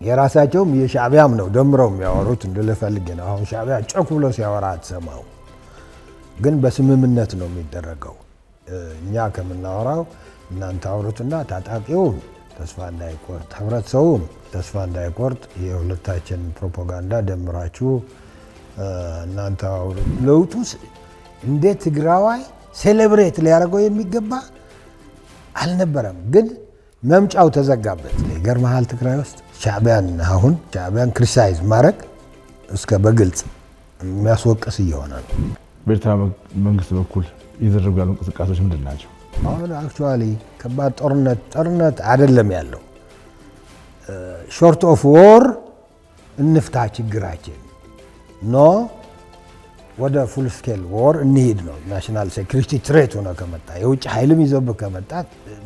የራሳቸውም የሻዕቢያም ነው ደምረው የሚያወሩት እንደለፈልግ ነው። አሁን ሻዕቢያ ጮክ ብሎ ሲያወራ አትሰማው፣ ግን በስምምነት ነው የሚደረገው። እኛ ከምናወራው እናንተ አውሩትና ታጣቂውም ተስፋ እንዳይቆርጥ ህብረተሰቡም ተስፋ እንዳይቆርጥ የሁለታችን ፕሮፓጋንዳ ደምራችሁ እናንተ አውሩ። ለውጡስ እንደ ትግራዋይ ሴሌብሬት ሊያደርገው የሚገባ አልነበረም፣ ግን መምጫው ተዘጋበት። ይገርምሃል ትግራይ ውስጥ ሻዕቢያን ክሪቲሳይዝ ማድረግ እስከ በግልጽ የሚያስወቅስ እየሆነ ነው። በኤርትራ መንግስት በኩል እየተደረጉ ያሉ እንቅስቃሴዎች ምንድን ናቸው? አሁን አክቹዋሊ ከባድ ጦርነት አይደለም ያለው። ሾርት ኦፍ ዎር እንፍታ ችግራችን ኖ ወደ ፉል ስኬል ዎር እንሂድ ነው። ናሽናል ሴኩሪቲ ትሬት ሆነ ከመጣ የውጭ ኃይልም ይዞብህ ከመጣ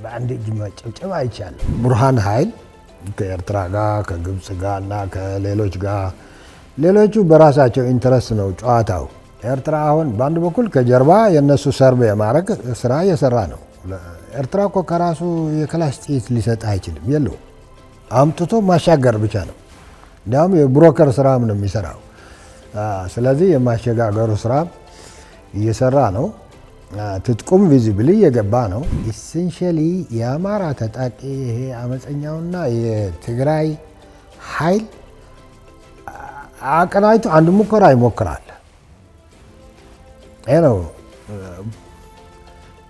በአንድ እጅ መጨብጨብ አይቻልም። ቡርሃን ኃይል ከኤርትራ ጋር ከግብፅ ጋር እና ከሌሎች ጋር ሌሎቹ በራሳቸው ኢንተረስት ነው ጨዋታው። ኤርትራ አሁን በአንድ በኩል ከጀርባ የነሱ ሰርቬ የማድረግ ስራ እየሰራ ነው። ኤርትራ እኮ ከራሱ የክላሽ ጥይት ሊሰጥ አይችልም፣ የለው አምጥቶ ማሻገር ብቻ ነው። እንዲያውም የብሮከር ስራም ነው የሚሰራው። ስለዚህ የማሸጋገሩ ስራ እየሰራ ነው። ትጥቁም ቪዚብሊ እየገባ ነው። ኢሴንሽሊ የአማራ ተጣቂ ይሄ አመፀኛውና የትግራይ ኃይል አቀናጅቶ አንድ ሙከራ ይሞክራል። ይሄ ነው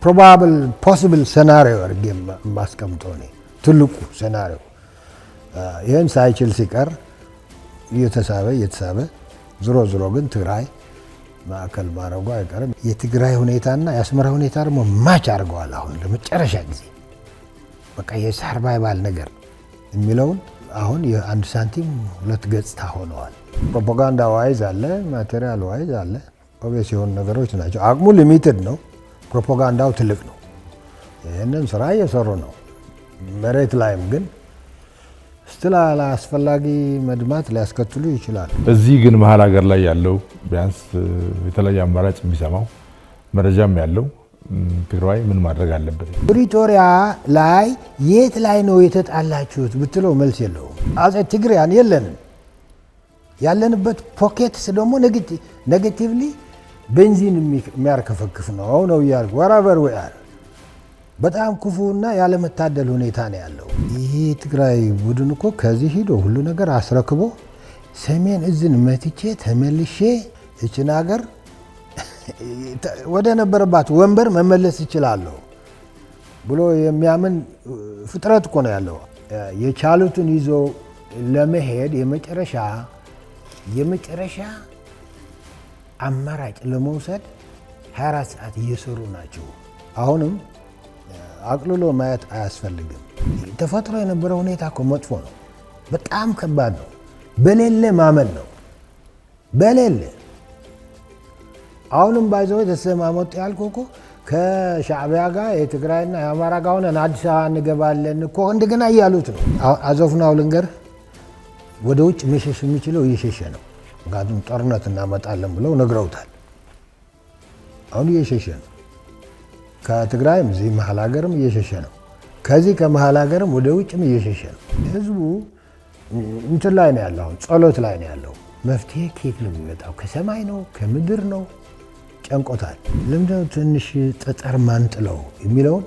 ፕሮባብል ፖሲብል ሴናሪዮ አድርጌ የማስቀምጠው እኔ ትልቁ ሴናሪዮ። ይህን ሳይችል ሲቀር እየተሳበ ዞሮ ግን ትግራይ ማዕከል ማድረጉ አይቀርም። የትግራይ ሁኔታና የአስመራ ሁኔታ ደግሞ ማች አድርገዋል። አሁን ለመጨረሻ ጊዜ በቃ የሰርቫይቫል ነገር የሚለውን አሁን የአንድ ሳንቲም ሁለት ገጽታ ሆነዋል። ፕሮፓጋንዳ ዋይዝ አለ፣ ማቴሪያል ዋይዝ አለ። ኦብቪየስ የሆኑ ነገሮች ናቸው። አቅሙ ሊሚትድ ነው፣ ፕሮፓጋንዳው ትልቅ ነው። ይህንን ስራ እየሰሩ ነው። መሬት ላይም ግን ስትል አላስፈላጊ መድማት ሊያስከትሉ ይችላል። እዚህ ግን መሀል ሀገር ላይ ያለው ቢያንስ የተለያየ አማራጭ የሚሰማው መረጃም ያለው ትግራይ ምን ማድረግ አለበት? ፕሪቶሪያ ላይ የት ላይ ነው የተጣላችሁት ብትለው መልስ የለውም። አፄ ትግራያን የለንም። ያለንበት ፖኬትስ ደግሞ ኔጌቲቭሊ ቤንዚን የሚያርከፈክፍ ነው እያልኩ ወራቨር ወያር በጣም ክፉና ያለመታደል ሁኔታ ነው ያለው። ይሄ ትግራይ ቡድን እኮ ከዚህ ሂዶ ሁሉ ነገር አስረክቦ ሰሜን እዝን መትቼ ተመልሼ እችን ሀገር ወደ ነበረባት ወንበር መመለስ ይችላለሁ ብሎ የሚያምን ፍጥረት እኮ ነው ያለው። የቻሉትን ይዞ ለመሄድ የመጨረሻ አማራጭ ለመውሰድ 24 ሰዓት እየሰሩ ናቸው። አሁንም አቅልሎ ማየት አያስፈልግም። ተፈጥሮ የነበረ ሁኔታ እኮ መጥፎ ነው፣ በጣም ከባድ ነው። በሌለ ማመን ነው በሌለ አሁንም ባይዘው ተሰማመጡ ያልኩ እኮ ከሻዕቢያ ጋር የትግራይና የአማራ ጋር ሆነን አዲስ አበባ እንገባለን እኮ እንደገና እያሉት ነው። አዘፍናው ልንገርህ፣ ወደ ውጭ መሸሽ የሚችለው እየሸሸ ነው። ምክንያቱም ጦርነት እናመጣለን ብለው ነግረውታል። አሁን እየሸሸ ነው። ከትግራይም እዚህ መሀል ሀገርም እየሸሸ ነው። ከዚህ ከመሀል ሀገርም ወደ ውጭም እየሸሸ ነው። ህዝቡ እንትን ላይ ነው ያለው፣ ጸሎት ላይ ነው ያለው። መፍትሄ ከየት ነው የሚመጣው? ከሰማይ ነው ከምድር ነው? ጨንቆታል። ለምንድነው ትንሽ ጠጠር ማንጥለው የሚለውን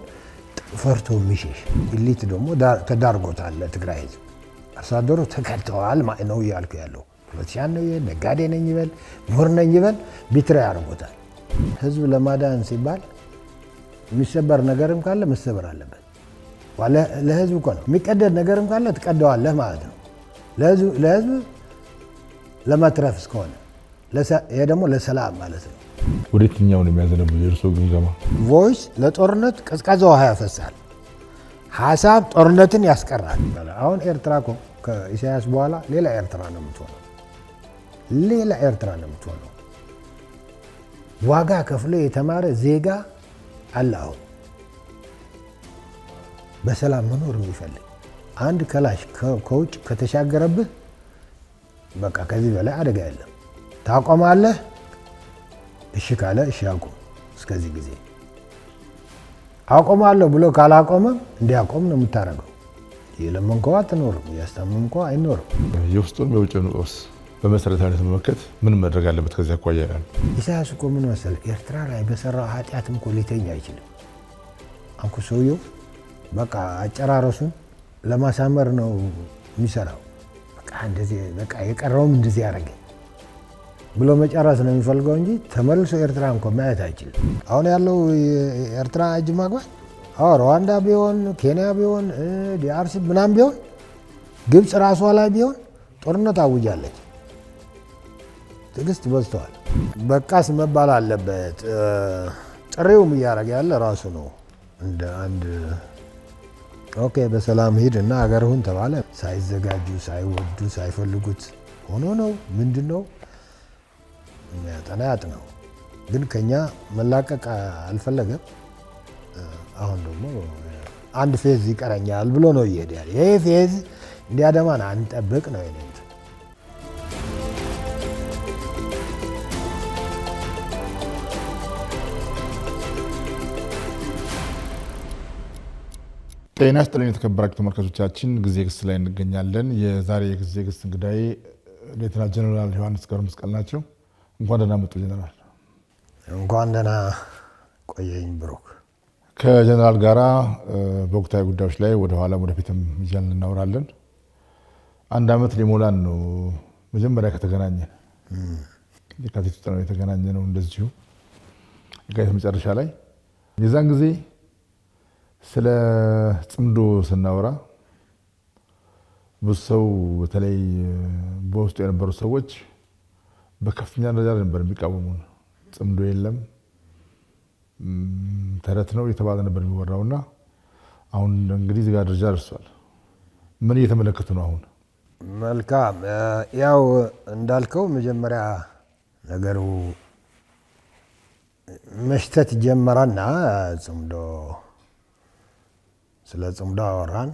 ፈርቶ የሚሸሽ ኢሊት ደግሞ ተዳርጎታል። ለትግራይ ህዝብ አርሶ አደሩ ተከድተዋል ነው እያልኩ ያለው። ፖለቲሻን ነው ነጋዴ ነኝ ይበል ምሁር ነኝ ይበል ቢትራ ያደርጎታል። ህዝብ ለማዳን ሲባል የሚሰበር ነገርም ካለ መሰበር አለበት። ለህዝብ እኮ ነው የሚቀደድ ነገርም ካለ ትቀደዋለህ ማለት ነው። ለህዝብ ለመትረፍ እስከሆነ ይሄ ደግሞ ለሰላም ማለት ነው። ወደ የትኛው ነው የሚያዘነብለው የእርስዎ ግምገማ? ቮይስ ለጦርነት ቀዝቃዛ ውሃ ያፈሳል። ሀሳብ ጦርነትን ያስቀራል። አሁን ኤርትራ እኮ ከኢሳያስ በኋላ ሌላ ኤርትራ ነው የምትሆነው። ዋጋ ከፍሎ የተማረ ዜጋ አለ። አሁን በሰላም መኖር የሚፈልግ አንድ ከላሽ ከውጭ ከተሻገረብህ በቃ ከዚህ በላይ አደጋ የለም። ታቆማለህ። እሺ ካለ እሺ አቁም። እስከዚህ ጊዜ አቆማለሁ ብሎ ካላቆመም እንዲያቆም ነው የምታደርገው። የለመንከው አትኖርም፣ እያስታመምከው አይኖርም። የውስጡን የውጭውን ቀውስ በመሰረታዊነት መመከት ምን መድረግ አለበት? ከዚያ አኳያ ይላል ኢሳያስ እኮ ምን መሰለህ ኤርትራ ላይ በሰራው ኃጢአትም እኮ ሊተኛ አይችልም። አንኩ ሰውየው በቃ አጨራረሱን ለማሳመር ነው የሚሰራው። በቃ እንደዚህ በቃ የቀረውም እንደዚህ ያደርገ ብሎ መጨረስ ነው የሚፈልገው እንጂ ተመልሶ ኤርትራ እንኳን ማየት አይችልም። አሁን ያለው ኤርትራ እጅ ማግባት ሩዋንዳ ቢሆን ኬንያ ቢሆን ዲአርሲ ምናምን ቢሆን ግብፅ ራሷ ላይ ቢሆን ጦርነት አውጃለች። ትዕግስት በዝተዋል። በቃስ መባል አለበት። ጥሪውም እያደረገ ያለ ራሱ ነው። እንደ አንድ ኦኬ በሰላም ሂድ እና ሀገርሁን ተባለ። ሳይዘጋጁ ሳይወዱ ሳይፈልጉት ሆኖ ነው። ምንድን ነው የሚያጠና ያጥናው። ግን ከኛ መላቀቅ አልፈለገም። አሁን ደግሞ አንድ ፌዝ ይቀረኛል ብሎ ነው እየሄደ ያለ። ይሄ ፌዝ እንዲያደማን አንጠብቅ ነው የኔ እንትን። ጤና ይስጥልኝ የተከበራችሁ ተመልካቾቻችን፣ ጊዜ ግስ ላይ እንገኛለን። የዛሬ የጊዜ ግስ እንግዳዬ ሌተናል ጀነራል ዮሐንስ ገብረ መስቀል ናቸው። እንኳን ደህና መጡ ጀነራል። እንኳን ደህና ቆየኝ ብሩክ። ከጀነራል ጋራ በወቅታዊ ጉዳዮች ላይ ወደ ኋላ ወደፊትም ይዘን እናወራለን። አንድ አመት ሊሞላን ነው መጀመሪያ ከተገናኘን። የካቲት ውስጥ ነው የተገናኘ ነው። እንደዚሁ የካቲት መጨረሻ ላይ የዛን ጊዜ ስለ ጽምዶ ስናወራ ብዙ ሰው በተለይ በውስጡ የነበሩ ሰዎች በከፍተኛ ደረጃ ነበር የሚቃወሙን። ጽምዶ የለም ተረት ነው የተባለ ነበር የሚወራውና አሁን እንግዲህ እዚህ ጋር ደረጃ ደርሷል። ምን እየተመለከቱ ነው አሁን? መልካም ያው እንዳልከው መጀመሪያ ነገሩ መሽተት ጀመረና ጽምዶ ስለ ጽምዶ አወራን።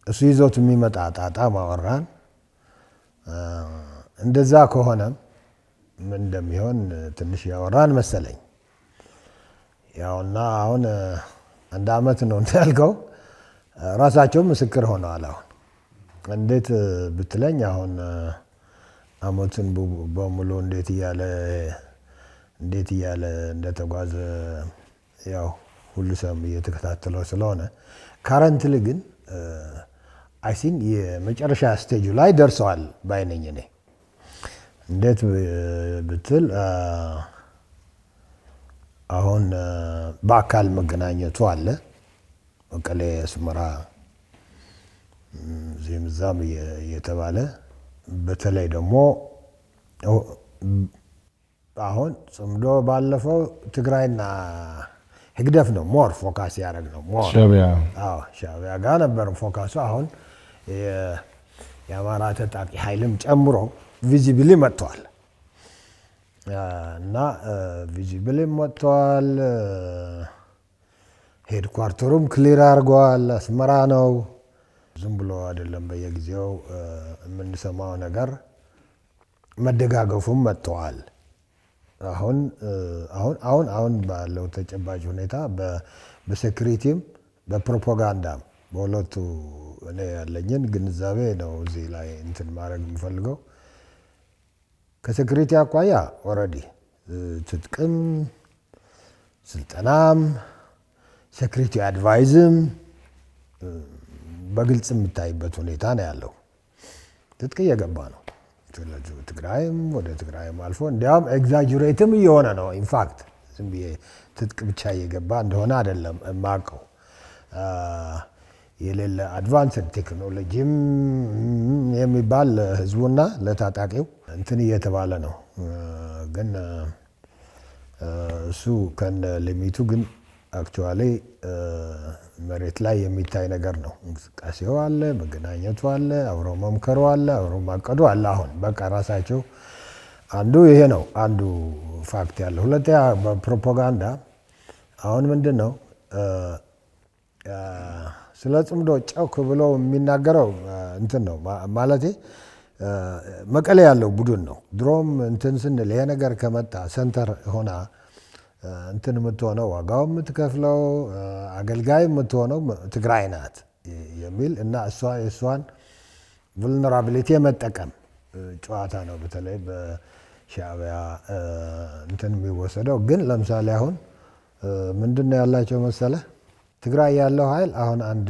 እሱ ይዞት የሚመጣ ጣጣ አወራን። እንደዛ ከሆነም ምን እንደሚሆን ትንሽ ያወራን መሰለኝ። ያውና አሁን አንድ አመት ነው እንዳልከው ራሳቸው ምስክር ሆነዋል። አሁን እንዴት ብትለኝ አሁን አመቱን በሙሉ እንዴት እያለ እንደተጓዘ ያው ሁሉ ሰው እየተከታተለው ስለሆነ ካረንትሊ ግን አይ ቲንክ የመጨረሻ ስቴጁ ላይ ደርሰዋል ባይነኝ እኔ። እንዴት ብትል አሁን በአካል መገናኘቱ አለ። መቀሌ፣ አስመራ፣ እዚህም እዛም እየተባለ በተለይ ደግሞ አሁን ጽምዶ ባለፈው ትግራይና ህግደፍ ነው ሞር ፎካስ ያደረግ ነው። ሻዕቢያ ጋር ነበር ፎካሱ። አሁን የአማራ ታጣቂ ኃይልም ጨምሮ ቪዚብሊ መጥተዋል እና ቪዚብሊ መጥተዋል። ሄድኳርተሩም ክሊር አድርገዋል። አስመራ ነው። ዝም ብሎ አይደለም በየጊዜው የምንሰማው ነገር። መደጋገፉም መጥተዋል። አሁን ባለው ተጨባጭ ሁኔታ በሴኩሪቲም በፕሮፓጋንዳም በሁለቱ እኔ ያለኝን ግንዛቤ ነው እዚህ ላይ እንትን ማድረግ የምፈልገው። ከሴኩሪቲ አኳያ ኦልሬዲ ትጥቅም፣ ስልጠናም፣ ሴኩሪቲ አድቫይዝም በግልጽ የምታይበት ሁኔታ ነው ያለው። ትጥቅ እየገባ ነው ትግራይም ወደ ትግራይም አልፎ እንዲያውም ኤግዛጅሬትም እየሆነ ነው። ኢንፋክት ዝም ብዬ ትጥቅ ብቻ እየገባ እንደሆነ አይደለም የማውቀው። የሌለ አድቫንስድ ቴክኖሎጂም የሚባል ለህዝቡና ለታጣቂው እንትን እየተባለ ነው። ግን እሱ ከነ ሊሚቱ ግን አክቹዋሊ መሬት ላይ የሚታይ ነገር ነው። እንቅስቃሴው አለ፣ መገናኘቱ አለ፣ አብሮ መምከሩ አለ፣ አብሮ ማቀዱ አለ። አሁን በቃ ራሳቸው አንዱ ይሄ ነው አንዱ ፋክት ያለ። ሁለተኛ በፕሮፓጋንዳ አሁን ምንድን ነው ስለ ጽምዶ ጨውክ ብሎ የሚናገረው እንትን ነው ማለቴ መቀሌ ያለው ቡድን ነው። ድሮም እንትን ስንል ይሄ ነገር ከመጣ ሰንተር ሆና እንትን የምትሆነው ዋጋው የምትከፍለው አገልጋይ የምትሆነው ትግራይ ናት። የሚል እና የእሷን vulnerability የመጠቀም ጨዋታ ነው በተለይ በሻዕቢያ እንትን የሚወሰደው። ግን ለምሳሌ አሁን ምንድነው ያላቸው መሰለ ትግራይ ያለው ኃይል አሁን አንድ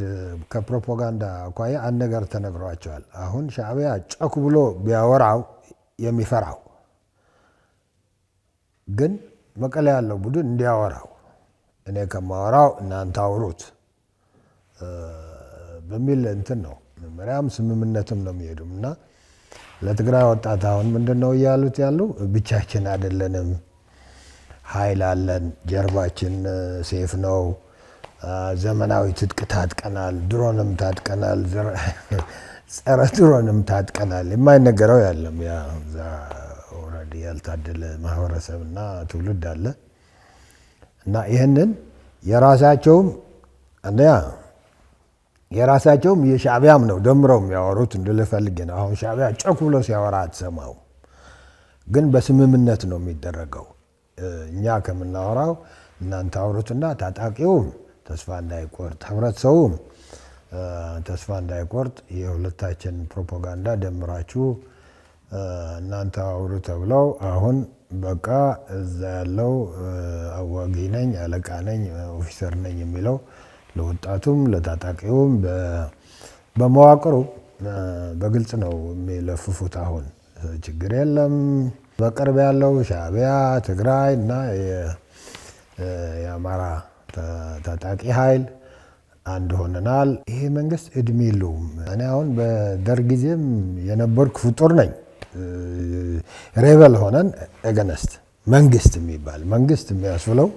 ከፕሮፓጋንዳ አኳያ አንድ ነገር ተነግሯቸዋል። አሁን ሻዕቢያ ጮክ ብሎ ቢያወራው የሚፈራው ግን መቀሌ ያለው ቡድን እንዲያወራው እኔ ከማወራው እናንተ አውሩት በሚል እንትን ነው መሪያም ስምምነትም ነው የሚሄዱም እና ለትግራይ ወጣት አሁን ምንድነው እያሉት ያሉ ብቻችን አይደለንም፣ ኃይል አለን፣ ጀርባችን ሴፍ ነው፣ ዘመናዊ ትጥቅ ታጥቀናል፣ ድሮንም ታጥቀናል፣ ጸረ ድሮንም ታጥቀናል። የማይነገረው ያለም ያ ኦልሬዲ ያልታደለ ማህበረሰብና ትውልድ አለ እና ይህንን የራሳቸውም የራሳቸውም የሻዕቢያም ነው ደምረው የሚያወሩት እንድልፈልግ ነው። አሁን ሻዕቢያ ጮክ ብሎ ሲያወራ አትሰማው፣ ግን በስምምነት ነው የሚደረገው። እኛ ከምናወራው እናንተ አውሩትና ታጣቂውም ተስፋ እንዳይቆርጥ ህብረተሰቡም ተስፋ እንዳይቆርጥ የሁለታችን ፕሮፓጋንዳ ደምራችሁ እናንተ አውሩ ተብለው አሁን በቃ እዛ ያለው አዋጊ ነኝ፣ አለቃ ነኝ፣ ኦፊሰር ነኝ የሚለው ለወጣቱም ለታጣቂውም በመዋቅሩ በግልጽ ነው የሚለፍፉት። አሁን ችግር የለም በቅርብ ያለው ሻዕቢያ ትግራይ እና የአማራ ታጣቂ ኃይል አንድ ሆነናል። ይሄ መንግስት እድሜ የለውም። እኔ አሁን በደርግ ጊዜም የነበርኩ ፍጡር ነኝ። ሬበል ሆነን ኤገነስት መንግስት የሚባል መንግስት የሚያስብለው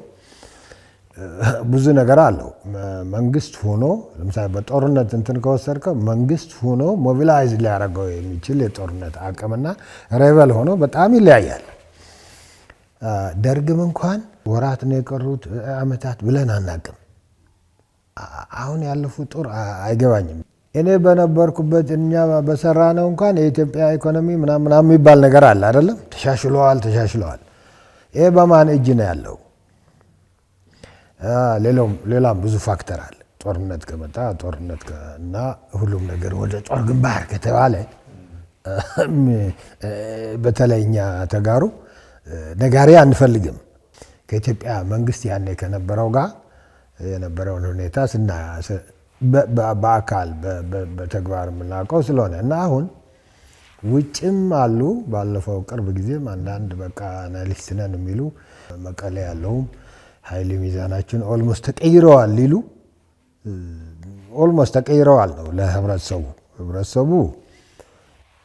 ብዙ ነገር አለው። መንግስት ሆኖ ለምሳሌ በጦርነት እንትን ከወሰድከው መንግስት ሆኖ ሞቢላይዝ ሊያደርገው የሚችል የጦርነት አቅምና ሬበል ሆኖ በጣም ይለያያል። ደርግም እንኳን ወራት ነው የቀሩት አመታት ብለን አናቅም። አሁን ያለፉ ጦር አይገባኝም። እኔ በነበርኩበት እኛ በሰራ ነው እንኳን የኢትዮጵያ ኢኮኖሚ ምናምን የሚባል ነገር አለ አይደለም። ተሻሽለዋል። ይሄ በማን እጅ ነው ያለው? ሌላም ብዙ ፋክተር አለ። ጦርነት ከመጣ እና ሁሉም ነገር ወደ ጦር ግንባር ከተባለ በተለይኛ ተጋሩ ነጋሪ አንፈልግም። ከኢትዮጵያ መንግስት ያኔ ከነበረው ጋር የነበረውን ሁኔታ በአካል በተግባር የምናውቀው ስለሆነ እና አሁን ውጭም አሉ። ባለፈው ቅርብ ጊዜም አንዳንድ በቃ አናሊስት ነን የሚሉ መቀሌ ያለውም ኃይል ሚዛናችን ኦልሞስት ተቀይረዋል ሊሉ ኦልሞስት ተቀይረዋል ነው ለህብረተሰቡ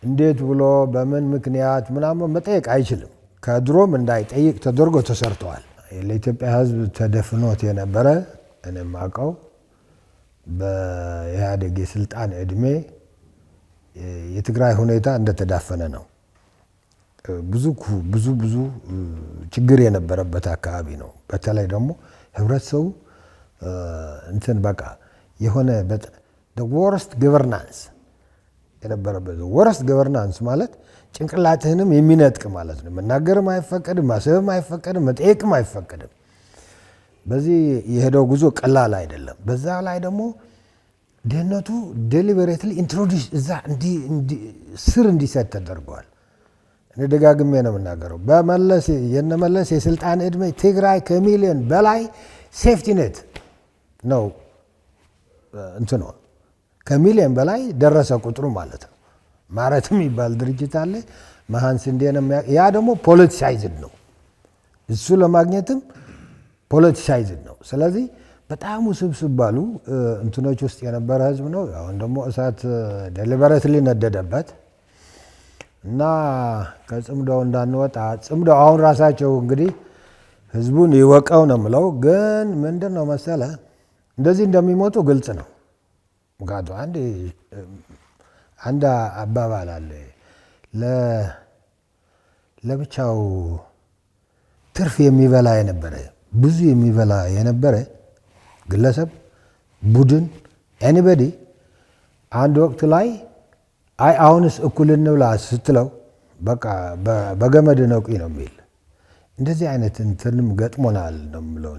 እንዴት ብሎ በምን ምክንያት ምናምን መጠየቅ አይችልም። ከድሮም እንዳይጠይቅ ተደርጎ ተሰርተዋል። ለኢትዮጵያ ህዝብ ተደፍኖት የነበረ እኔ የማውቀው በኢህአዴግ የስልጣን እድሜ የትግራይ ሁኔታ እንደተዳፈነ ነው። ብዙ ችግር የነበረበት አካባቢ ነው። በተለይ ደግሞ ህብረተሰቡ እንትን በቃ የሆነ ወርስት ገቨርናንስ የነበረበት ወርስት ገቨርናንስ ማለት ጭንቅላትህንም የሚነጥቅ ማለት ነው። መናገርም አይፈቀድም፣ ማሰብም አይፈቀድም፣ መጠየቅም አይፈቀድም። በዚህ የሄደው ጉዞ ቀላል አይደለም። በዛ ላይ ደግሞ ደህንነቱ ዴሊበሬትሊ ኢንትሮዲውስ እዛ ስር እንዲሰጥ ተደርጓል። እኔ ደጋግሜ ነው የምናገረው። የነመለስ የስልጣን ዕድሜ ትግራይ ከሚሊዮን በላይ ሴፍቲ ኔት ነው እንትኖ ከሚሊዮን በላይ ደረሰ ቁጥሩ ማለት ነው። ማረት የሚባል ድርጅት አለ መሃን ስንዴ ነው። ያ ደግሞ ፖለቲሳይዝድ ነው። እሱ ለማግኘትም ፖለቲሳይዝድ ነው። ስለዚህ በጣም ውስብስብ ባሉ እንትኖች ውስጥ የነበረ ህዝብ ነው። አሁን ደግሞ እሳት ዴሊበሬትሊ ነደደበት እና ከጽምዶው እንዳንወጣ ጽምዶው አሁን ራሳቸው እንግዲህ ህዝቡን ይወቀው ነው የምለው። ግን ምንድን ነው መሰለ እንደዚህ እንደሚሞቱ ግልጽ ነው። ምክንያቱም አንድ አባባል አለ ለብቻው ትርፍ የሚበላ የነበረ ብዙ የሚበላ የነበረ ግለሰብ፣ ቡድን፣ ኤኒበዲ አንድ ወቅት ላይ አይ አሁንስ እኩል እንብላ ስትለው በቃ በገመድ ነውቂ ነው የሚል እንደዚህ አይነት እንትንም ገጥሞናል ነው የምለው።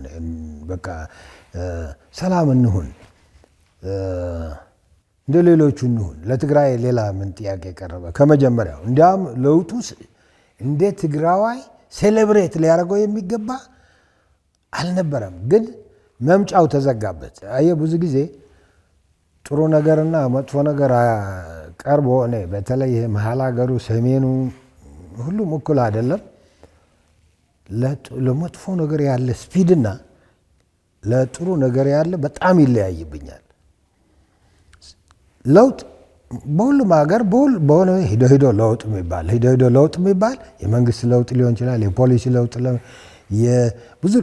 በቃ ሰላም እንሁን እንደ ሌሎቹ እንሁን። ለትግራይ ሌላ ምን ጥያቄ ቀረበ? ከመጀመሪያው እንዲያውም ለውጡ እንደ ትግራዋይ ሴሌብሬት ሊያደርገው የሚገባ አልነበረም። ግን መምጫው ተዘጋበት። አየህ ብዙ ጊዜ ጥሩ ነገርና መጥፎ ነገር ቀርቦ እኔ በተለይ ይሄ መሀል ሀገሩ ሰሜኑ ሁሉም እኩል አይደለም። ለመጥፎ ነገር ያለ ስፒድና ለጥሩ ነገር ያለ በጣም ይለያይብኛል። ለውጥ በሁሉም ሀገር በሆነ ሂዶ ለውጥ የሚባል የመንግስት ለውጥ ሊሆን ይችላል፣ የፖሊሲ ለውጥ፣ ብዙ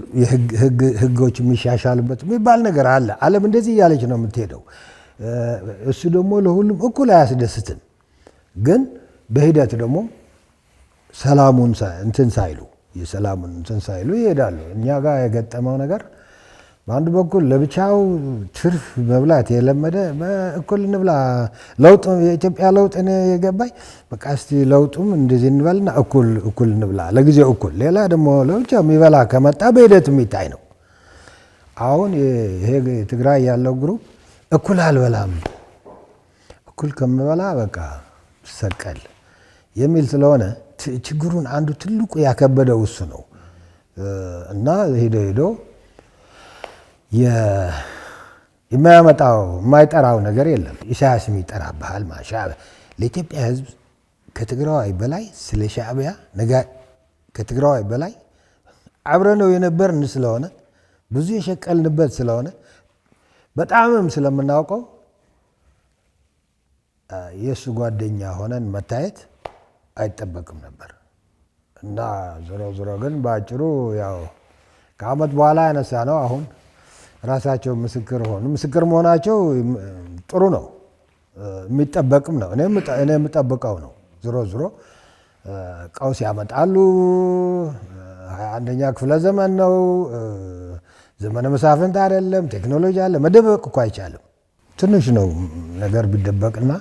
ህጎች የሚሻሻልበት የሚባል ነገር አለ። ዓለም እንደዚህ እያለች ነው የምትሄደው። እሱ ደግሞ ለሁሉም እኩል አያስደስትም። ግን በሂደት ደግሞ ሰላሙን እንትን ሳይሉ ይሄዳሉ። እኛ ጋር የገጠመው ነገር በአንድ በኩል ለብቻው ትርፍ መብላት የለመደ እኩል እንብላ ለውጥ የኢትዮጵያ ለውጥ የገባኝ በቃ እስቲ ለውጡም እንደዚህ እንበልና እኩል እንብላ ለጊዜው እኩል። ሌላ ደግሞ ለብቻ የሚበላ ከመጣ በሂደት የሚታይ ነው። አሁን ይሄ ትግራይ ያለው ግሩፕ እኩል አልበላም፣ እኩል ከምበላ በቃ ሰቀል የሚል ስለሆነ ችግሩን አንዱ ትልቁ ያከበደው እሱ ነው እና ሄዶ የማያመጣው የማይጠራው ነገር የለም። ኢሳያስ የሚጠራብሃል ሻዕቢያ ለኢትዮጵያ ሕዝብ ከትግራዋይ በላይ ስለ ሻዕቢያ ከትግራዋይ በላይ አብረነው የነበርን ስለሆነ ብዙ የሸቀልንበት ስለሆነ በጣምም ስለምናውቀው የእሱ ጓደኛ ሆነን መታየት አይጠበቅም ነበር እና ዞሮ ግን በአጭሩ ያው ከዓመት በኋላ ያነሳ ነው። አሁን ራሳቸው ምስክር ሆኑ። ምስክር መሆናቸው ጥሩ ነው፣ የሚጠበቅም ነው። እኔ የምጠብቀው ነው። ዞሮ ቀውስ ያመጣሉ። 21ኛ ክፍለ ዘመን ነው፣ ዘመነ መሳፍንት አይደለም፣ ቴክኖሎጂ አለ። መደበቅ እኮ አይቻልም። ትንሽ ነው ነገር ቢደበቅና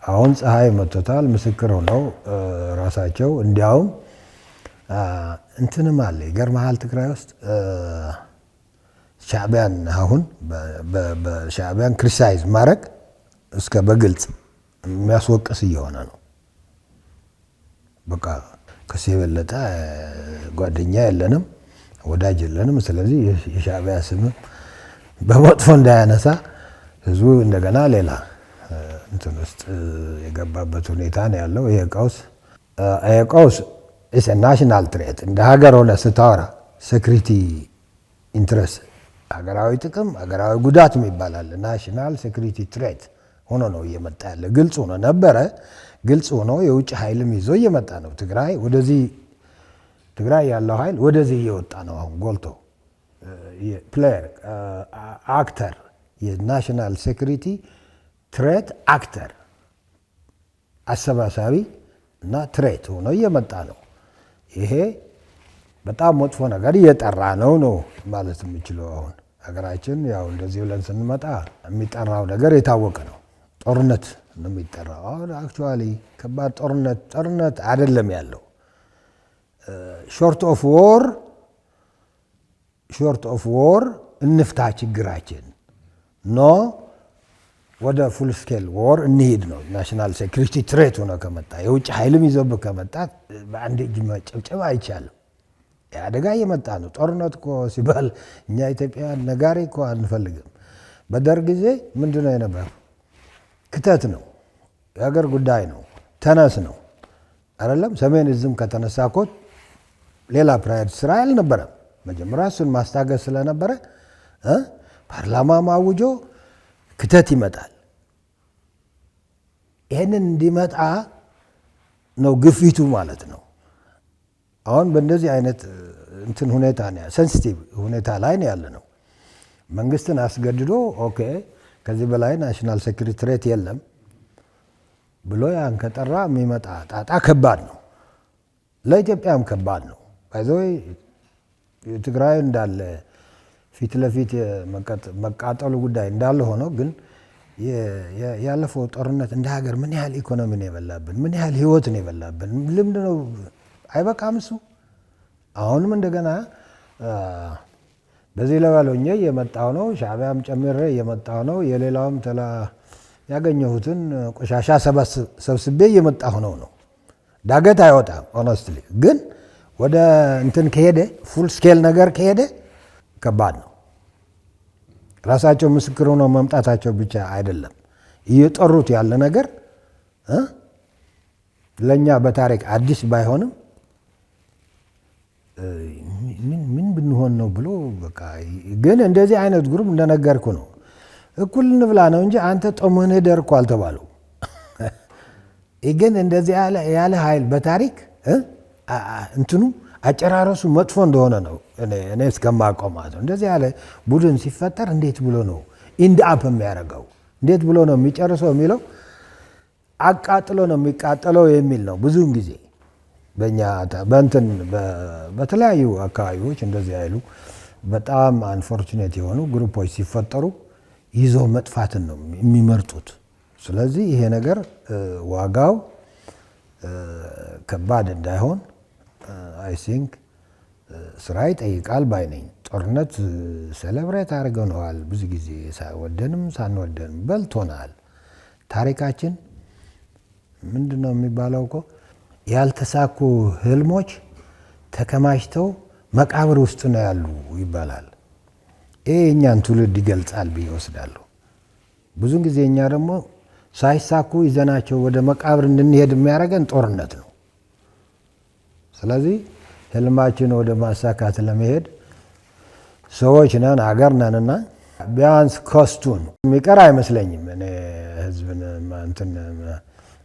አሁን ፀሐይ መጥቶታል። ምስክር ሆነው ራሳቸው እንዲያውም እንትንም አለ። ይገርምሃል ትግራይ ውስጥ ሻዕቢያን አሁን በሻዕቢያን ክሪቲሳይዝ ማድረግ እስከ በግልጽ የሚያስወቅስ እየሆነ ነው። በቃ ከሱ የበለጠ ጓደኛ የለንም፣ ወዳጅ የለንም። ስለዚህ የሻዕቢያ ስም በመጥፎ እንዳያነሳ ህዝቡ እንደገና ሌላ እንትን ውስጥ የገባበት ሁኔታ ነው ያለው። ይሄ ቀውስ ኢስ ናሽናል ትሬት። እንደ ሀገር ሆነ ስታወራ ሴኩሪቲ ኢንትረስት፣ ሀገራዊ ጥቅም፣ ሀገራዊ ጉዳት ይባላል። ናሽናል ሴኩሪቲ ትሬት ሆኖ ነው እየመጣ ያለ። ግልጽ ሆኖ ነበረ። ግልጽ ሆኖ የውጭ ኃይልም ይዞ እየመጣ ነው። ትግራይ ያለው ኃይል ወደዚህ እየወጣ ነው። አሁን ጎልቶ ፕሌየር አክተር፣ የናሽናል ሴኩሪቲ ትሬት አክተር፣ አሰባሳቢ እና ትሬት ሆኖ እየመጣ ነው። ይሄ በጣም መጥፎ ነገር እየጠራ ነው ማለት የምችለው። አሁን ሀገራችን ያው እንደዚህ ብለን ስንመጣ የሚጠራው ነገር የታወቀ ነው። ጦርነት ነው የሚጠራው። አሁን አክቹዋሊ ከባድ ጦርነት አይደለም ያለው። ሾርት ኦፍ ዎር እንፍታ ችግራችን ወደ ፉል ስኬል ዎር እንሂድ ነው። ናሽናል ሴኩሪቲ ትሬት ሆነ ከመጣ የውጭ ኃይልም ይዞብህ ከመጣ በአንድ እጅ መጨብጨብ አይቻልም። አደጋ እየመጣ ነው። ጦርነት እኮ ሲባል እኛ ኢትዮጵያውያን ነጋሪ እኮ አንፈልግም። በደርግ ጊዜ ምንድን ነው የነበረው? ክተት ነው፣ የሀገር ጉዳይ ነው፣ ተነስ ነው አይደለም። ሰሜን እዝም ከተነሳ እኮ ሌላ ፕራይድ ስራ አልነበረም። መጀመሪያ እሱን ማስታገስ ስለነበረ ፓርላማ ማውጆ ክተት ይመጣል። ይህንን እንዲመጣ ነው ግፊቱ ማለት ነው። አሁን በእንደዚህ አይነት እንትን ሁኔታ ነው፣ ሴንሲቲቭ ሁኔታ ላይ ነው ያለ ነው። መንግስትን አስገድዶ ኦኬ ከዚህ በላይ ናሽናል ሴኩሪቲ ትሬት የለም ብሎ ያን ከጠራ የሚመጣ ጣጣ ከባድ ነው፣ ለኢትዮጵያም ከባድ ነው። ባይዘይ የትግራይ እንዳለ ፊት ለፊት መቃጠሉ ጉዳይ እንዳለ ሆኖ ግን ያለፈው ጦርነት እንደ ሀገር ምን ያህል ኢኮኖሚ ነው የበላብን፣ ምን ያህል ህይወት ነው የበላብን። ልምድ ነው፣ አይበቃም እሱ። አሁንም እንደገና በዚህ ለበሎኜ እየመጣሁ ነው። ሻዕቢያም ጨምሬ እየመጣሁ ነው። የሌላውም ያገኘሁትን ቆሻሻ ሰብስቤ እየመጣሁ ነው። ዳገት አይወጣም። ኦነስትሊ ግን ወደ እንትን ከሄደ ፉል ስኬል ነገር ከሄደ ከባድ ነው። ራሳቸው ምስክር ሆነው መምጣታቸው ብቻ አይደለም እየጠሩት ያለ ነገር ለእኛ በታሪክ አዲስ ባይሆንም ምን ብንሆን ነው ብሎ በቃ ግን እንደዚህ አይነት ግሩፕ እንደነገርኩ ነው። እኩል እንብላ ነው እንጂ አንተ ጦምህን ሄደር እኮ አልተባሉ። ግን እንደዚህ ያለ ኃይል በታሪክ እንትኑ አጨራረሱ መጥፎ እንደሆነ ነው እኔ እስከማውቀው ማለት ነው። እንደዚህ ያለ ቡድን ሲፈጠር እንዴት ብሎ ነው ኢንድ አፕ የሚያደርገው እንዴት ብሎ ነው የሚጨርሰው የሚለው አቃጥሎ ነው የሚቃጠለው የሚል ነው። ብዙውን ጊዜ በእኛ በእንትን በተለያዩ አካባቢዎች እንደዚህ ያሉ በጣም አንፎርቹኔት የሆኑ ግሩፖች ሲፈጠሩ ይዘው መጥፋትን ነው የሚመርጡት። ስለዚህ ይሄ ነገር ዋጋው ከባድ እንዳይሆን አይ ቲንክ ስራ ይጠይቃል ባይ ነኝ። ጦርነት ሴሌብሬት አድርገነዋል ብዙ ጊዜ ወደንም ሳንወደንም በልቶናል። ታሪካችን ምንድን ነው የሚባለው እኮ ያልተሳኩ ህልሞች ተከማችተው መቃብር ውስጥ ነው ያሉ ይባላል። ይሄ እኛን ትውልድ ይገልጻል ብዬ ወስዳለሁ። ብዙን ጊዜ እኛ ደግሞ ሳይሳኩ ይዘናቸው ወደ መቃብር እንድንሄድ የሚያደርገን ጦርነት ነው። ስለዚህ ህልማችን ወደ ማሳካት ለመሄድ ሰዎች ነን፣ አገር ነንና ቢያንስ ኮስቱን የሚቀር አይመስለኝም። እኔ ህዝብን እንትን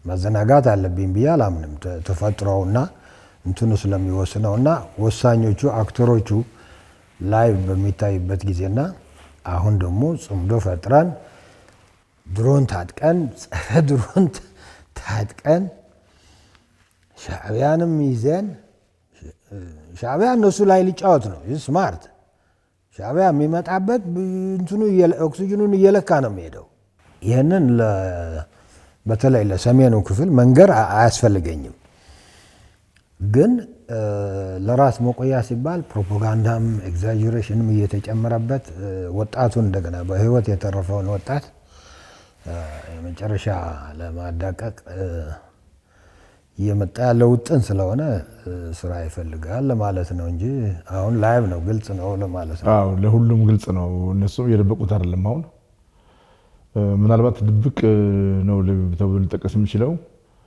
ማዘናጋት አለብኝ ብዬ አላምንም። ተፈጥሮውና እንትኑ ስለሚወስነውና ወሳኞቹ አክተሮቹ ላይቭ በሚታይበት ጊዜና አሁን ደግሞ ጽምዶ ፈጥረን ድሮን ታጥቀን ጸረ ድሮን ታጥቀን ሻዕቢያንም ይዘን ሻዕቢያ እነሱ ላይ ሊጫወት ነው። ስማርት ሻዕቢያ የሚመጣበት እንትኑ ኦክሲጅኑን እየለካ ነው የሚሄደው። ይህንን በተለይ ለሰሜኑ ክፍል መንገር አያስፈልገኝም። ግን ለራስ መቆያ ሲባል ፕሮፓጋንዳም ኤግዛጀሬሽንም እየተጨመረበት ወጣቱን እንደገና በህይወት የተረፈውን ወጣት የመጨረሻ ለማዳቀቅ እየመጣ ያለው ውጥን ስለሆነ ስራ ይፈልጋል ለማለት ነው እንጂ አሁን ላይቭ ነው፣ ግልጽ ነው ለማለት ነው። አዎ ለሁሉም ግልጽ ነው። እነሱም የደበቁት አይደለም። አሁን ምናልባት ድብቅ ነው ተብሎ ሊጠቀስ የሚችለው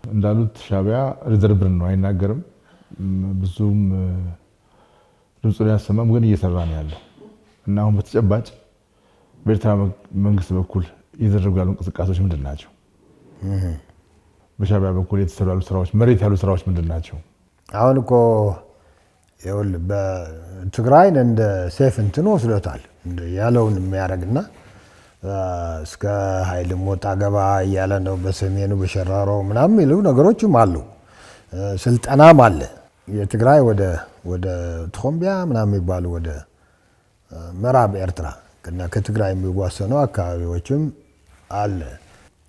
እንዳሉት ሻዕቢያ ሪዘርቭን ነው፣ አይናገርም፣ ብዙም ድምፁን ያሰማም፣ ግን እየሰራ ነው ያለው እና አሁን በተጨባጭ በኤርትራ መንግስት በኩል እየተደረጉ ያሉ እንቅስቃሴዎች ምንድን ናቸው? በሻዕቢያ በኩል የተሰሩ ያሉ ስራዎች፣ መሬት ያሉ ስራዎች ምንድን ናቸው? አሁን እኮ በትግራይን እንደ ሴፍ እንትን ወስዶታል ያለውን የሚያደርግና እስከ ኃይልም ወጣ ገባ እያለ ነው። በሰሜኑ በሸራሮ ምናምን የሚሉ ነገሮችም አሉ። ስልጠናም አለ። የትግራይ ወደ ቶምቢያ ምናምን የሚባሉ ወደ ምዕራብ ኤርትራ እና ከትግራይ የሚዋሰኑ አካባቢዎችም አለ።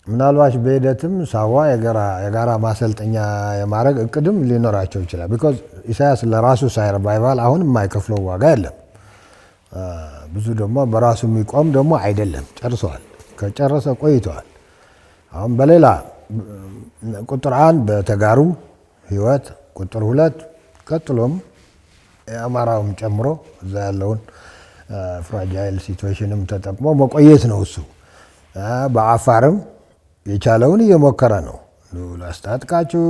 ምናልባት በሂደትም ሳዋ የጋራ ማሰልጠኛ የማድረግ እቅድም ሊኖራቸው ይችላል። ቢኮዝ ኢሳያስ ለራሱ ሳይርቫይቫል አሁን የማይከፍለው ዋጋ የለም። ብዙ ደግሞ በራሱ የሚቆም ደግሞ አይደለም። ጨርሰዋል። ከጨረሰ ቆይተዋል። አሁን በሌላ ቁጥር 1 በተጋሩ ህይወት፣ ቁጥር 2 ቀጥሎም የአማራውም ጨምሮ እዛ ያለውን ፍራጃይል ሲትዌሽንም ተጠቅሞ መቆየት ነው እሱ። በአፋርም የቻለውን እየሞከረ ነው። ላስታጥቃችሁ፣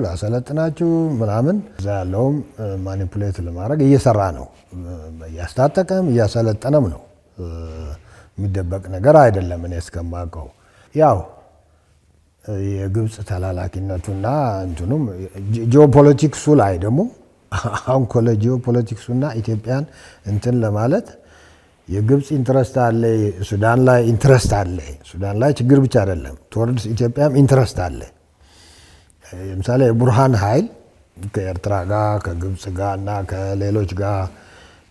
ላሰለጥናችሁ ምናምን እዛ ያለውም ማኒፑሌት ለማድረግ እየሰራ ነው። እያስታጠቀም እያሰለጠነም ነው። የሚደበቅ ነገር አይደለም። እኔ እስከማውቀው ያው የግብፅ ተላላኪነቱና እንትኑም ጂኦፖለቲክሱ ላይ ደግሞ አሁን ኮለ ጂኦፖለቲክሱና ኢትዮጵያን እንትን ለማለት የግብፅ ኢንትረስት አለ፣ ሱዳን ላይ ኢንትረስት አለ። ሱዳን ላይ ችግር ብቻ አይደለም፣ ቶwards ኢትዮጵያም ኢንትረስት አለ። ለምሳሌ የቡርሃን ኃይል ከኤርትራ ጋር ከግብፅ ጋር እና ከሌሎች ጋር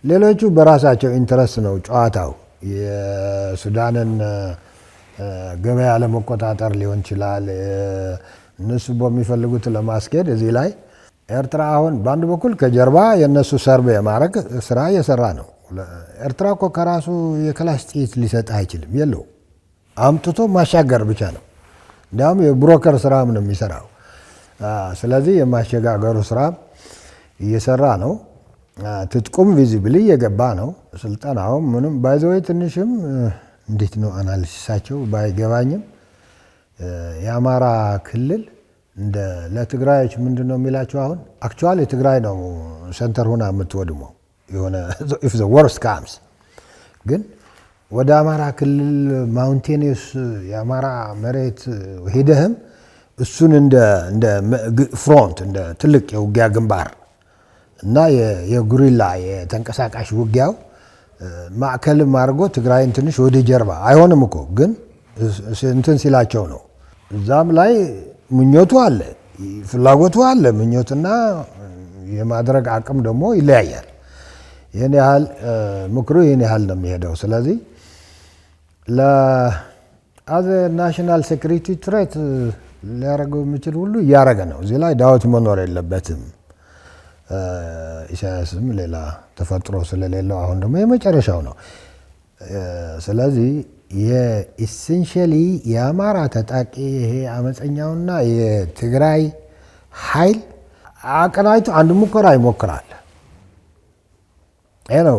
ሌሎቹ በራሳቸው ኢንትረስት ነው ጨዋታው። የሱዳንን ገበያ ለመቆጣጠር ሊሆን ይችላል፣ እነሱ በሚፈልጉት ለማስኬድ። እዚህ ላይ ኤርትራ አሁን በአንድ በኩል ከጀርባ የእነሱ ሰርቬ የማድረግ ስራ እየሰራ ነው። ኤርትራ እኮ ከራሱ የክላሽ ጥይት ሊሰጥ አይችልም፣ የለው አምጥቶ ማሻገር ብቻ ነው። እንዲያውም የብሮከር ስራም ነው የሚሰራው። ስለዚህ የማሸጋገሩ ስራ እየሰራ ነው። ትጥቁም ቪዚብሊ እየገባ ነው። ስልጠናውም ምንም ባይዘወይ ትንሽም እንዴት ነው አናሊሲሳቸው ባይገባኝም የአማራ ክልል እንደ ለትግራዮች ምንድን ነው የሚላቸው አሁን አክቹዋሊ ትግራይ ነው ሴንተር ሆና የምትወድመው የሆነ ኢፍ ዘ ወርስት ካምስ ግን ወደ አማራ ክልል ማውንቴኒየስ የአማራ መሬት ሄደህም እሱን እንደ ፍሮንት እንደ ትልቅ የውጊያ ግንባር እና የጉሪላ የተንቀሳቃሽ ውጊያው ማዕከልም አድርጎ ትግራይን ትንሽ ወደ ጀርባ አይሆንም እኮ ግን እንትን ሲላቸው ነው። እዛም ላይ ምኞቱ አለ፣ ፍላጎቱ አለ። ምኞትና የማድረግ አቅም ደግሞ ይለያያል። ይህን ያህል ምክሩ ይህን ያህል ነው የሚሄደው። ስለዚህ ለአዘ ናሽናል ሴኩሪቲ ትሬት ሊያደርገው የሚችል ሁሉ እያደረገ ነው። እዚህ ላይ ዳዊት መኖር የለበትም። ኢሳያስም ሌላ ተፈጥሮ ስለሌለው አሁን ደግሞ የመጨረሻው ነው። ስለዚህ የኢሴንሽሊ የአማራ ታጣቂ ይሄ አመፀኛውና የትግራይ ኃይል አቀናጅቶ አንድ ሙከራ ይሞክራል። ይሄ ነው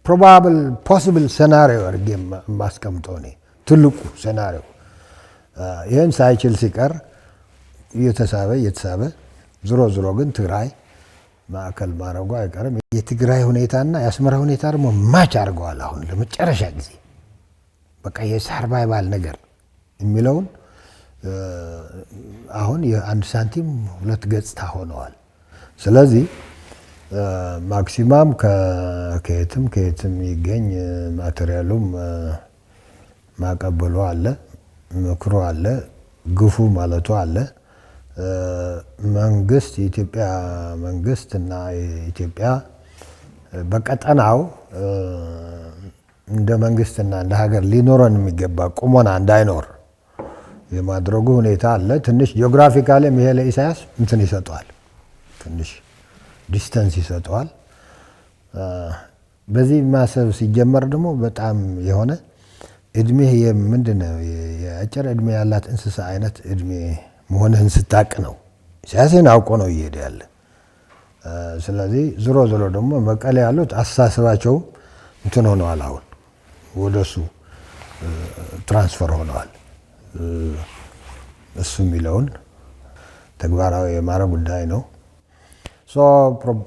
ፕሮባብል ፖሲብል ሴናሪዮ አድርጌ የማስቀምጠው እኔ ትልቁ ሴናሪዮ። ይህን ሳይችል ሲቀር እየተሳበ ዞሮ ግን ትግራይ ማዕከል ማድረጉ አይቀርም። የትግራይ ሁኔታና የአስመራ ሁኔታ ደግሞ ማች አድርገዋል። አሁን ለመጨረሻ ጊዜ በቃ የሰርቫይቫል ነገር የሚለውን አሁን የአንድ ሳንቲም ሁለት ገጽታ ሆነዋል። ስለዚህ ማክሲማም ከየትም ይገኝ ማቴሪያሉም ማቀበሉ አለ፣ ምክሩ አለ፣ ግፉ ማለቱ አለ። መንግስት የኢትዮጵያ መንግስት እና የኢትዮጵያ በቀጠናው እንደ መንግስትና እንደ ሀገር ሊኖረን የሚገባ ቁመና እንዳይኖር የማድረጉ ሁኔታ አለ። ትንሽ ጂኦግራፊካሊም ይሄ ለኢሳያስ እንትን ይሰጠዋል፣ ትንሽ ዲስተንስ ይሰጠዋል። በዚህ ማሰብ ሲጀመር ደግሞ በጣም የሆነ እድሜ ምንድነው የአጭር እድሜ ያላት እንስሳ አይነት እድሜ መሆንህን ስታቅ ነው። ኢሳያስን አውቆ ነው እየሄደ ያለ። ስለዚህ ዞሮ ደግሞ መቀሌ ያሉት አስተሳሰባቸው እንትን ሆነዋል። አሁን ወደሱ ትራንስፈር ሆነዋል። እሱ የሚለውን ተግባራዊ የማድረግ ጉዳይ ነው።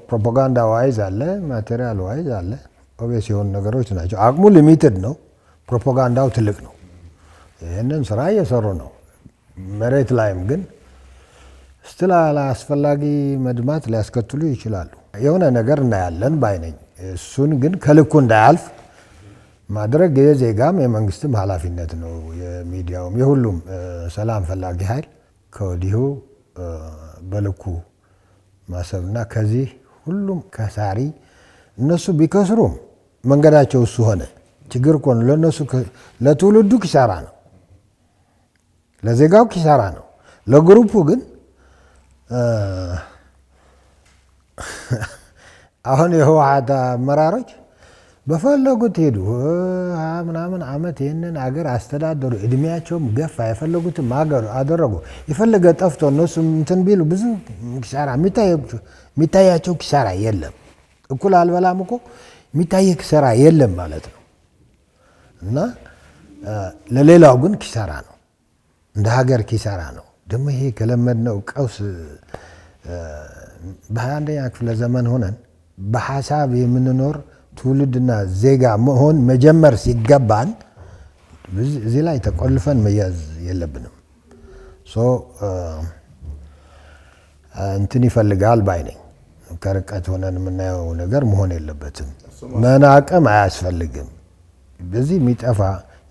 ፕሮፓጋንዳ ዋይዝ አለ፣ ማቴሪያል ዋይዝ አለ። ኦቤስ የሆኑ ነገሮች ናቸው። አቅሙ ሊሚትድ ነው፣ ፕሮፓጋንዳው ትልቅ ነው። ይህንን ስራ እየሰሩ ነው። መሬት ላይም ግን ስትል አላስፈላጊ መድማት ሊያስከትሉ ይችላሉ። የሆነ ነገር እናያለን ባይነኝ። እሱን ግን ከልኩ እንዳያልፍ ማድረግ የዜጋም የመንግስትም ኃላፊነት ነው። የሚዲያውም የሁሉም ሰላም ፈላጊ ኃይል ከወዲሁ በልኩ ማሰብና ከዚህ ሁሉም ከሳሪ እነሱ ቢከስሩም መንገዳቸው እሱ ሆነ ችግር እኮ ነው ለእነሱ። ለትውልዱ ኪሳራ ነው፣ ለዜጋው ኪሳራ ነው። ለግሩፑ ግን አሁን የህወሓት አመራሮች በፈለጉት ሄዱ ምናምን ዓመት ይህንን አገር አስተዳደሩ፣ እድሜያቸውም ገፋ፣ የፈለጉትም አገር አደረጉ። የፈለገ ጠፍቶ እነሱ እንትን ቢሉ ብዙ ኪሳራ የሚታያቸው ኪሳራ የለም። እኩል አልበላም እኮ የሚታየ ኪሳራ የለም ማለት ነው። እና ለሌላው ግን ኪሳራ ነው፣ እንደ ሀገር ኪሳራ ነው። ደግሞ ይሄ ከለመድነው ቀውስ በ21ኛ ክፍለ ዘመን ሆነን በሀሳብ የምንኖር ትውልድና ዜጋ መሆን መጀመር ሲገባን እዚህ ላይ ተቆልፈን መያዝ የለብንም። እንትን ይፈልጋል ባይ ነኝ። ከርቀት ሆነን የምናየው ነገር መሆን የለበትም። መናቅም አያስፈልግም። በዚህ የሚጠፋ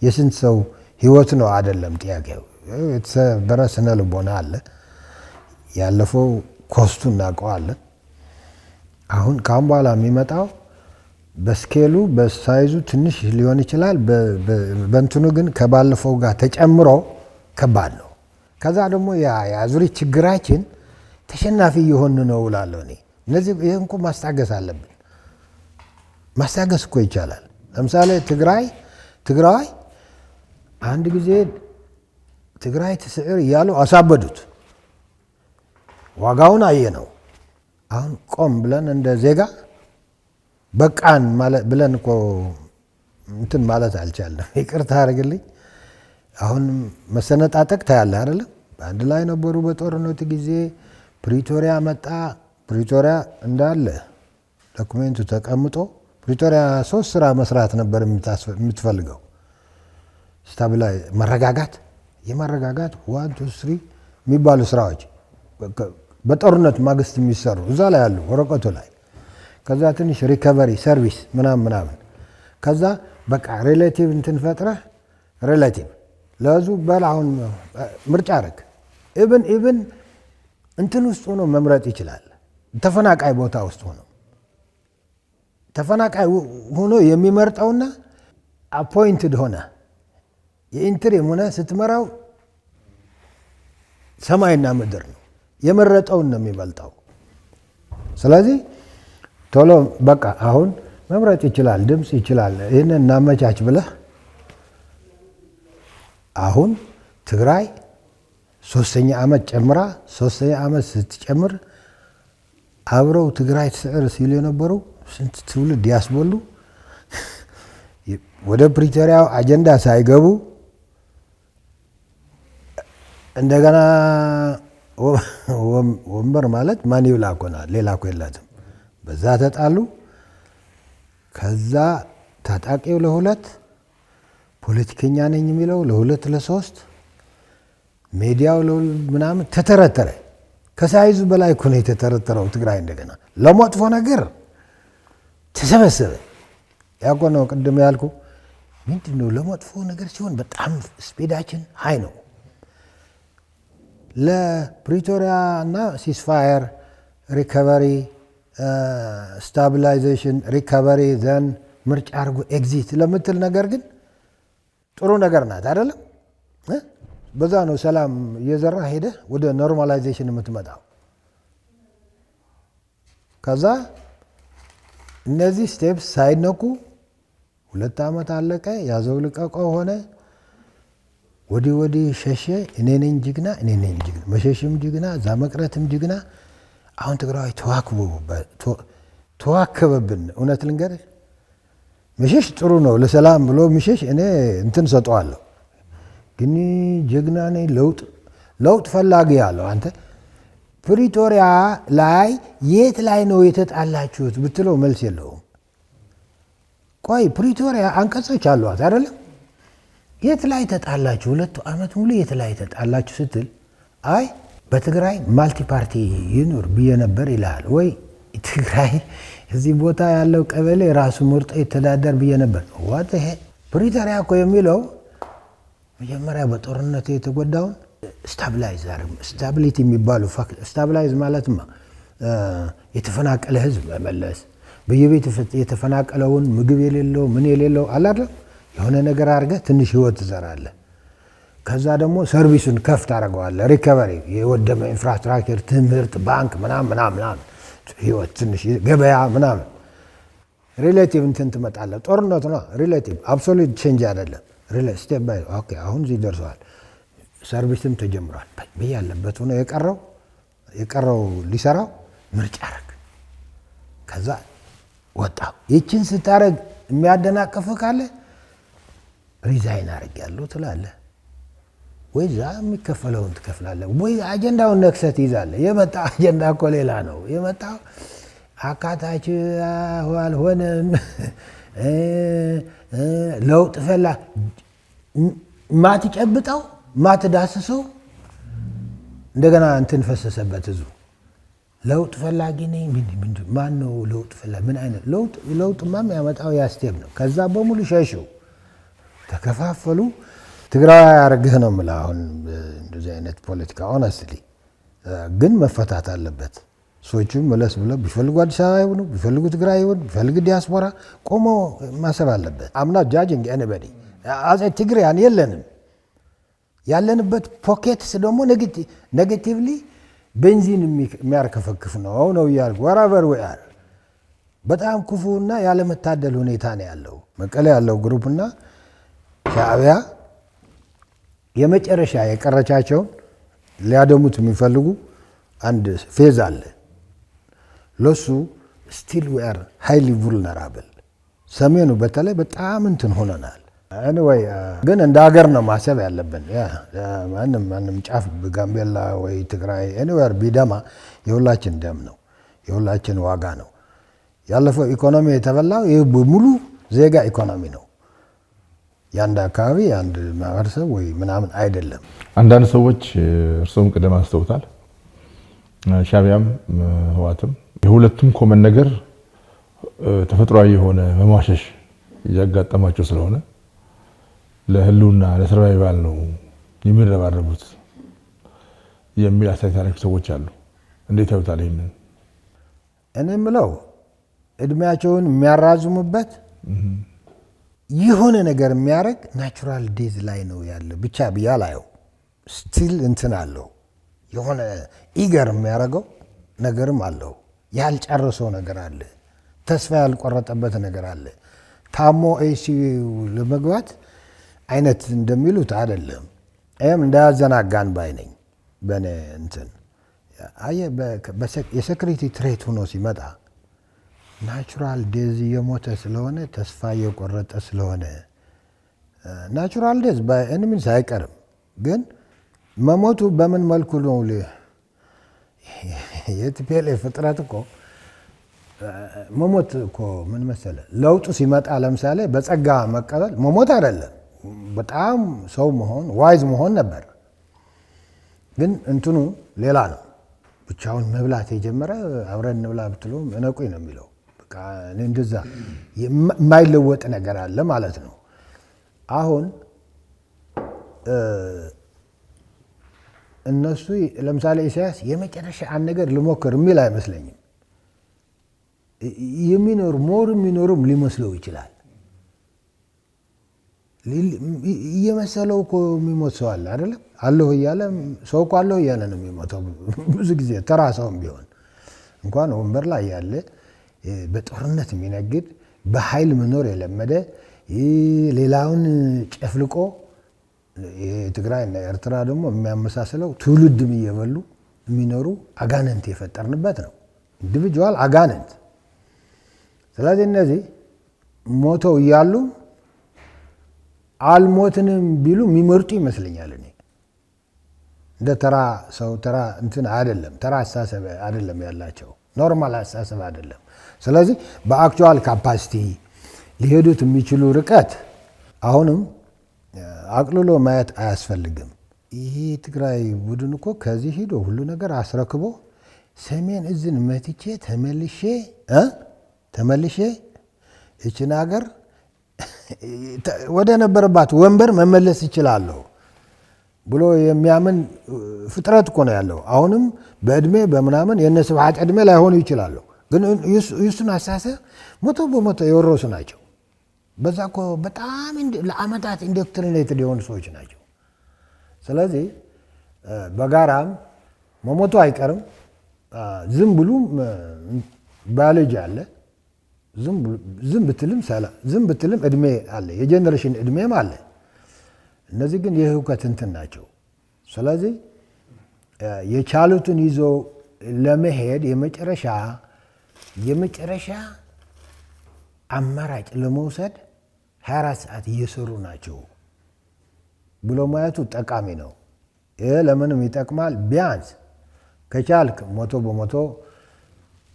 የስንት ሰው ህይወት ነው አይደለም ጥያቄው። የተሰበረ ስነ ልቦና አለ። ያለፈው ኮስቱ እናውቀዋለን። አሁን ካሁን በኋላ የሚመጣው በስኬሉ በሳይዙ ትንሽ ሊሆን ይችላል። በእንትኑ ግን ከባለፈው ጋር ተጨምሮ ከባድ ነው። ከዛ ደግሞ የአዙሪት ችግራችን ተሸናፊ እየሆን ነው እላለሁ እኔ። እነዚህ ይህን እኮ ማስታገስ አለብን። ማስታገስ እኮ ይቻላል። ለምሳሌ ትግራይ አንድ ጊዜ ትግራይ ትስዕር እያሉ አሳበዱት። ዋጋውን አየነው። አሁን ቆም ብለን እንደ ዜጋ በቃን ብለን እኮ እንትን ማለት አልቻለም። ይቅርታ አድርግልኝ። አሁን መሰነጣጠቅ ታያለህ አይደለም? በአንድ ላይ ነበሩ በጦርነቱ ጊዜ። ፕሪቶሪያ መጣ። ፕሪቶሪያ እንዳለ ዶኩሜንቱ ተቀምጦ ፕሪቶሪያ 3 ስራ መስራት ነበር የምትፈልገው። ስታብላይ የማረጋጋት 1 2 3 የሚባሉ ስራዎች በጦርነት ማግስት የሚሰሩ እዛ ላይ ያሉ ወረቀቱ ላይ። ከዛ ትንሽ ሪከቨሪ ሰርቪስ ምናምን ከዛ በቃ ሪሌቲቭ እንትን ፈጥረህ ሪሌቲቭ ለህዝቡ በል አሁን ምርጫ አድርግ። ኢብን እንትን ውስጥ ሆኖ መምረጥ ይችላል። ተፈናቃይ ቦታ ውስጥ ሆኖ የሚመርጠውና አፖይንትድ ሆነ የኢንትሪም ሆነ ስትመራው ሰማይና ምድር ነው። የመረጠውን ነው የሚበልጠው። ስለዚህ ቶሎ በቃ አሁን መምረጥ ይችላል፣ ድምፅ ይችላል። ይህን እናመቻች ብለህ አሁን ትግራይ 3ኛ ዓመት ጨምራ 3ኛ ዓመት ስትጨምር አብረው ትግራይ ትስዕር ሲሉ የነበሩ ስንት ትውልድ ያስበሉ ወደ ፕሪቶሪያው አጀንዳ ሳይገቡ እንደገና ወንበር ማለት ማን ይብላ እኮ ነው፣ ሌላ እኮ የላትም። በዛ ተጣሉ። ከዛ ታጣቂው ለ2 ፖለቲከኛ ነኝ የሚለው ለ2 ለ3 ሚዲያው ምናምን ተተረተረ። ከሳይዙ በላይ እኮ ነው የተተረተረው ትግራይ። እንደገና ለመጥፎ ነገር ተሰበሰበ። ያኮ ነው ቅድም ያልኩ ምንድነው ለመጥፎ ነገር ሲሆን በጣም ስፒዳችን ሃይ ነው። ለፕሪቶሪያ እና ሲስፋየር ሪከቨሪ ስታቢላይዜሽን ሪከቨሪ ዘን ምርጫ አድርጎ ኤግዚት ለምትል ነገር ግን ጥሩ ነገር ናት አይደለም? በዛ ነው ሰላም እየዘራ ሄደ ወደ ኖርማላይዜሽን የምትመጣው። ከዛ እነዚህ ስቴፕስ ሳይነኩ 2 ዓመት አለቀ። ያዘው ልቀቀው ሆነ። ወዲህ ሸሸ። እኔ ነኝ ጅግና። መሸሽም ጅግና፣ እዛ መቅረትም ጅግና። አሁን ትግራይ ተዋከበብን። እውነት ልንገርህ መሸሽ ጥሩ ነው። ለሰላም ብሎ መሸሽ እኔ እንትን ሰጠዋለሁ። ግን ጀግና ነኝ ለውጥ ፈላጊ ያለው አንተ ፕሪቶሪያ ላይ የት ላይ ነው የተጣላችሁት ብትለው መልስ የለውም። ቆይ ፕሪቶሪያ አንቀጾች አሏት አይደለም? የት ላይ ተጣላችሁ? 2 ዓመት ሙሉ የት ላይ ተጣላችሁ ስትል አይ በትግራይ ማልቲ ፓርቲ ይኑር ብዬ ነበር ይላል። ወይ ትግራይ እዚህ ቦታ ያለው ቀበሌ ራሱ ምርጦ ይተዳደር ብዬ ነበር። ዋት ይሄ ፕሪቶሪያ እኮ የሚለው መጀመሪያ በጦርነት የተጎዳውን ስታቢሊቲ የሚባሉ ስታቢላይዝ ማለትማ የተፈናቀለ ህዝብ መመለስ፣ በየቤት የተፈናቀለውን ምግብ የሌለው ምን የሌለው አላለም የሆነ ነገር አድርገህ ትንሽ ህይወት ትዘራለህ። ከዛ ደግሞ ሰርቪሱን ከፍ ታደርገዋለህ። ሪከቨሪ የወደመ ኢንፍራስትራክቸር፣ ትምህርት፣ ባንክ ምናምን ህይወት ትንሽ ገበያ ምናምን ሪሌቲቭ እንትን ትመጣለህ። ጦርነቱ ነው ሪሌቲቭ አብሶሉት ቼንጅ አይደለም። ስቴፕ ባይ ኦኬ አሁን እዚህ ደርሰዋል። ሰርቪስም ተጀምሯል። በያለበት ሆነ የቀረው ሊሰራው ምርጫ አረግ። ከዛ ወጣው። ይችን ስታረግ የሚያደናቅፍ ካለ ሪዛይን አድርጌያለሁ ትላለህ። ወይ ዛ የሚከፈለውን ትከፍላለህ፣ ወይ አጀንዳውን ነክሰህ ትይዛለህ። የመጣው አጀንዳ እኮ ሌላ ነው። የመጣው አካታች አልሆነም፣ ለውጥ ፈላ ማትጨብጠው ማትዳስሰው እንደገና እንትን ፈሰሰበት ህዝቡ። ለውጥ ፈላጊ ነኝ ማን ነው ለውጥ ፈላጊ? ምን አይነት ለውጥማ የሚያመጣው ያስቴም ነው። ከዛ በሙሉ ሸሹ፣ ተከፋፈሉ። ትግራይ ያረግህ ነው የምልህ። አሁን እንደዚህ አይነት ፖለቲካ ኦነስትሊ ግን መፈታት አለበት። ሰዎቹ መለስ ብለው ቢፈልጉ አዲስ አበባ ይሁኑ፣ ቢፈልጉ ትግራይ ይሁን፣ ቢፈልጉ ዲያስፖራ ቆሞ ማሰብ አለበት። አምና ጃጅንግ ኤኒበዲ አጼ ትግሪያን የለንም። ያለንበት ፖኬትስ ደግሞ ኔጌቲቭሊ ቤንዚን የሚያርከፈክፍ ነው እያልኩ ወራቨር ወይ በጣም ክፉና ያለመታደል ሁኔታ ነው ያለው። መቀሌ ያለው ግሩፕና ሻዕቢያ የመጨረሻ የቀረቻቸውን ሊያደሙት የሚፈልጉ አንድ ፌዝ አለ። ለሱ ስቲል ዊ አር ሃይሊ vulnerable ሰሜኑ በተለይ በጣም እንትን ሆነናል። anyway ግን እንደ ሀገር ነው ማሰብ ያለብን። ማንም ጫፍ በጋምቤላ ወይ ትግራይ anywhere ቢደማ የሁላችን ደም ነው፣ የሁላችን ዋጋ ነው። ያለፈው ኢኮኖሚ የተበላው ይህ በሙሉ ዜጋ ኢኮኖሚ ነው። የአንድ አካባቢ የአንድ ማህበረሰብ ወይ ምናምን አይደለም። አንዳንድ ሰዎች እርሶም ቅድም አንስተውታል፣ ሻዕቢያም ህወሓትም የሁለቱም ኮመን ነገር ተፈጥሯዊ የሆነ መሟሸሽ እያጋጠማቸው ስለሆነ ለህልውና ለሰርቫይቫል ነው የሚረባረቡት የሚል አስተያየት ያላቸው ሰዎች አሉ። እንዴት ያዩታል ይሄንን? እኔ የምለው እድሜያቸውን የሚያራዝሙበት የሆነ ነገር የሚያደርግ ናቹራል ዴዝ ላይ ነው ያለ ብቻ ብያ ላየው ስቲል እንትን አለው የሆነ ኢገር የሚያደርገው ነገርም አለው። ያልጨረሰው ነገር አለ፣ ተስፋ ያልቆረጠበት ነገር አለ። ታሞ አይሲዩ ለመግባት አይነት እንደሚሉት አይደለም። ይሄም እንዳያዘናጋን ባይ ነኝ። በኔ እንትን የሴኩሪቲ ትሬት ሆኖ ሲመጣ ናቹራል ዴዝ የሞተ ስለሆነ ተስፋ የቆረጠ ስለሆነ ናቹራል ዴዝ በኤኒሚንስ አይቀርም። ግን መሞቱ በምን መልኩ ነው? የቲፒኤልኤፍ ፍጥረት እኮ መሞት እኮ ምን መሰለ፣ ለውጡ ሲመጣ ለምሳሌ በጸጋ መቀበል መሞት አይደለም። በጣም ሰው መሆን ዋይዝ መሆን ነበር። ግን እንትኑ ሌላ ነው። ብቻውን መብላት የጀመረ አብረን እንብላ ብትሎም እነቁኝ ነው የሚለው። በቃ እንደዛ የማይለወጥ ነገር አለ ማለት ነው። አሁን እነሱ ለምሳሌ ኢሳያስ የመጨረሻ አንድ ነገር ልሞክር የሚል አይመስለኝም። የሚኖሩም ሊመስለው ይችላል። እየመሰለው እኮ የሚሞት ሰው አለ አይደለም? አለሁ እያለ ሰው እኮ አለሁ እያለ ነው የሚሞተው ብዙ ጊዜ። ተራ ሰውም ቢሆን እንኳን ወንበር ላይ ያለ በጦርነት የሚነግድ በኃይል መኖር የለመደ ሌላውን ጨፍልቆ የትግራይና ኤርትራ ደግሞ የሚያመሳስለው ትውልድም እየበሉ የሚኖሩ አጋንንት የፈጠርንበት ነው። ኢንዲቪጁዋል አጋንንት። ስለዚህ እነዚህ ሞተው እያሉ አልሞትንም ቢሉ የሚመርጡ ይመስለኛል። እኔ እንደ ተራ ሰው ተራ እንትን አይደለም፣ ተራ አስተሳሰብ አይደለም ያላቸው፣ ኖርማል አስተሳሰብ አይደለም። ስለዚህ በአክቹዋል ካፓሲቲ ሊሄዱት የሚችሉ ርቀት አሁንም አቅልሎ ማየት አያስፈልግም። ይሄ ትግራይ ቡድን እኮ ከዚህ ሄዶ ሁሉ ነገር አስረክቦ ሰሜን እዝን መትቼ ተመልሼ እችን ሀገር ወደ ነበረባት ወንበር መመለስ ይችላለሁ ብሎ የሚያምን ፍጥረት እኮ ነው ያለው። አሁንም በእድሜ በምናምን የነ ስብሐት እድሜ ላይሆኑ ይችላሉ። ግን የእሱን አስተሳሰብ መቶ በመቶ የወረሱ ናቸው። በዛ እኮ በጣም ለአመታት ኢንዶክትሪኔትድ የሆኑ ሰዎች ናቸው። ስለዚህ በጋራም መሞቱ አይቀርም። ዝም ብሉ ባዮሎጂ አለ። ዝም ብትልም እድሜ አለ፣ የጀኔሬሽን እድሜም አለ። እነዚህ ግን የህውከት እንትን ናቸው። ስለዚህ የቻሉትን ይዞ ለመሄድ የመጨረሻ አማራጭ ለመውሰድ 24 ሰዓት እየሰሩ ናቸው ብሎ ማየቱ ጠቃሚ ነው። ይሄ ለምንም ይጠቅማል። ቢያንስ ከቻልክ 100%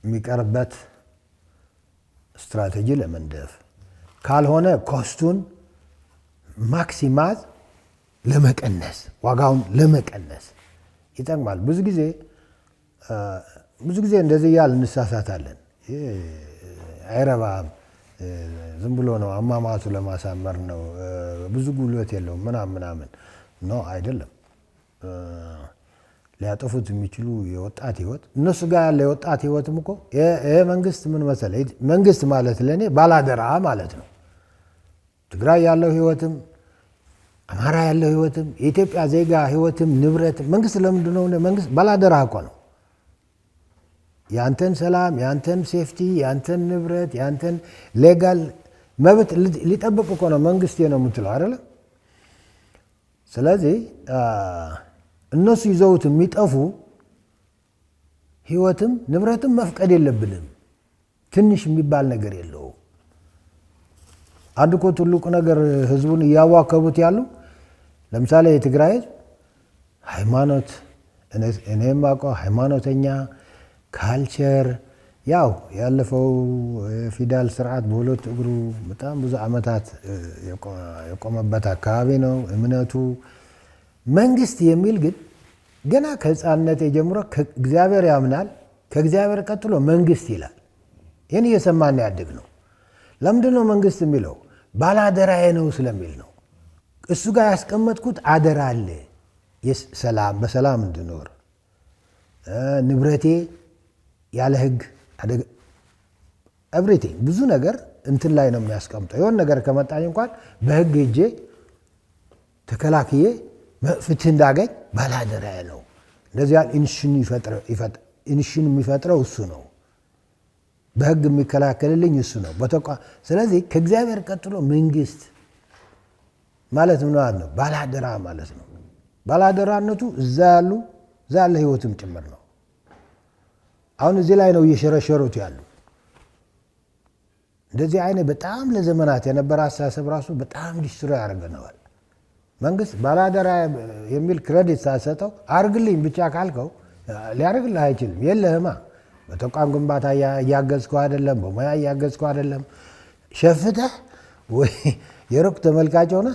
የሚቀርበት ስትራቴጂ ለመንደፍ፣ ካልሆነ ኮስቱን ማክሲማዝ ለመቀነስ፣ ዋጋውን ለመቀነስ ይጠቅማል። ብዙ ጊዜ እንደዚህ ያል እንሳሳታለን። አይረባም፣ ዝም ብሎ ነው አሟሟቱ ለማሳመር ነው፣ ብዙ ጉልበት የለውም ምናምን ነው። አይደለም። ሊያጠፉት የሚችሉ የወጣት ህይወት እነሱ ጋር ያለ የወጣት ህይወትም እኮ ይሄ መንግስት ምን መሰለህ፣ መንግስት ማለት ለእኔ ባላደራ ማለት ነው። ትግራይ ያለው ህይወትም አማራ ያለው ህይወትም የኢትዮጵያ ዜጋ ህይወትም ንብረትም መንግስት ለምንድን ነው? መንግስት ባላደራ እኮ ነው። ያንተን ሰላም፣ ያንተን ሴፍቲ፣ ያንተን ንብረት፣ ያንተን ሌጋል መብት ሊጠብቅ እኮ ነው መንግስቴ ነው የምትለው አይደለ? ስለዚህ እነሱ ይዘውት የሚጠፉ ህይወትም ንብረትም መፍቀድ የለብንም። ትንሽ የሚባል ነገር የለውም። አንድ እኮ ትልቁ ነገር ህዝቡን እያዋከቡት ያሉ ለምሳሌ የትግራይ ህዝብ ሃይማኖት፣ እኔም አውቀው ሃይማኖተኛ ካልቸር፣ ያው ያለፈው የፊውዳል ስርዓት በሁለት እግሩ በጣም ብዙ ዓመታት የቆመበት አካባቢ ነው እምነቱ። መንግስት የሚል ግን ገና ከህፃንነት ጀምሮ ከእግዚአብሔር ያምናል። ከእግዚአብሔር ቀጥሎ መንግስት ይላል። ይህን እየሰማን ያድግ ነው። ለምንድን ነው መንግስት የሚለው? ባላደራዬ ነው ስለሚል ነው። እሱ ጋር ያስቀመጥኩት አደራ አለ፣ ሰላም በሰላም እንድኖር፣ ንብረቴ ያለ ህግ ኤቭሪቲንግ ብዙ ነገር እንትን ላይ ነው የሚያስቀምጠው። የሆነ ነገር ከመጣኝ እንኳን በህግ ሄጄ ተከላክዬ ፍትህ እንዳገኝ ባላደራዬ ነው። እንደዚህ ያህል ኢንሽን የሚፈጥረው እሱ ነው። በህግ የሚከላከልልኝ እሱ ነው። ስለዚህ ከእግዚአብሔር ቀጥሎ መንግስት ማለት ምን ማለት ነው? ባላደራ ማለት ነው። ባላደራነቱ እዛ ያለ ህይወትም ጭምር ነው። አሁን እዚህ ላይ ነው እየሸረሸሩት ያሉ። እንደዚህ አይነት በጣም ለዘመናት የነበረ አስተሳሰብ ራሱ በጣም ዲስትሮይ ያደርገነዋል። መንግስት ባላደራ የሚል ክሬዲት ሳሰጠው አርግልኝ ብቻ ካልከው ሊያደርግልህ አይችልም። የለህማ። በተቋም ግንባታ እያገዝከው አይደለም፣ በሙያ እያገዝከው አይደለም። ሸፍተህ ወይ የሩቅ ተመልካች ሆነ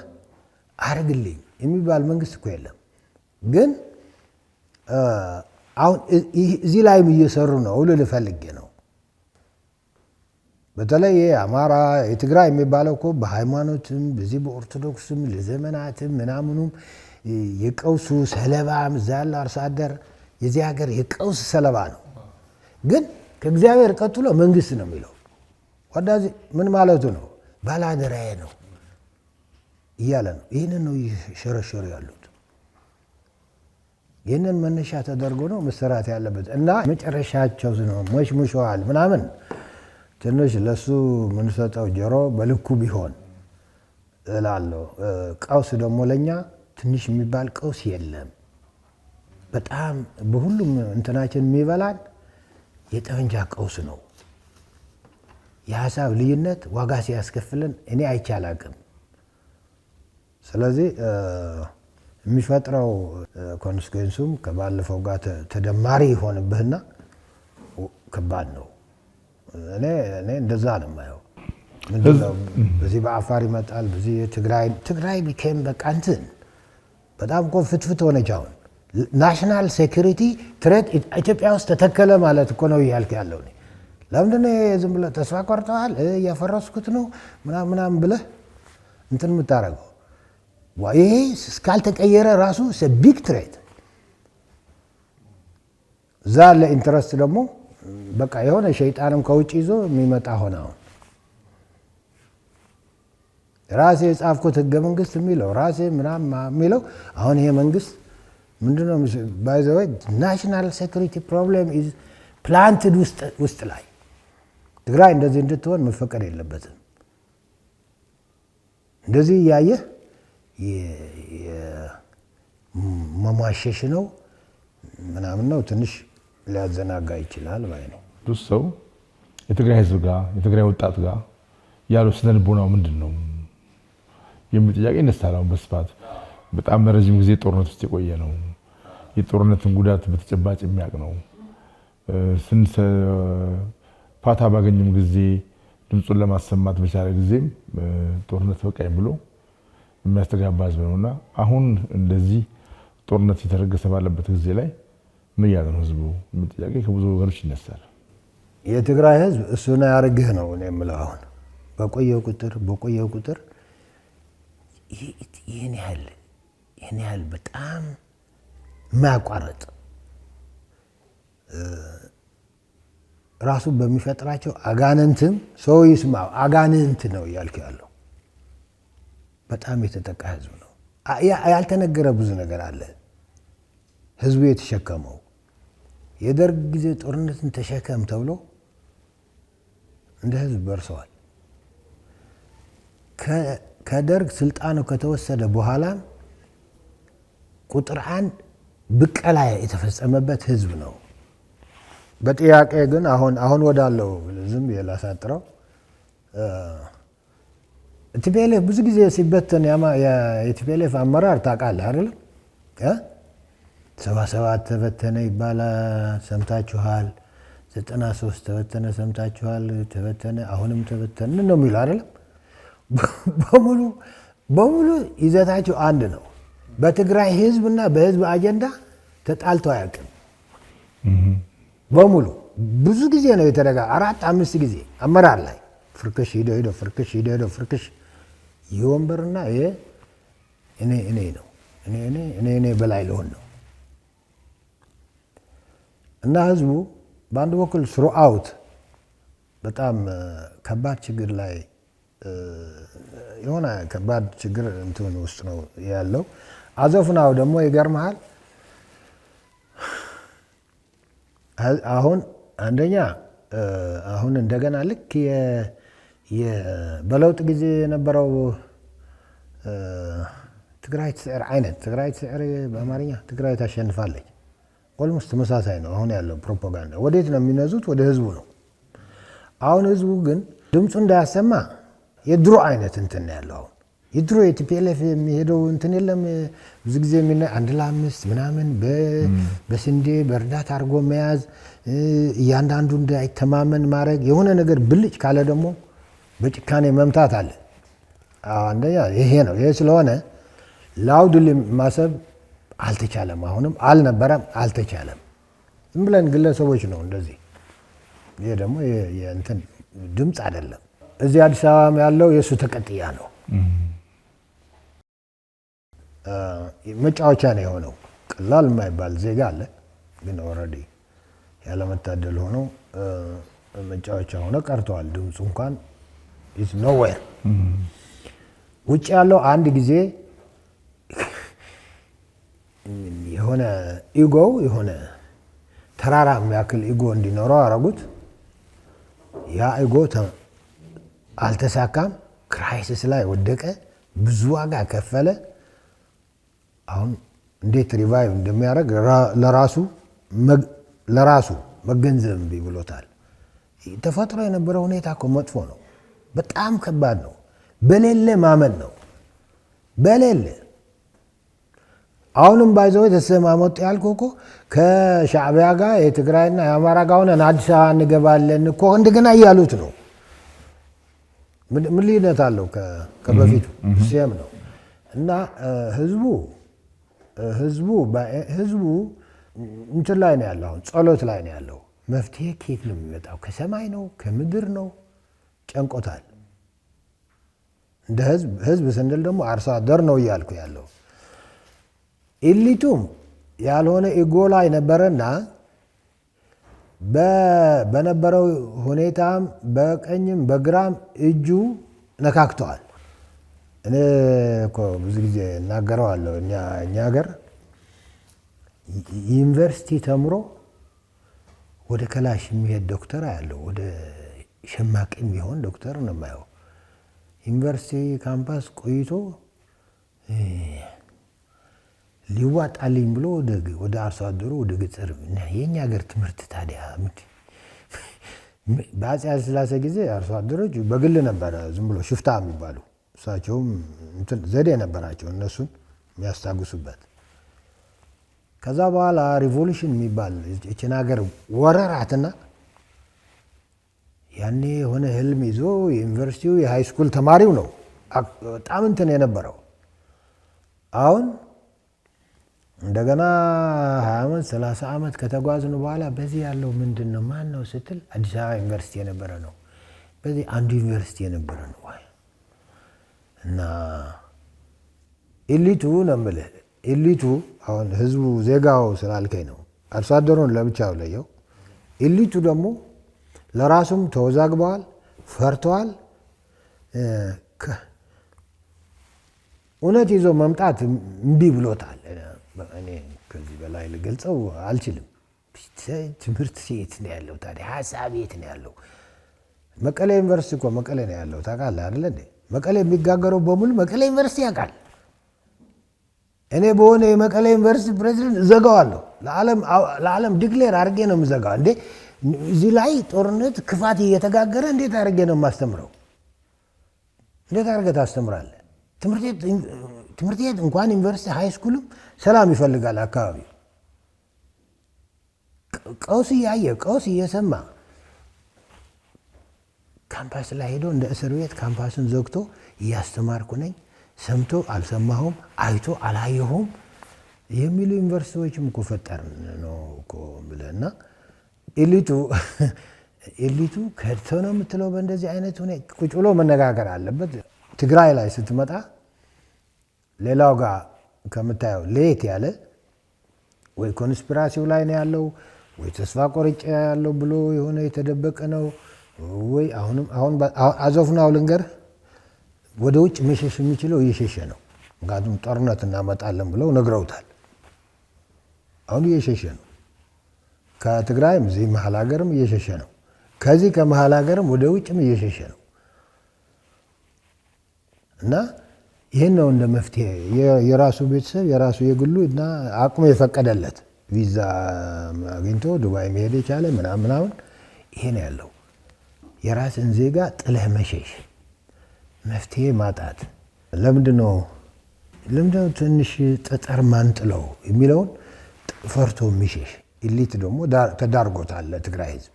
አርግልኝ የሚባል መንግስት እኮ የለም። ግን አሁን እዚህ ላይም እየሰሩ ነው ልል ፈልጌ ነው። በተለይ የአማራ የትግራይ የሚባለው እኮ በሃይማኖትም በዚህ በኦርቶዶክስም ለዘመናትም ምናምኑም የቀውሱ ሰለባም እዛ ያለ አርሶ አደር የዚህ ሀገር የቀውስ ሰለባ ነው። ግን ከእግዚአብሔር ቀጥሎ መንግስት ነው የሚለው። ወዳዚ ምን ማለቱ ነው? ባላደራዬ ነው እያለ ነው። ይህንን ነው እየሸረሸሩ ያሉት። ይህንን መነሻ ተደርጎ ነው መሰራት ያለበት እና መጨረሻቸው ነው ሞሽሙሸዋል ምናምን። ትንሽ ለሱ የምንሰጠው ጆሮ በልኩ ቢሆን እላለሁ። ቀውስ ደግሞ ለኛ ትንሽ የሚባል ቀውስ የለም። በጣም በሁሉም እንትናችን የሚበላን የጠመንጃ ቀውስ ነው። የሀሳብ ልዩነት ዋጋ ሲያስከፍልን እኔ አይቼ አላቅም። ስለዚህ የሚፈጥረው ኮንስኩዌንሱም ከባለፈው ጋር ተደማሪ ይሆንብህና ከባድ ነው። እኔ እንደዛ ነው የማየው። ምንድነው በዚህ በአፋር ይመጣል፣ በዚህ ትግራይ ቢኬም በቃ እንትን በጣም እኮ ፍትፍት ሆነች። አሁን ናሽናል ሴኩሪቲ ትሬት ኢትዮጵያ ውስጥ ተተከለ ማለት እኮ ነው እያልክ ያለው። ለምንድነው ዝም ብለህ ተስፋ ቆርጠዋል እያፈረስኩት ነው ምናምን ብለህ እንትን የምታደርገው? ይሄ እስካልተቀየረ ራሱ ቢግ ትሬት። እዛ ያለ ኢንትረስት ደግሞ በቃ የሆነ ሸይጣንም ከውጭ ይዞ የሚመጣ ሆነ። አሁን ራሴ የጻፍኩት ህገ መንግስት የሚለው ራሴ ምናምን የሚለው አሁን ይሄ መንግስት ምንድነው ባይ ዘ ወይ ናሽናል ሴኩሪቲ ፕሮብሌም ኢዝ ፕላንትድ ውስጥ ላይ ትግራይ እንደዚህ እንድትሆን መፈቀድ የለበትም። እንደዚህ እያየህ መሟሸሽ ነው ምናምን ነው ትንሽ ሊያዘናጋ ይችላል ባይ ነው። ብዙ ሰው የትግራይ ህዝብ ጋር የትግራይ ወጣት ጋር ያለው ስነ ልቦናው ምንድን ነው የሚል ጥያቄ ይነሳል። በስፋት በጣም ረጅም ጊዜ ጦርነት ውስጥ የቆየ ነው። የጦርነትን ጉዳት በተጨባጭ የሚያውቅ ነው። ፋታ ባገኘም ጊዜ ድምፁን ለማሰማት በቻለ ጊዜም ጦርነት በቃኝ ብሎ የሚያስተጋባ ህዝብ ነውና አሁን እንደዚህ ጦርነት የተረገሰ ባለበት ጊዜ ላይ ምን ያለ ነው ህዝቡ የሚል ጥያቄ ከብዙ ወገኖች ይነሳል። የትግራይ ህዝብ እሱን ያርግህ ነው እኔ የምለው። አሁን በቆየው ቁጥር ይህን ያህል በጣም የማያቋርጥ ራሱ በሚፈጥራቸው አጋንንትም ሰው ይስማው አጋንንት ነው እያልክ ያለው በጣም የተጠቃ ህዝብ ነው። ያልተነገረ ብዙ ነገር አለ ህዝቡ የተሸከመው። የደርግ ጊዜ ጦርነትን ተሸከም ተብሎ እንደ ህዝብ በርሰዋል። ከደርግ ስልጣኑ ከተወሰደ በኋላ ቁጥር 1 ብቀላ የተፈጸመበት ህዝብ ነው። በጥያቄ ግን አሁን ወዳለው ዝም የላሳጥረው ቲፒኤልኤፍ ብዙ ጊዜ ሲበተን የቲፒኤልኤፍ አመራር ታውቃለህ አይደለም? 77 ተበተነ ይባላል ሰምታችኋል። 93 ተበተነ ሰምታችኋል። ተበተነ አሁንም ተበተነ ነው የሚለው አይደለም? በሙሉ ይዘታቸው አንድ ነው። በትግራይ ህዝብና በህዝብ አጀንዳ ተጣልተው አያውቅም። በሙሉ ብዙ ጊዜ ነው የተደጋ 4-5 ጊዜ አመራር ላይ ፍርክሽ ሂዶ ፍርክሽ ሂዶ ፍርክሽ የወንበርና እኔ ነው እኔ በላይ ልሆን ነው እና ህዝቡ በአንድ በኩል ስሩአውት በጣም ከባድ ችግር ላይ የሆነ ከባድ ችግር እንትን ውስጥ ነው ያለው። አዘፍናው ደግሞ ይገርምሃል። አሁን አንደኛ አሁን እንደገና ልክ በለውጥ ጊዜ የነበረው ትግራይ ትስዕር አይነት ትግራይ ትስዕር በአማርኛ ትግራይ ታሸንፋለች ኦልሞስት ተመሳሳይ ነው አሁን ያለው ፕሮፓጋንዳ። ወዴት ነው የሚነዙት? ወደ ህዝቡ ነው። አሁን ህዝቡ ግን ድምፁ እንዳያሰማ የድሮ አይነት እንትን ያለው አሁን የድሮ የቲፒኤልኤፍ የሚሄደው እንትን የለም። ብዙ ጊዜ 1 ለ5 ምናምን በስንዴ በእርዳታ አድርጎ መያዝ፣ እያንዳንዱ እንዳይተማመን ማድረግ፣ የሆነ ነገር ብልጭ ካለ ደግሞ በጭካኔ መምታት አለ። አንደኛ ይሄ ነው። ይሄ ስለሆነ ላውድሊ ማሰብ አልተቻለም። አሁንም አልነበረም፣ አልተቻለም። ዝም ብለን ግለሰቦች ነው እንደዚህ። ይሄ ደግሞ የእንትን ድምፅ አይደለም። እዚህ አዲስ አበባ ያለው የእሱ ተቀጥያ ነው። መጫወቻ ነው የሆነው። ቀላል የማይባል ዜጋ አለ፣ ግን ኦልሬዲ ያለመታደል ሆነው መጫወቻ ሆነ ቀርተዋል። ድምፁ እንኳን ኢዝ ኖዌር። ውጭ ያለው አንድ ጊዜ የሆነ ኢጎው የሆነ ተራራ የሚያክል ኢጎ እንዲኖረው አረጉት። ያ ኢጎ አልተሳካም። ክራይሲስ ላይ ወደቀ። ብዙ ዋጋ ከፈለ። አሁን እንዴት ሪቫይቭ እንደሚያደርግ ለራሱ መገንዘብ እምቢ ብሎታል። ተፈጥሮ የነበረው ሁኔታ እኮ መጥፎ ነው። በጣም ከባድ ነው። በሌለ ማመን ነው። በሌለ አሁንም ባይዘው ተሰማመጡ ያልኩህ እኮ ከሻዕቢያ ጋር የትግራይና የአማራ ጋር ሆነን አዲስ አበባ እንገባለን እኮ እንደገና እያሉት ነው። ምን ልዩነት አለው ከበፊቱ? ሴም ነው። እና ህዝቡ እንትን ላይ ነው ያለው። አሁን ጸሎት ላይ ነው ያለው። መፍትሄ ከየት ነው የሚመጣው? ከሰማይ ነው? ከምድር ነው? ጨንቆታል። እንደ ህዝብ ስንል ደግሞ አርሶ አደር ነው እያልኩ ያለው። ኢሊቱም ያልሆነ ኢጎ ላይ ነበረና በነበረው ሁኔታም በቀኝም በግራም እጁ ነካክተዋል። እኔ እኮ ብዙ ጊዜ እናገረዋለሁ። እኛ ሀገር ዩኒቨርሲቲ ተምሮ ወደ ከላሽ የሚሄድ ዶክተር አያለው፣ ወደ ሸማቂ የሚሆን ዶክተር ነው የማየው። ዩኒቨርሲቲ ካምፓስ ቆይቶ ሊዋጣልኝ ብሎ ወደ አርሶ አደሩ ወደ ገጠር። የኛ ሀገር ትምህርት ታዲያ በአፄ ኃይለ ሥላሴ ጊዜ አርሶ አደሮች በግል ነበረ ዝም ብሎ ሽፍታ የሚባሉ። እሳቸውም ዘዴ ነበራቸው እነሱን የሚያስታግሱበት። ከዛ በኋላ ሪቮሉሽን የሚባል ይችን ሀገር ወረራትና ያኔ የሆነ ህልም ይዞ የዩኒቨርሲቲው የሃይስኩል ተማሪው ነው በጣም እንትን የነበረው። አሁን እንደገና 20 ዓመት 30 ዓመት ከተጓዝን በኋላ በዚህ ያለው ምንድን ነው ማን ነው ስትል አዲስ አበባ ዩኒቨርሲቲ የነበረ ነው። በዚህ አንዱ ዩኒቨርሲቲ የነበረ ነው። እና ኢሊቱ ነው የምልህ። ኢሊቱ አሁን ህዝቡ ዜጋው ስላልከኝ ነው። አርሶ አደሩን ለብቻው ለየው። ኢሊቱ ደግሞ ለራሱም ተወዛግበዋል፣ ፈርተዋል። እውነት ይዞ መምጣት እምቢ ብሎታል። እኔ ከዚህ በላይ ልገልጸው አልችልም። ትምህርት የት ነው ያለው ታዲያ? ሀሳብ የት ነው ያለው? መቀሌ ዩኒቨርሲቲ እኮ መቀሌ ነው ያለው ታውቃለህ አይደለ እንዴ? መቀሌ የሚጋገረው በሙሉ መቀሌ ዩኒቨርሲቲ ያውቃል። እኔ በሆነ የመቀሌ ዩኒቨርሲቲ ፕሬዚደንት እዘጋዋለሁ። ለዓለም ዲክሌር አድርጌ ነው የምዘጋው። እንዴ እዚህ ላይ ጦርነት ክፋት እየተጋገረ እንዴት አድርጌ ነው የማስተምረው? እንዴት አድርገህ ታስተምራለህ? ትምህርት ቤት እንኳን ዩኒቨርሲቲ ሃይ ስኩልም ሰላም ይፈልጋል። አካባቢው ቀውስ እያየ ቀውስ እየሰማ ካምፓስ ላይ ሄዶ እንደ እስር ቤት ካምፓስን ዘግቶ እያስተማርኩ ነኝ፣ ሰምቶ አልሰማሁም፣ አይቶ አላየሁም የሚሉ ዩኒቨርሲቲዎችም እኮ ፈጠርን ነው እኮ ብለና ኤሊቱ ከድቶ ነው የምትለው። በእንደዚህ አይነት ሁኔታ ቁጭ ብሎ መነጋገር አለበት። ትግራይ ላይ ስትመጣ ሌላው ጋር ከምታየው ለየት ያለ ወይ ኮንስፒራሲው ላይ ነው ያለው፣ ወይ ተስፋ ቆርጬ ያለው ብሎ የሆነ የተደበቀ ነው፣ ወይ አሁን አዞፍናው ልንገርህ፣ ወደ ውጭ መሸሽ የሚችለው እየሸሸ ነው። ምክንያቱም ጦርነት እናመጣለን ብለው ነግረውታል። አሁን እየሸሸ ነው። ከትግራይም እዚህ መሀል ሀገርም እየሸሸ ነው። ከዚህ ከመሀል ሀገርም ወደ ውጭም እየሸሸ ነው። እና ይህን ነው እንደ መፍትሄ የራሱ ቤተሰብ የራሱ የግሉ እና አቅሙ የፈቀደለት ቪዛ አግኝቶ ዱባይ መሄድ የቻለ ምናምን ይሄ ነው ያለው። የራስን ዜጋ ጥለህ መሸሽ፣ መፍትሄ ማጣት። ለምንድነው ትንሽ ጠጠር ማንጥለው የሚለውን ፈርቶ የሚሸሽ ኢሊት ደግሞ ተዳርጎታል። ለትግራይ ህዝብ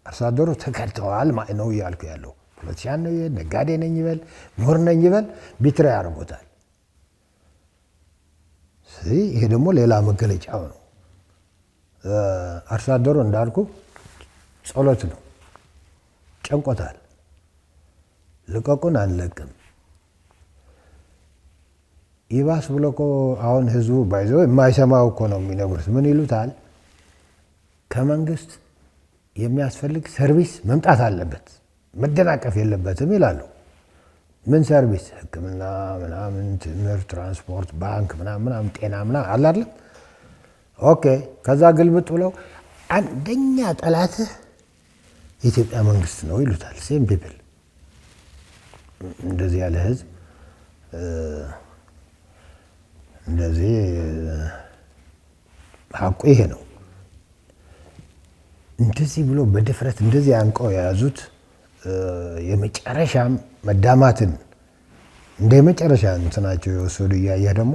አርሶ አደሩ ተከድተዋል ነው እያልኩ ያለው። ፖለቲሻን ነው ይበል፣ ነጋዴ ነኝ ይበል፣ ምሁር ነኝ ይበል፣ ቢትራ ያደርጎታል። ይሄ ደግሞ ሌላ መገለጫው ነው። አርሶ አደሩ እንዳልኩ ጸሎት ነው፣ ጨንቆታል። ልቀቁን አንለቅም። ይባስ ብሎ እኮ አሁን ህዝቡ ባይዘው የማይሰማው እኮ ነው የሚነግሩት። ምን ይሉታል? ከመንግስት የሚያስፈልግ ሰርቪስ መምጣት አለበት፣ መደናቀፍ የለበትም ይላሉ። ምን ሰርቪስ? ሕክምና ምናምን፣ ትምህርት፣ ትራንስፖርት፣ ባንክ ምናምን፣ ጤና ምናምን አለ አይደለም። ኦኬ። ከዛ ግልብጥ ብለው አንደኛ ጠላትህ የኢትዮጵያ መንግስት ነው ይሉታል። ሴም ፒፕል። እንደዚህ ያለ ህዝብ እንደዚህ ሀቁ ይሄ ነው። እንደዚህ ብሎ በድፍረት እንደዚህ አንቀው የያዙት የመጨረሻም መዳማትን እንደ መጨረሻ እንትናቸው የወሰዱ እያየህ ደግሞ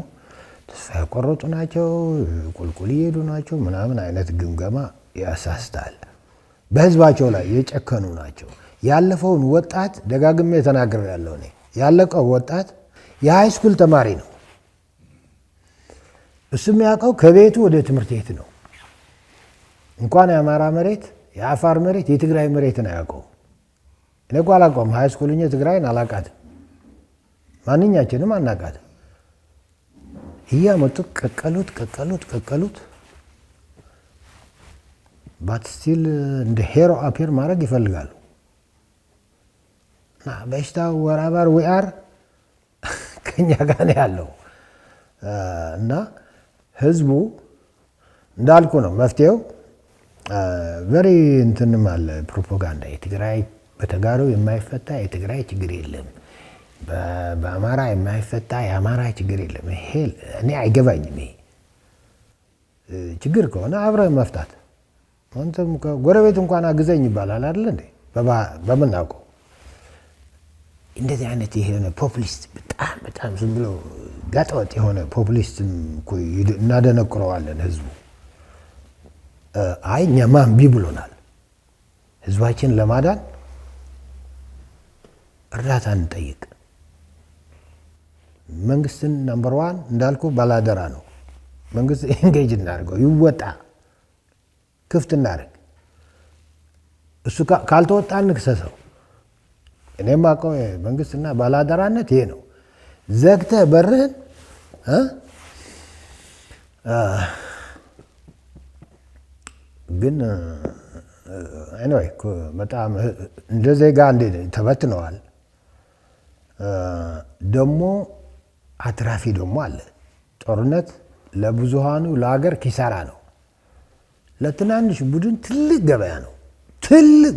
ተስፋ ያቆረጡ ናቸው፣ ቁልቁል እየሄዱ ናቸው ምናምን አይነት ግምገማ ያሳስታል። በህዝባቸው ላይ የጨከኑ ናቸው። ያለፈውን ወጣት ደጋግሜ ተናግሬ ያለው እኔ ያለቀው ወጣት የሃይ ስኩል ተማሪ ነው። እሱ የሚያውቀው ከቤቱ ወደ ትምህርት ቤት ነው። እንኳን የአማራ መሬት፣ የአፋር መሬት፣ የትግራይ መሬትን አያውቀው። እኔ እኮ አላውቀውም። ሃይ ስኩልኛ ትግራይን አላውቃትም። ማንኛችንም አናውቃትም። እያመጡ ቀቀሉት። ባት ስቲል እንደ ሄሮ አፒር ማድረግ ይፈልጋሉ። እና በሽታው ወራባር ዊአር ከኛ ጋር ነው ያለው። እና ህዝቡ እንዳልኩ ነው መፍትሄው ቨሪ እንትንም አለ ፕሮፓጋንዳ። የትግራይ በተጋሩ የማይፈታ የትግራይ ችግር የለም፣ በአማራ የማይፈታ የአማራ ችግር የለም። ይሄ እኔ አይገባኝም። ይሄ ችግር ከሆነ አብረህ መፍታት። አንተም ጎረቤት እንኳን አግዘኝ ይባላል አይደል እንዴ? በምናውቀው እንደዚህ አይነት የሆነ ፖፑሊስት በጣም ዝም ብሎ ጋጠወጥ የሆነ ፖፑሊስት እናደነቁረዋለን ህዝቡ። አይ እኛማ እምቢ ብሎናል፣ ህዝባችን ለማዳን እርዳታ እንጠይቅ። መንግስትን ነምበር ዋን እንዳልኩ ባላደራ ነው። መንግስት ኤንጌጅ እናድርገው፣ ይወጣ፣ ክፍት እናድርግ። እሱ ካልተወጣ እንክሰሰው። እኔም አውቀው መንግስትና ባላደራነት ይሄ ነው። ዘግተህ በርህን ግን ኤኒዌይ በጣም እንደ ዜጋ ተበትነዋል። ደግሞ አትራፊ ደግሞ አለ። ጦርነት ለብዙሃኑ ለሀገር ኪሳራ ነው። ለትናንሽ ቡድን ትልቅ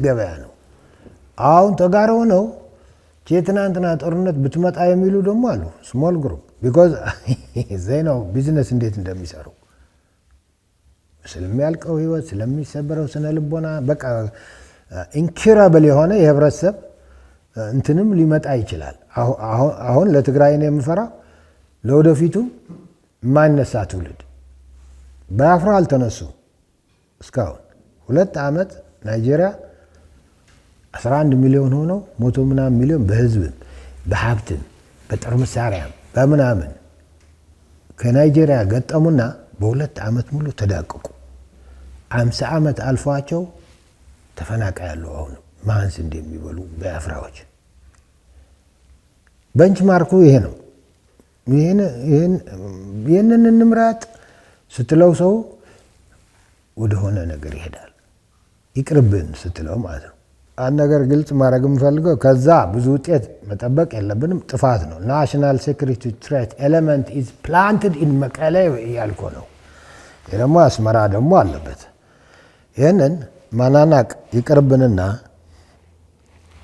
ገበያ ነው። አሁን ተጋሩ ነው የትናንትና ጦርነት ብትመጣ የሚሉ ደግሞ አሉ። ስሞል ግሩፕ ቢኮዝ ዘይናው ቢዝነስ እንዴት እንደሚሰሩ ስለሚያልቀው ህይወት ስለሚሰበረው ስነ ልቦና በቃ ኢንኩራብል የሆነ የህብረተሰብ እንትንም ሊመጣ ይችላል። አሁን ለትግራይ ነው የምፈራው ለወደፊቱ ማይነሳ ትውልድ በአፍራ አልተነሱ እስካሁን 2 ዓመት ናይጄሪያ 11 ሚሊዮን ሆነው 100 ምናምን ሚሊዮን በህዝብም በሀብትም በጦር መሳሪያም በምናምን ከናይጄሪያ ገጠሙና በ2 ዓመት ሙሉ ተዳቀቁ። 50 ዓመት አልፏቸው ተፈናቃያሉ። አሁን ማንስ እንደሚበሉ በአፍራዎች ቤንችማርኩ ይሄ ነው። ይህንን እንምራት ስትለው ሰው ወደሆነ ነገር ይሄዳል። ይቅርብን ስትለው ማለት ነው። አንድ ነገር ግልጽ ማድረግ የምፈልገው ከዛ ብዙ ውጤት መጠበቅ የለብንም። ጥፋት ነው። ናሽናል ሴኩሪቲ ትሬት ኤሌመንት ኢዝ ፕላንትድ ኢን መቀሌ እያልኩ ነው። ይህ ደግሞ አስመራ ደግሞ አለበት። ይህንን ማናናቅ ይቅርብንና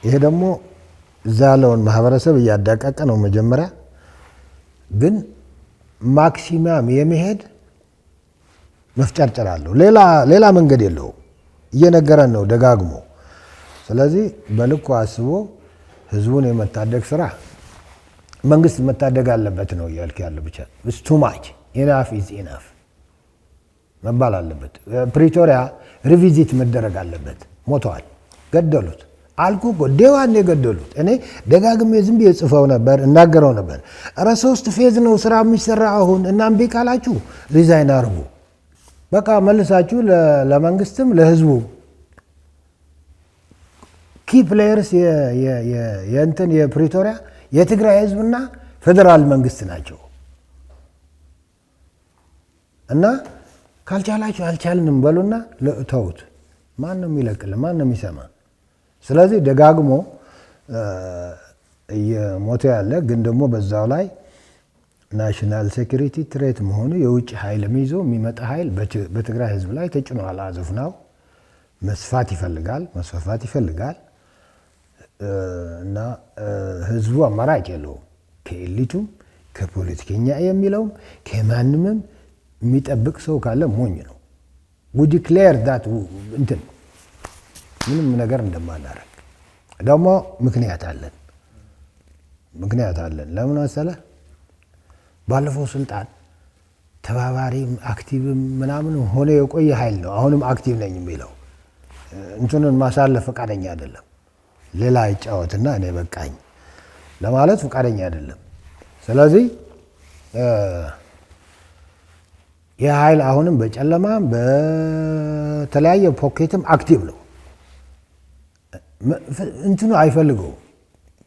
ይሄ ደግሞ እዛ ያለውን ማህበረሰብ እያዳቀቀ ነው። መጀመሪያ ግን ማክሲማም የመሄድ መፍጨርጨር አለው። ሌላ መንገድ የለውም። እየነገረን ነው ደጋግሞ። ስለዚህ በልኩ አስቦ ህዝቡን የመታደግ ስራ መንግስት መታደግ አለበት ነው እያልክ ያለው። ብቻ ቱ ማች ኢናፍ ኢዝ ኢናፍ መባል አለበት። ፕሪቶሪያ ሪቪዚት መደረግ አለበት። ሞተዋል፣ ገደሉት አልኩ እኮ ዴዋን የገደሉት። እኔ ደጋግሜ ዝም ብዬ ጽፈው ነበር እናገረው ነበር። ኧረ 3 ፌዝ ነው ስራ የሚሰራ አሁን እና እምቢ ካላችሁ ሪዛይን አርጉ። በቃ መልሳችሁ ለመንግስትም ለህዝቡ ኪ ፕሌየርስ የእንትን የፕሪቶሪያ የትግራይ ህዝብና ፌዴራል መንግስት ናቸው። እና ካልቻላችሁ አልቻልንም በሉና ተውት። ማን ነው የሚለቅል? ማን ነው የሚሰማ? ስለዚህ ደጋግሞ እየሞተ ያለ ግን ደግሞ በዛው ላይ ናሽናል ሴኩሪቲ ትሬት መሆኑ የውጭ ኃይል ይዞ የሚመጣ ኃይል በትግራይ ህዝብ ላይ ተጭኗል። አዘፍናው መስፋት ይፈልጋል እና ህዝቡ አማራጭ የለውም። ከኤሊቱም ከፖለቲከኛ የሚለውም ከማንምም የሚጠብቅ ሰው ካለ ሞኝ ነው። we declare that እንትን ምንም ነገር እንደማናረግ ደግሞ ምክንያት አለን። ለምን መሰለህ? ባለፈው ስልጣን ተባባሪም አክቲቭም ምናምን ሆነ የቆየ ኃይል ነው። አሁንም አክቲቭ ነኝ የሚለው እንትኑን ማሳለፍ ፈቃደኛ አይደለም። ሌላ ይጫወትና እኔ በቃኝ ለማለት ፈቃደኛ አይደለም። ስለዚህ ይህ ኃይል አሁንም በጨለማም በተለያየ ፖኬትም አክቲቭ ነው። እንትኑ አይፈልገውም።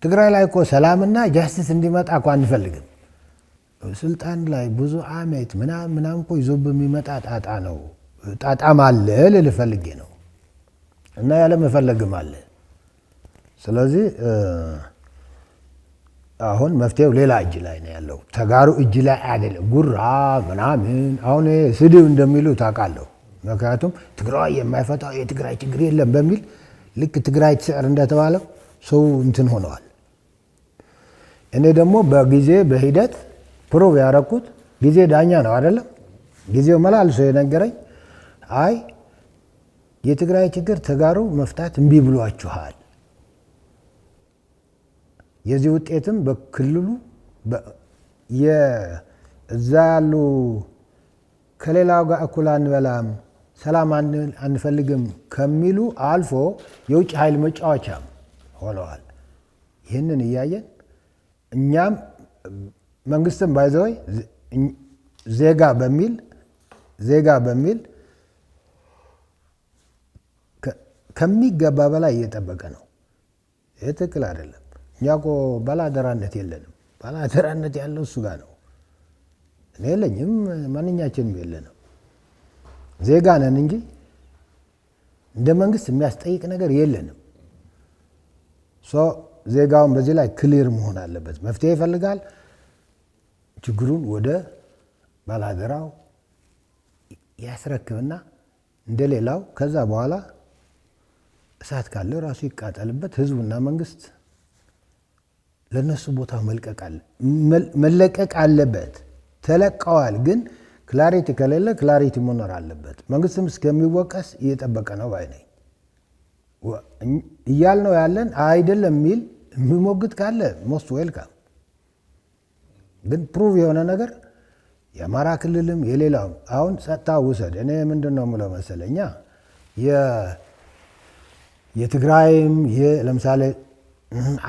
ትግራይ ላይ እኮ ሰላምና ጃስቲስ እንዲመጣ እኮ አንፈልግም። ስልጣን ላይ ብዙ አመት ምናምን እኮ ይዞ በሚመጣ ጣጣ ነው። ጣጣም አለ ልልህ ፈልጌ ነው። እና ያለ መፈለግም አለ። ስለዚህ አሁን መፍትሄው ሌላ እጅ ላይ ነው ያለው። ተጋሩ እጅ ላይ አይደለም። ጉራ ምናምን አሁን ስድብ እንደሚሉ ታውቃለሁ። ምክንያቱም ትግራይ የማይፈታው የትግራይ ችግር የለም በሚል ልክ ትግራይ ትስዕር እንደተባለው ሰው እንትን ሆነዋል። እኔ ደግሞ በጊዜ በሂደት ፕሮቭ ያደረኩት ጊዜ ዳኛ ነው አይደለም። ጊዜው መላልሶ የነገረኝ አይ የትግራይ ችግር ተጋሩ መፍታት እምቢ ብሏችኋል። የዚህ ውጤትም በክልሉ እዛ ያሉ ከሌላው ጋር እኩል አንበላም፣ ሰላም አንፈልግም ከሚሉ አልፎ የውጭ ኃይል መጫወቻ ሆነዋል። ይህንን እያየን እኛም መንግስትም ባይዘወይ ዜጋ በሚል ከሚገባ በላይ እየጠበቀ ነው። ይህ ትክክል አይደለም። እኛ እኮ ባላደራነት የለንም። ባላደራነት ያለው እሱ ጋር ነው። እኔ የለኝም፣ ማንኛችንም የለንም። ዜጋ ነን እንጂ እንደ መንግስት የሚያስጠይቅ ነገር የለንም። ዜጋውን በዚህ ላይ ክሊር መሆን አለበት። መፍትሄ ይፈልጋል። ችግሩን ወደ ባላደራው ያስረክብና እንደሌላው ከዛ በኋላ እሳት ካለ ራሱ ይቃጠልበት። ህዝቡና መንግስት ለነሱ ቦታ መለቀቅ አለበት። ተለቀዋል፣ ግን ክላሪቲ ከሌለ ክላሪቲ መኖር አለበት። መንግስትም እስከሚወቀስ እየጠበቀ ነው ባይ ነኝ እያል ነው ያለን። አይደለም የሚል የሚሞግት ካለ ሞስት ዌልካም። ግን ፕሩቭ የሆነ ነገር የአማራ ክልልም የሌላውም አሁን ጸጥታ ውሰድ። እኔ ምንድን ነው የምለው መሰለኛ የትግራይም ለምሳሌ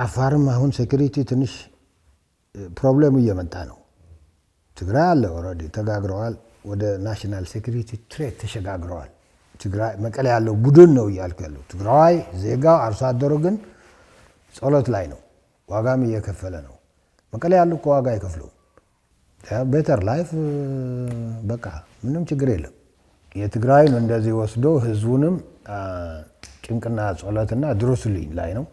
አፋርም አሁን ሴኩሪቲ ትንሽ ፕሮብሌሙ እየመጣ ነው። ትግራይ አለ ኦልሬዲ ተጋግረዋል፣ ወደ ናሽናል ሴኩሪቲ ትሬት ተሸጋግረዋል። ትግራይ መቀሌ ያለው ቡድን ነው እያልኩ ያለው። ትግራዋይ ዜጋው አርሶ አደሩ ግን ጸሎት ላይ ነው፣ ዋጋም እየከፈለ ነው። መቀሌ ያሉ እኮ ዋጋ አይከፍሉም። ቤተር ላይፍ በቃ ምንም ችግር የለም። የትግራይን እንደዚህ ወስዶ ህዝቡንም ጭንቅና ጸሎትና ድረሱልኝ ላይ ነው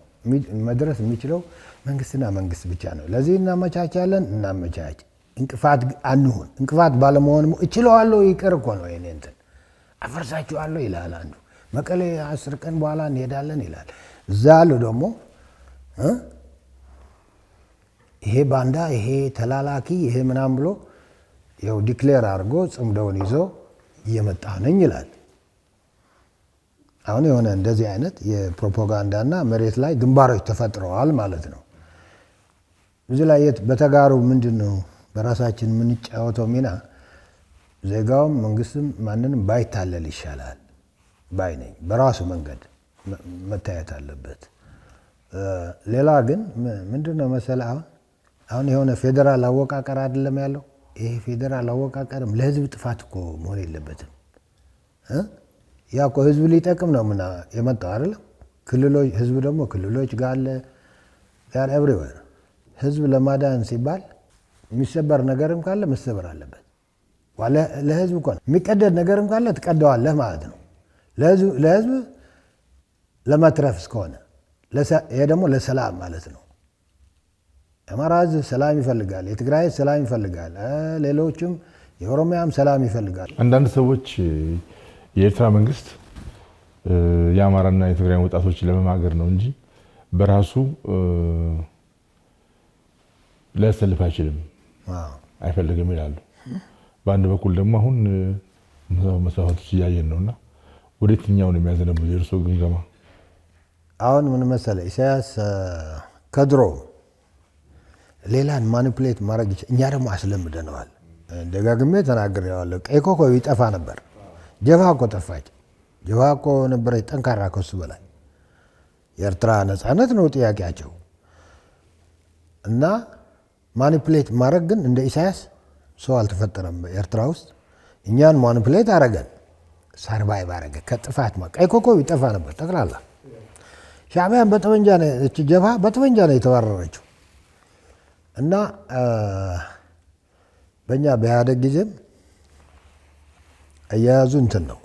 መድረስ የሚችለው መንግስትና መንግስት ብቻ ነው። ለዚህ እናመቻቻለን፣ እናመቻች፣ እንቅፋት አንሁን። እንቅፋት ባለመሆን እችለዋለሁ ይቅር እኮ ነው የኔ እንትን አፈርሳችኋለሁ ይላል አንዱ። መቀሌ 10 ቀን በኋላ እንሄዳለን ይላል። እዛ ያለው ደግሞ ይሄ ባንዳ፣ ይሄ ተላላኪ፣ ይሄ ምናምን ብሎ ይኸው ዲክሌር አድርጎ ጽምደውን ይዞ እየመጣ ነኝ ይላል። አሁን የሆነ እንደዚህ አይነት የፕሮፓጋንዳና መሬት ላይ ግንባሮች ተፈጥረዋል ማለት ነው። እዚህ ላይ በተጋሩ ምንድን ነው በራሳችን የምንጫወተው ሚና ዜጋውም መንግስትም ማንንም ባይታለል ይሻላል ባይ ነኝ። በራሱ መንገድ መታየት አለበት። ሌላ ግን ምንድን ነው መሰለህ አሁን የሆነ ፌዴራል አወቃቀር አይደለም ያለው። ይሄ ፌዴራል አወቃቀርም ለህዝብ ጥፋት እኮ መሆን የለበትም። ያ እኮ ህዝብ ሊጠቅም ነው የመጣው አይደለም። ክልሎች ህዝብ ደግሞ ክልሎች ጋር አለ ያር ኤቭሪዌር። ህዝብ ለማዳን ሲባል የሚሰበር ነገርም ካለ መሰበር አለበት። ለህዝብ እኮ ነው የሚቀደድ ነገርም ካለ ትቀደዋለህ ማለት ነው። ለህዝብ ለመትረፍ እስከሆነ ይሄ ደግሞ ለሰላም ማለት ነው። የአማራ ህዝብ ሰላም ይፈልጋል፣ የትግራይ ህዝብ ሰላም ይፈልጋል፣ ሌሎችም የኦሮሚያም ሰላም ይፈልጋል። አንዳንድ ሰዎች የኤርትራ መንግስት የአማራና የትግራይ ወጣቶችን ለመማገር ነው እንጂ በራሱ ሊያሰልፍ አይችልም፣ አይፈልግም ይላሉ። በአንድ በኩል ደግሞ አሁን መስዋዕቶች እያየን ነውና ወደ የትኛው ነው የሚያዘነብሉ? የእርስዎ ግምገማ? አሁን ምን መሰለህ ኢሳያስ ከድሮ ሌላን ማኒፕሌት ማድረግ ይችላል። እኛ ደግሞ አስለምደነዋል። ደጋግሜ ተናግሬዋለሁ። ቀይ ኮከብ ይጠፋ ነበር። ጀብሃ እኮ ጠፋች። ጀብሃ እኮ ነበረች ጠንካራ ከሱ በላይ። የኤርትራ ነፃነት ነው ጥያቄያቸው እና ማኒፕሌት ማድረግ ግን እንደ ኢሳያስ ሰው አልተፈጠረም በኤርትራ ውስጥ። እኛን ማኒፕሌት አረገን፣ ሰርቫይቭ አረገ ከጥፋት። ቀይ ኮከብ ይጠፋ ነበር ጠቅላላ። ሻዕቢያን በጠመንጃ ነው ጀብሃ በጠመንጃ ነው የተባረረችው። እና በእኛ በኢህአደግ ጊዜም አያያዙ እንትን ነው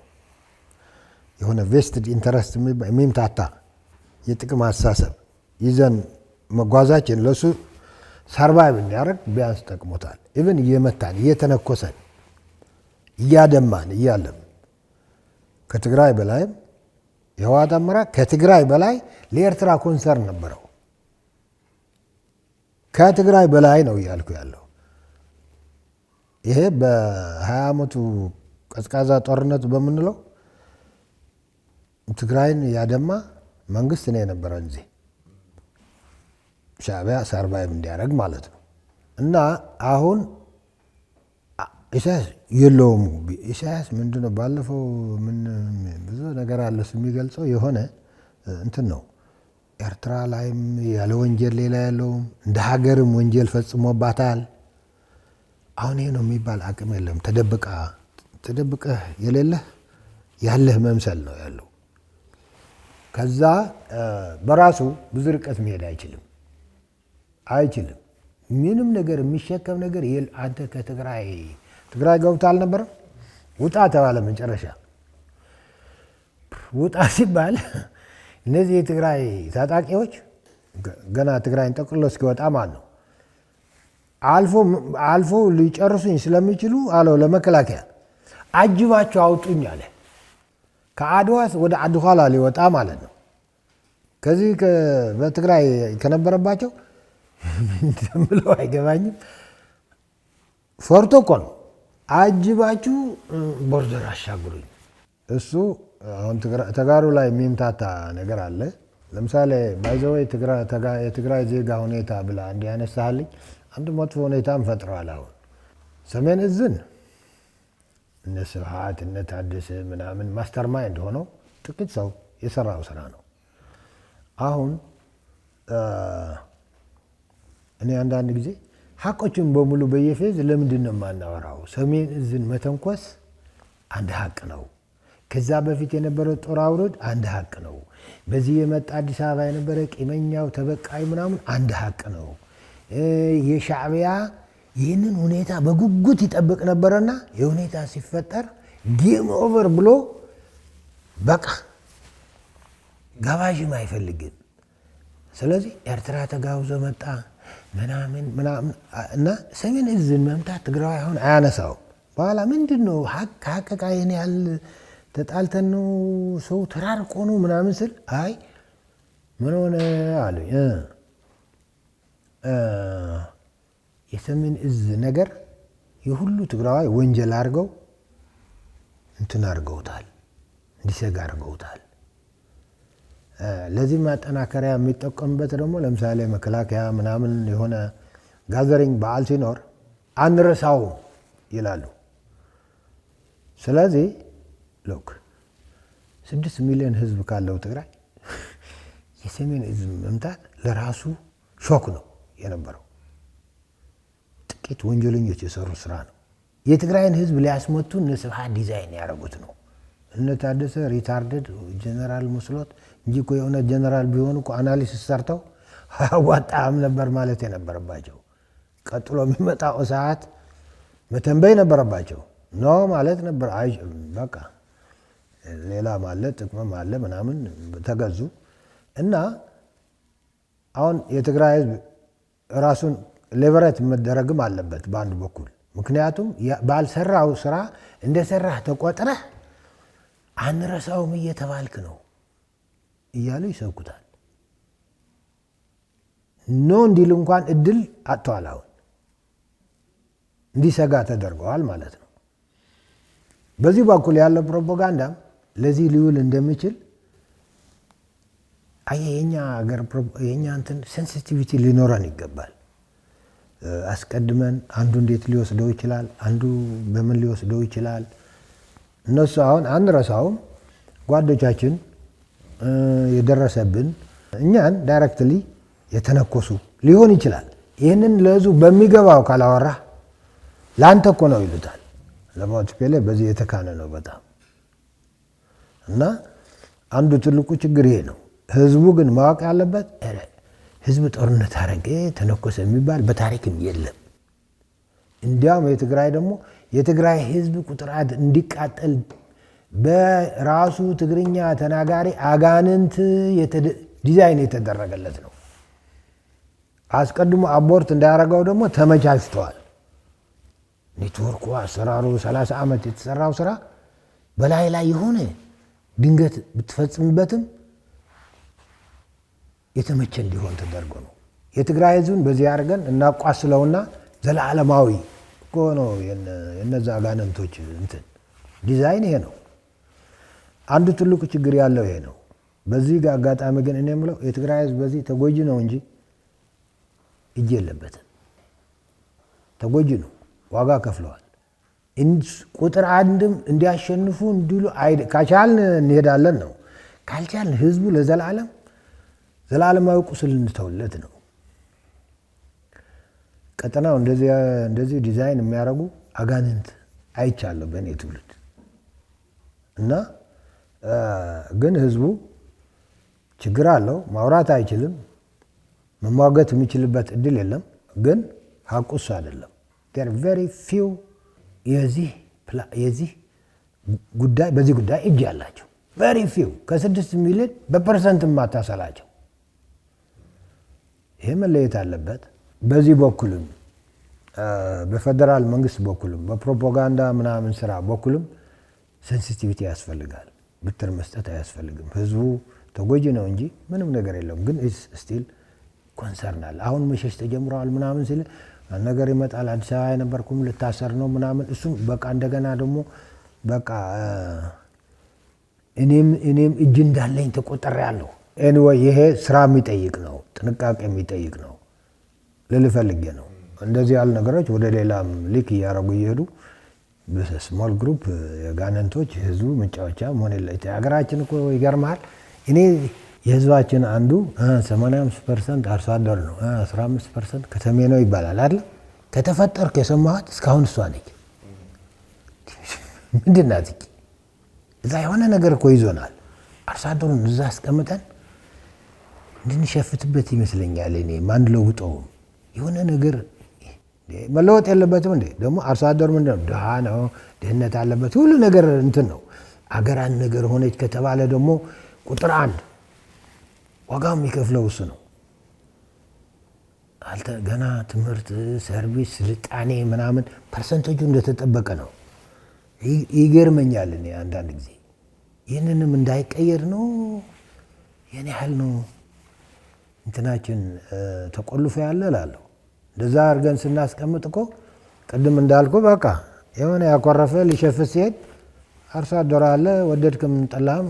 የሆነ ቬስትድ ኢንተረስት የሚምታታ የጥቅም አስተሳሰብ ይዘን መጓዛችን ለሱ ሰርቫይቭ እንዲያደርግ ቢያንስ ጠቅሞታል። ኢቭን እየመታን እየተነኮሰን እያደማን እያለም ከትግራይ በላይም የህወሓት አመራር ከትግራይ በላይ ለኤርትራ ኮንሰርን ነበረው። ከትግራይ በላይ ነው እያልኩ ያለው። ይሄ በ20 ዓመቱ ቀዝቃዛ ጦርነት በምንለው ትግራይን ያደማ መንግስት ነው የነበረ እንጂ ሻዕቢያ ሰርቫይቭ እንዲያደርግ ማለት ነው። እና አሁን ኢሳያስ የለውም። ኢሳያስ ምንድነው ባለፈው ብዙ ነገር አለ የሚገልጸው የሆነ እንትን ነው። ኤርትራ ላይም ያለ ወንጀል ሌላ ያለውም እንደ ሀገርም ወንጀል ፈጽሞባታል። አሁን ይሄ ነው የሚባል አቅም የለም። ተደብቀህ የሌለህ ያለህ መምሰል ነው ያለው። ከዛ በራሱ ብዙ ርቀት መሄድ አይችልም። ምንም ነገር የሚሸከም ነገር አንተ ከትግራይ ገብታ አልነበረም? ውጣ ተባለ። መጨረሻ ውጣ ሲባል እነዚህ የትግራይ ታጣቂዎች ገና ትግራይን ጠቅልሎ እስኪወጣ ማለት ነው አልፎ ሊጨርሱኝ ስለሚችሉ አለው ለመከላከያ አጅባቸው አውጡኝ አለ። ከአድዋስ ወደ አድኋላ ሊወጣ ማለት ነው። ከዚህ በትግራይ ከነበረባቸው እንደምለው አይገባኝም። ፈርቶ እኮ ነው አጅባችሁ ቦርደር አሻግሩኝ። እሱ አሁን ተጋሩ ላይ የሚምታታ ነገር አለ። ለምሳሌ ባይዘወይ የትግራይ ዜጋ ሁኔታ ብላ እንዲህ ያነሳልኝ አንድ መጥፎ ሁኔታም ፈጥረዋል። አሁን ሰሜን እዝን እነ ስብሐት እነ ታደሰ ምናምን ማስተር ማይንድ ሆነው ጥቂት ሰው የሰራው ስራ ነው። አሁን እኔ አንዳንድ ጊዜ ሀቆችን በሙሉ በየፌዝ ለምንድን ነው የማናወራው? ሰሜን እዝን መተንኮስ አንድ ሀቅ ነው። ከዛ በፊት የነበረው ጦር አውረድ አንድ ሀቅ ነው። በዚህ የመጣ አዲስ አበባ የነበረ ቂመኛው ተበቃይ ምናምን አንድ ሀቅ ነው። የሻዕቢያ ይህንን ሁኔታ በጉጉት ይጠብቅ ነበረና የሁኔታ ሲፈጠር ጌም ኦቨር ብሎ በቃ ጋባዥም አይፈልግም። ስለዚህ ኤርትራ ተጋብዞ መጣ ምናምን እና ሰሜን እዝን መምታት ትግራይ አሁን አያነሳው። በኋላ ምንድን ነው ሀቅ ይህን ያህል ተጣልተን ነው ሰው ተራርቆ ነው ምናምን ስል አይ ምን ሆነ አሉኝ። የሰሜን እዝ ነገር የሁሉ ትግራዋይ ወንጀል አድርገው እንትን አድርገውታል፣ እንዲሰጋ አድርገውታል። ለዚህ ማጠናከሪያ የሚጠቀምበት ደግሞ ለምሳሌ መከላከያ ምናምን የሆነ ጋዘሪንግ በዓል ሲኖር አንረሳውም ይላሉ። ስለዚህ ሎክ 6 ሚሊዮን ህዝብ ካለው ትግራይ የሰሜን እዝ መምታት ለራሱ ሾክ ነው የነበረው። ጥቂት ወንጀለኞች የሰሩ ስራ ነው። የትግራይን ህዝብ ሊያስመቱ እነ ስብሐት ዲዛይን ያደረጉት ነው። እነ ታደሰ ሪታርደድ ጀነራል መስሎት እንጂ እኮ የሆነ ጀነራል ቢሆኑ እኮ አናሊሲስ ሰርተው አዋጣም ነበር ማለት የነበረባቸው። ቀጥሎ የሚመጣው ሰዓት መተንበይ ነበረባቸው። ኖ ማለት ነበር። አይ በቃ ሌላ ማለት ጥቅምም አለ ምናምን ተገዙ እና አሁን የትግራይ ህዝብ ራሱን ሌቨሬት መደረግም አለበት በአንድ በኩል። ምክንያቱም ባልሰራው ስራ እንደሰራህ ተቆጥረህ አንረሳውም እየተባልክ ነው እያሉ ይሰብኩታል። ኖ እንዲል እንኳን እድል አጥተዋል። አሁን እንዲሰጋ ተደርገዋል ማለት ነው። በዚህ በኩል ያለው ፕሮፓጋንዳም ለዚህ ሊውል እንደሚችል የኛ ሀገር የኛ እንትን ሴንሲቲቪቲ ሊኖረን ይገባል። አስቀድመን አንዱ እንዴት ሊወስደው ይችላል፣ አንዱ በምን ሊወስደው ይችላል። እነሱ አሁን አንረሳውም። ጓዶቻችን የደረሰብን እኛን ዳይሬክትሊ የተነኮሱ ሊሆን ይችላል። ይህንን ለህዝቡ በሚገባው ካላወራ ለአንተ እኮ ነው ይሉታል። ለማውትፔሌ በዚህ የተካነ ነው በጣም እና አንዱ ትልቁ ችግር ይሄ ነው። ህዝቡ ግን ማወቅ ያለበት ህዝብ ጦርነት አረገ ተነኮሰ የሚባል በታሪክም የለም። እንዲያውም የትግራይ ደግሞ የትግራይ ህዝብ ቁጥር እንዲቃጠል በራሱ ትግርኛ ተናጋሪ አጋንንት ዲዛይን የተደረገለት ነው። አስቀድሞ አቦርት እንዳያረገው ደግሞ ተመቻችተዋል። ኔትወርኩ አሰራሩ 30 ዓመት የተሰራው ስራ በላይ ላይ የሆነ ድንገት ብትፈጽምበትም የተመቸ እንዲሆን ተደርጎ ነው። የትግራይ ህዝብን በዚህ አድርገን እናቋስለውና ዘላለማዊ እኮ ነው የነዛ አጋንንቶች እንትን ዲዛይን ይሄ ነው። አንዱ ትልቁ ችግር ያለው ይሄ ነው። በዚህ አጋጣሚ ግን እኔ የምለው የትግራይ ህዝብ በዚህ ተጎጂ ነው እንጂ እጅ የለበትም። ተጎጂ ነው፣ ዋጋ ከፍለዋል። ቁጥር አንድም እንዲያሸንፉ እንዲሉ ካቻልን እንሄዳለን ነው። ካልቻልን ህዝቡ ለዘላለም ዘላለማዊ ቁስል እንተውለት ነው። ቀጠናው እንደዚህ ዲዛይን የሚያደርጉ አጋንንት አይቻለሁ በእኔ ትውልድ እና ግን ህዝቡ ችግር አለው። ማውራት አይችልም፣ መሟገት የሚችልበት እድል የለም። ግን ሀቁስ አይደለም። ቬሪ ፊው የዚህ ጉዳይ በዚህ ጉዳይ እጅ ያላቸው ቬሪ ፊው ከ6 ሚሊዮን በፐርሰንት ማታሰላቸው። ይሄ መለየት አለበት። በዚህ በኩልም በፌደራል መንግስት በኩልም በፕሮፓጋንዳ ምናምን ስራ በኩልም ሴንሲቲቪቲ ያስፈልጋል። ብትር መስጠት አያስፈልግም። ህዝቡ ተጎጂ ነው እንጂ ምንም ነገር የለውም። ግን ስቲል ኮንሰርን አለ። አሁን መሸሽ ተጀምረዋል ምናምን ሲል ነገር ይመጣል። አዲስ አበባ የነበርኩም ልታሰር ነው ምናምን እሱም በቃ እንደገና ደግሞ በቃ እኔም እጅ እንዳለኝ ተቆጥሬያለሁ። ኤኒዌይ ይሄ ስራ የሚጠይቅ ነው፣ ጥንቃቄ የሚጠይቅ ነው ልልፈልጌ ነው። እንደዚህ ያሉ ነገሮች ወደ ሌላም ሊክ እያደረጉ እየሄዱ በስሞል ግሩፕ የጋነንቶች ህዝቡ መጫወቻ መሆን የለ። ሀገራችን እኮ ይገርማል። እኔ የህዝባችን አንዱ 85% አርሶ አደር ነው፣ 15% ከተሜ ነው ይባላል አይደል? ከተፈጠርክ የሰማኋት እስካሁን እሷ ነች። ምንድን ናት እቺ? እዛ የሆነ ነገር እኮ ይዞናል። አርሶ አደሩን እዛ አስቀምጠን እንድንሸፍትበት ይመስለኛል። እኔ ማን ለውጠውም የሆነ ነገር መለወጥ የለበትም እንዴ? ደግሞ አርሶ አደሩ ምንድን ነው? ድሃ ነው፣ ድህነት አለበት፣ ሁሉ ነገር እንትን ነው። አገር አንድ ነገር ሆነች ከተባለ ደግሞ ቁጥር አንድ ዋጋው የሚከፍለው እሱ ነው። ገና ትምህርት፣ ሰርቪስ፣ ስልጣኔ ምናምን ፐርሰንቴጁ እንደተጠበቀ ነው። ይገርመኛል እኔ አንዳንድ ጊዜ ይህንንም እንዳይቀየር ነው የኔ ያህል ነው እንትናችን ተቆልፎ ያለ እላለሁ። እንደዛ አድርገን ስናስቀምጥ እኮ ቅድም እንዳልኩ በቃ የሆነ ያኮረፈ ሊሸፍት ሲሄድ አርሶ አደር አለ ወደድክም ጠላህም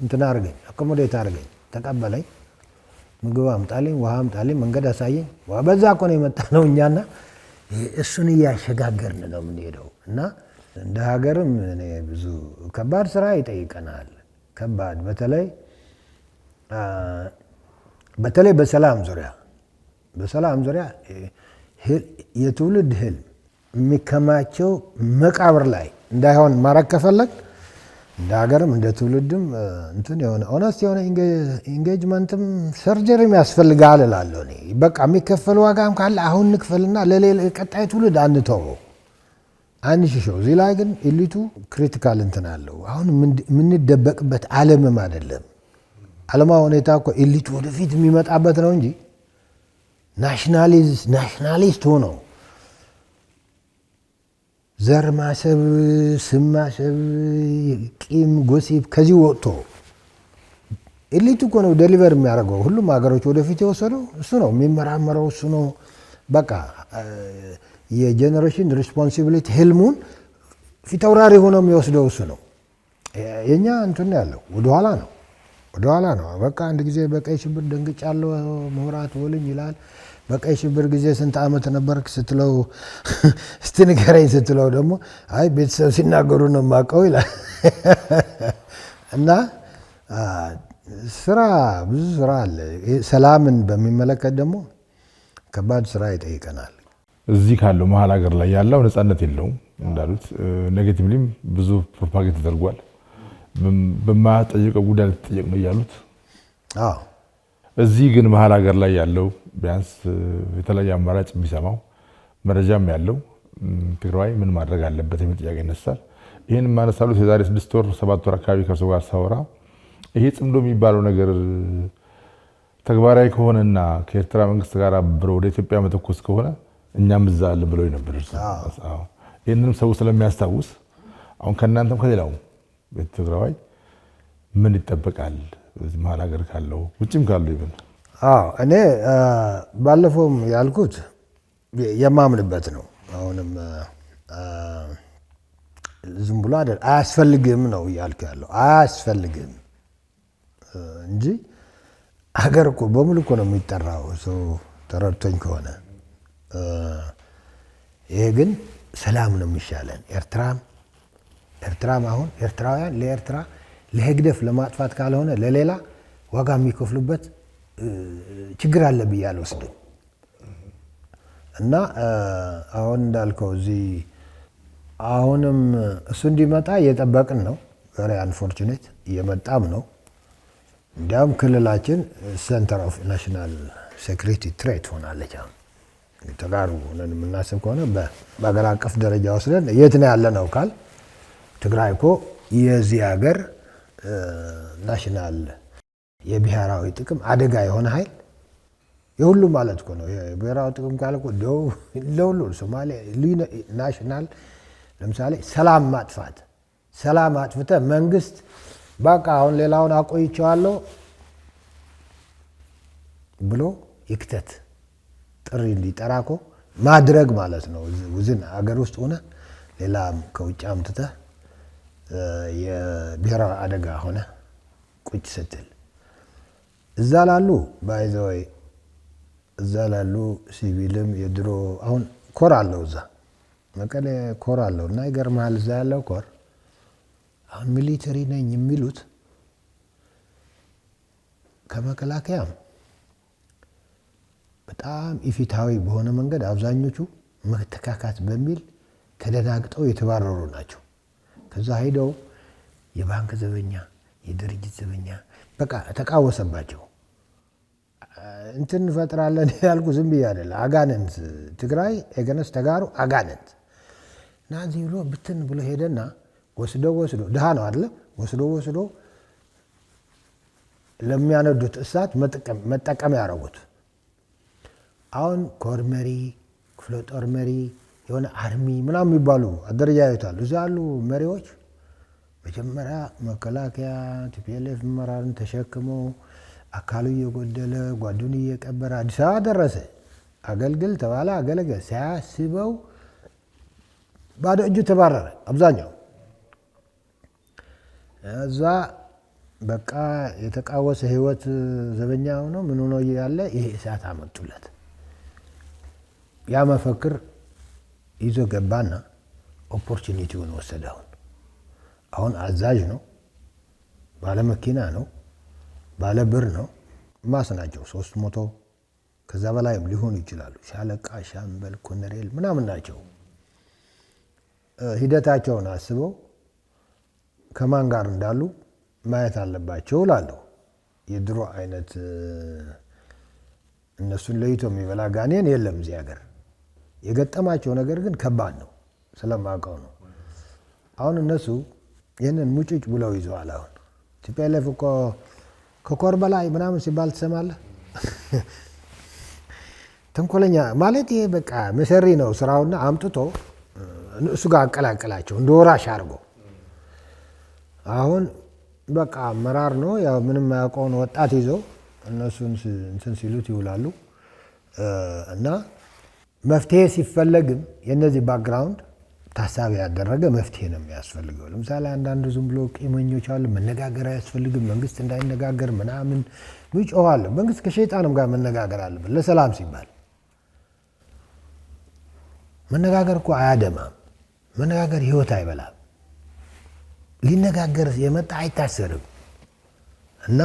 እንትና አድርገኝ፣ አኮሞዴት አድርገኝ፣ ተቀበለኝ፣ ምግብ አምጣልኝ፣ ውሃ አምጣልኝ፣ መንገድ አሳየኝ። በዛ እኮ ነው የመጣ ነው እኛና እሱን እያሸጋገርን ነው የምንሄደው። እና እንደ ሀገርም እኔ ብዙ ከባድ ስራ ይጠይቀናል። ከባድ በተለይ በሰላም ዙሪያ የትውልድ ህልም የሚከማቸው መቃብር ላይ እንዳይሆን ማድረግ ከፈለግ እንደ ሀገርም እንደ ትውልድም እንትን የሆነ ኦነስት የሆነ ኢንጌጅመንትም ሰርጀሪም ያስፈልጋል እላለሁ እኔ። በቃ የሚከፈል ዋጋም ካለ አሁን እንክፈልና ለሌላ ቀጣይ ትውልድ አንተወው፣ አንሽሸው። እዚህ ላይ ግን ኤሊቱ ክሪቲካል እንትን አለው። አሁን የምንደበቅበት ዓለምም አይደለም። ዓለማ ሁኔታ እኮ ኤሊቱ ወደፊት የሚመጣበት ነው እንጂ ናሽናሊስት ሆነው ዘር ማሰብ፣ ስም ማሰብ፣ ቂም፣ ጎሲፕ ከዚህ ወጥቶ ኤሊቱ እኮ ነው ዴሊቨር የሚያደርገው። ሁሉም ሀገሮች ወደፊት የወሰደው እሱ ነው፣ የሚመራመረው እሱ ነው። በቃ የጄኔሬሽን ሪስፖንሲቢሊቲ ህልሙን ፊታውራሪ ሆኖ የሚወስደው እሱ ነው። የኛ እንትን ያለው ወደኋላ ነው። በቃ አንድ ጊዜ በቀይ ሽብር ደንግጫለሁ ምሁራት ወልኝ ይላል። በቀይ ሽብር ጊዜ ስንት ዓመት ነበርክ ስትለው እስቲ ንገረኝ ስትለው ደግሞ አይ ቤተሰብ ሲናገሩ ነው የማውቀው ይላል። እና ብዙ ስራ አለ። ሰላምን በሚመለከት ደግሞ ከባድ ስራ ይጠይቀናል። እዚህ ካለው መሀል ሀገር ላይ ያለው ነፃነት የለውም እንዳሉት ኔጌቲቭሊም ብዙ ፕሮፓጋንዳ ተደርጓል። በማያጠይቀው ጉዳይ ልትጠየቅ ነው እያሉት። እዚህ ግን መሀል ሀገር ላይ ያለው ቢያንስ የተለያየ አማራጭ የሚሰማው መረጃም ያለው ትግራይ ምን ማድረግ አለበት የሚል ጥያቄ ይነሳል። ይህን ማነሳሉት የዛሬ 6 ወር 7 ወር አካባቢ ከእርሱ ጋር ሳወራ ይሄ ጽምዶ የሚባለው ነገር ተግባራዊ ከሆነና ከኤርትራ መንግስት ጋር አብሮ ወደ ኢትዮጵያ መተኮስ ከሆነ እኛም እዛ አለ ብለው ነበር። ይህንንም ሰው ስለሚያስታውስ አሁን ከእናንተም ከሌላው በትግራይ ምን ይጠበቃል? በዚህ መሀል ሀገር ካለው ውጭም ካለው ይበል። እኔ ባለፈውም ያልኩት የማምንበት ነው። አሁንም ዝም ብሎ አይደል አያስፈልግም ነው እያልኩ ያለው። አያስፈልግም እንጂ ሀገር እኮ በሙሉ እኮ ነው የሚጠራው ሰው ተረድቶኝ ከሆነ። ይሄ ግን ሰላም ነው የሚሻለን። ኤርትራም አሁን ኤርትራውያን ለኤርትራ ለህግደፍ ለማጥፋት ካልሆነ ለሌላ ዋጋ የሚከፍሉበት ችግር አለ ብዬ አልወስድም። እና አሁን እንዳልከው እዚህ አሁንም እሱ እንዲመጣ እየጠበቅን ነው። ቨሪ አንፎርቹኔት እየመጣም ነው። እንዲያውም ክልላችን ሴንተር ኦፍ ናሽናል ሴኩሪቲ ትሬት ሆናለች። አሁን ተጋሩ ሆነን የምናስብ ከሆነ በሀገር አቀፍ ደረጃ ወስደን የት ነው ያለ ነው ካል ትግራይ እኮ የዚህ ሀገር ናሽናል የብሔራዊ ጥቅም አደጋ የሆነ ኃይል የሁሉ ማለት እኮ ነው። የብሔራዊ ጥቅም ካለ እኮ ለሁሉ ሶማሌ ናሽናል ለምሳሌ ሰላም ማጥፋት ሰላም አጥፍተህ መንግስት በቃ አሁን ሌላውን አቆይቼዋለሁ ብሎ ይክተት ጥሪ እንዲጠራ እኮ ማድረግ ማለት ነው። ውዝን አገር ውስጥ ሆነ ሌላም ከውጭ አምጥተህ የብሔራዊ አደጋ ሆነ ቁጭ ስትል እዛ ላሉ ባይዘወይ እዛ ላሉ ሲቪልም የድሮ አሁን ኮር አለው እዛ መቀሌ ኮር አለው እና ይገርምሃል እዛ ያለው ኮር አሁን ሚሊተሪ ነኝ የሚሉት ከመከላከያም በጣም ኢፊታዊ በሆነ መንገድ አብዛኞቹ መተካካት በሚል ተደናግጠው የተባረሩ ናቸው። ከዛ ሄደው የባንክ ዘበኛ የድርጅት ዘበኛ በቃ ተቃወሰባቸው። እንትን እንፈጥራለን ያልኩ ዝም ብዬ አይደለ አጋንንት ትግራይ ኤገነስ ተጋሩ አጋንንት እና እዚህ ብሎ ብትን ብሎ ሄደና ወስዶ ድሃ ነው አይደለ ወስዶ ለሚያነዱት እሳት መጠቀም ያደረጉት። አሁን ኮር መሪ ክፍለ ጦር መሪ የሆነ አርሚ ምናምን የሚባሉ አደረጃጀታሉ። እዛ ያሉ መሪዎች መጀመሪያ መከላከያ ቲፒኤልኤፍ መራርን ተሸክመው አካሉ እየጎደለ ጓዱን እየቀበረ አዲስ አበባ ደረሰ። አገልግል ተባለ አገለገለ። ሳያስበው ባዶ እጁ ተባረረ አብዛኛው። እዛ በቃ የተቃወሰ ህይወት ዘበኛ ሆኖ ምን ሆኖ ያለ ይሄ እሳት አመጡለት። ያ መፈክር ይዞ ገባና ኦፖርቹኒቲውን ወሰደው። አሁን አዛዥ ነው፣ ባለ መኪና ነው፣ ባለ ብር ነው። ማስ ናቸው 300 ከዛ በላይም ሊሆኑ ይችላሉ። ሻለቃ፣ ሻምበል፣ ኮሎኔል ምናምን ናቸው። ሂደታቸውን አስበው ከማን ጋር እንዳሉ ማየት አለባቸው እላለሁ። የድሮ አይነት እነሱን ለይቶ የሚበላ ጋኔን የለም እዚህ ሀገር። የገጠማቸው ነገር ግን ከባድ ነው ስለማውቀው ነው። አሁን እነሱ ይህንን ሙጭጭ ብለው ይዘዋል። አሁን ቲፒኤልኤፍ እኮ ከኮር በላይ ምናምን ሲባል ትሰማለህ። ተንኮለኛ ማለት ይሄ በቃ መሰሪ ነው ስራውና አምጥቶ እሱ ጋር አቀላቀላቸው እንደ ወራሽ አድርጎ። አሁን በቃ አመራር ነው ያው ምንም የማያውቀውን ወጣት ይዘው እነሱን እንትን ሲሉት ይውላሉ። እና መፍትሄ ሲፈለግም የነዚህ ባክግራውንድ ታሳቢ ያደረገ መፍትሄ ነው የሚያስፈልገው። ለምሳሌ አንዳንዱ ዝም ብሎ ቂመኞች አሉ፣ መነጋገር አያስፈልግም መንግስት እንዳይነጋገር ምናምን ይጮኻሉ። መንግስት ከሸይጣንም ጋር መነጋገር አለበት ለሰላም ሲባል። መነጋገር እኮ አያደማም። መነጋገር ህይወት አይበላም። ሊነጋገር የመጣ አይታሰርም። እና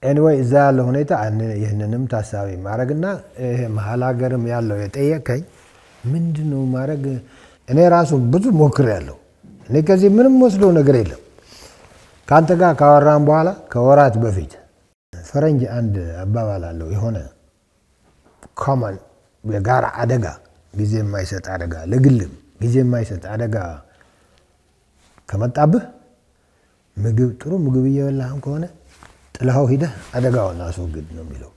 ኤኒዌይ እዛ ያለው ሁኔታ ይህንንም ታሳቢ ማድረግና ይሄ መሀል ሀገርም ያለው የጠየቀኝ ምንድን ነው ማድረግ እኔ ራሱ ብዙ ሞክሬያለሁ። እኔ ከዚህ ምንም ወስዶ ነገር የለም። ከአንተ ጋር ካወራን በኋላ ከወራት በፊት ፈረንጅ አንድ አባባል አለው የሆነ ኮመን የጋራ አደጋ ጊዜ የማይሰጥ አደጋ ለግልም ጊዜ የማይሰጥ አደጋ ከመጣብህ ምግብ ጥሩ ምግብ እየበላህም ከሆነ ጥላው ሂደህ አደጋውን አስወግድ ነው የሚለው።